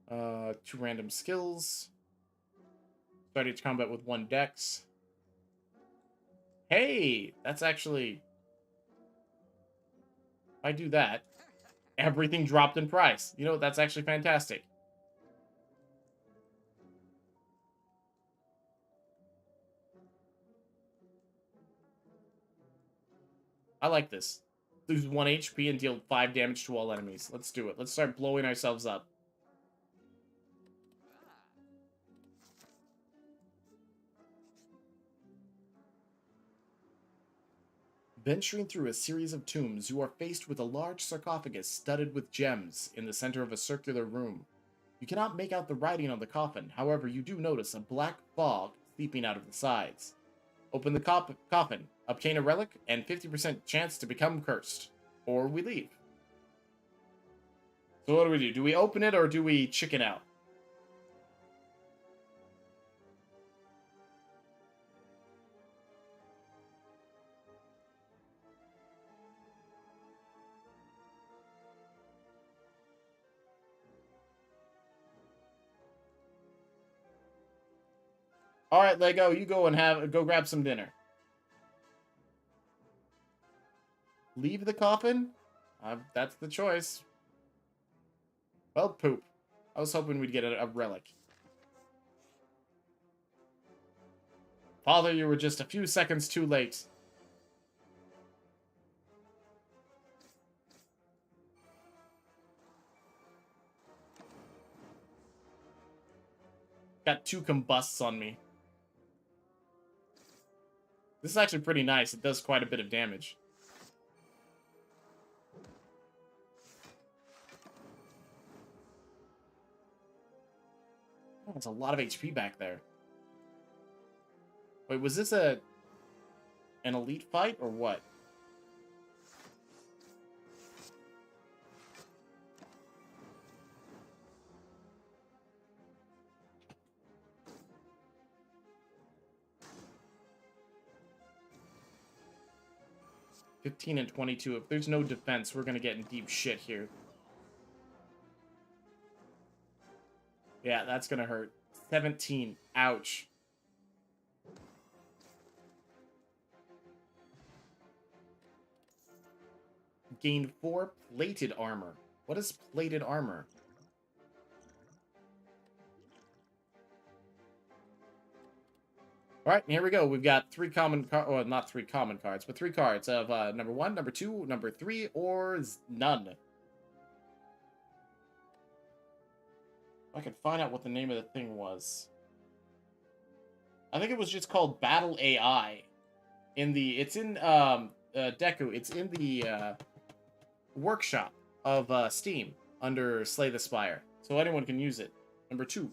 2 random skills. Start each combat with 1 dex. Hey! That's actually... If I do that, everything dropped in price. You know, that's actually fantastic. I like this. lose 1 HP and deal 5 damage to all enemies. Let's do it. Let's start blowing ourselves up. Venturing through a series of tombs, you are faced with a large sarcophagus studded with gems in the center of a circular room. You cannot make out the writing on the coffin, however, you do notice a black fog seeping out of the sides. Open the coffin, obtain a relic, and 50% chance to become cursed. Or we leave. So what do? Do we open it or do we chicken out? All right, Lego, you go and go grab some dinner. Leave the coffin? That's the choice. Well, poop. I was hoping we'd get a relic. Father, you were just a few seconds too late. Got 2 combusts on me. This is actually pretty nice. It does quite a bit of damage. Oh, that's a lot of HP back there. Wait, was this an elite fight or what? $15 and 22. If there's no defense, we're gonna get in deep shit here. Yeah, that's gonna hurt. 17. Ouch. Gain 4 plated armor. What is plated armor? Alright, here we go. We've got 3 common cards. Well, not 3 common cards, but 3 cards of number 1, number 2, number 3, or none. I could find out what the name of the thing was. I think it was just called Battle AI. It's in Deku. It's in the workshop of Steam under Slay the Spire. So anyone can use it. Number 2.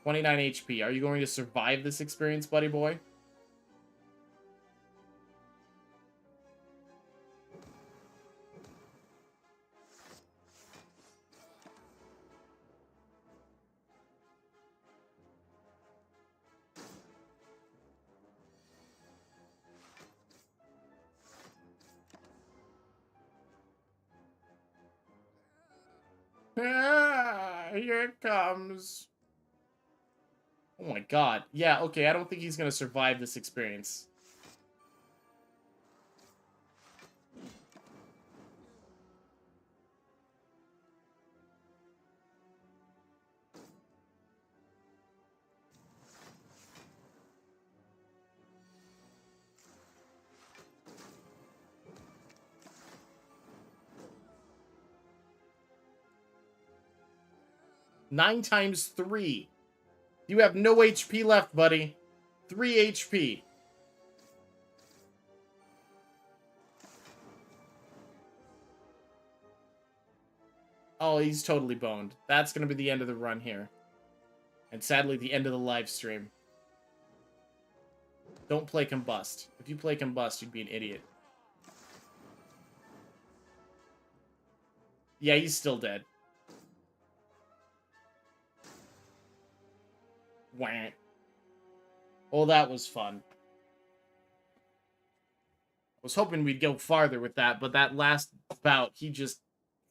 $29 HP. Are you going to survive this experience, buddy boy? Ah, here it comes. Oh my god. Yeah, okay, I don't think he's gonna survive this experience. Nine times 3. You have no HP left, buddy. 3 HP. Oh, he's totally boned. That's going to be the end of the run here. And sadly, the end of the live stream. Don't play Combust. If you play Combust, you'd be an idiot. Yeah, he's still dead. Wah. Well, that was fun. I was hoping we'd go farther with that, but that last bout, he just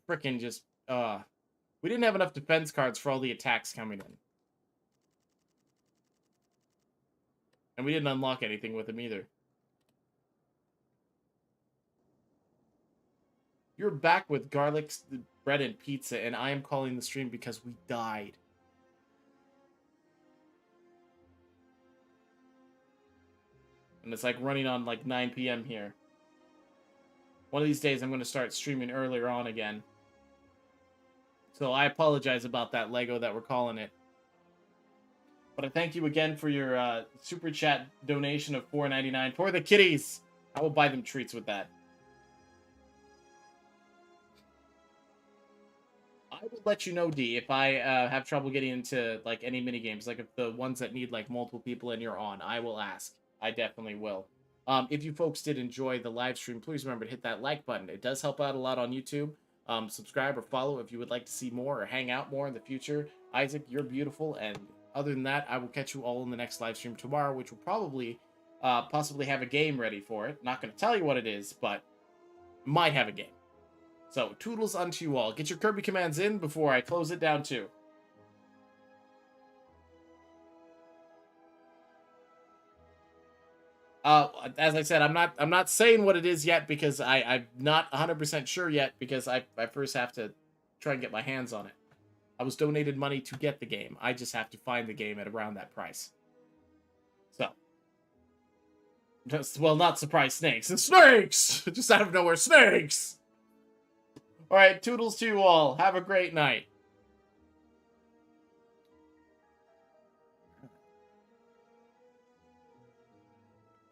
frickin' just, we didn't have enough defense cards for all the attacks coming in. And we didn't unlock anything with him either. You're back with garlic bread and pizza, and I am calling the stream because we died. And it's like running on like 9 p.m. here. One of these days I'm going to start streaming earlier on again. So I apologize about that Lego that we're calling it. But I thank you again for your super chat donation of $4.99 for the kitties. I will buy them treats with that. I will let you know, D, if I have trouble getting into like any mini games, like if the ones that need like multiple people and you're on, I will ask. I definitely will. If you folks did enjoy the live stream, please remember to hit that like button. It does help out a lot on YouTube. Subscribe or follow if you would like to see more or hang out more in the future. Isaac, you're beautiful. And other than that, I will catch you all in the next live stream tomorrow, which will probably possibly have a game ready for it. Not going to tell you what it is, but might have a game. So, toodles unto you all. Get your Kirby commands in before I close it down too. As I said, I'm not saying what it is yet because I'm not 100% sure yet because I first have to try and get my hands on it. I was donated money to get the game. I just have to find the game at around that price. So, well, not surprise snakes. And snakes! Just out of nowhere, snakes! Alright, toodles to you all. Have a great night.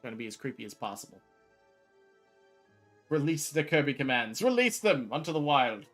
Trying to be as creepy as possible. Release the Kirby commands. Release them unto the wild.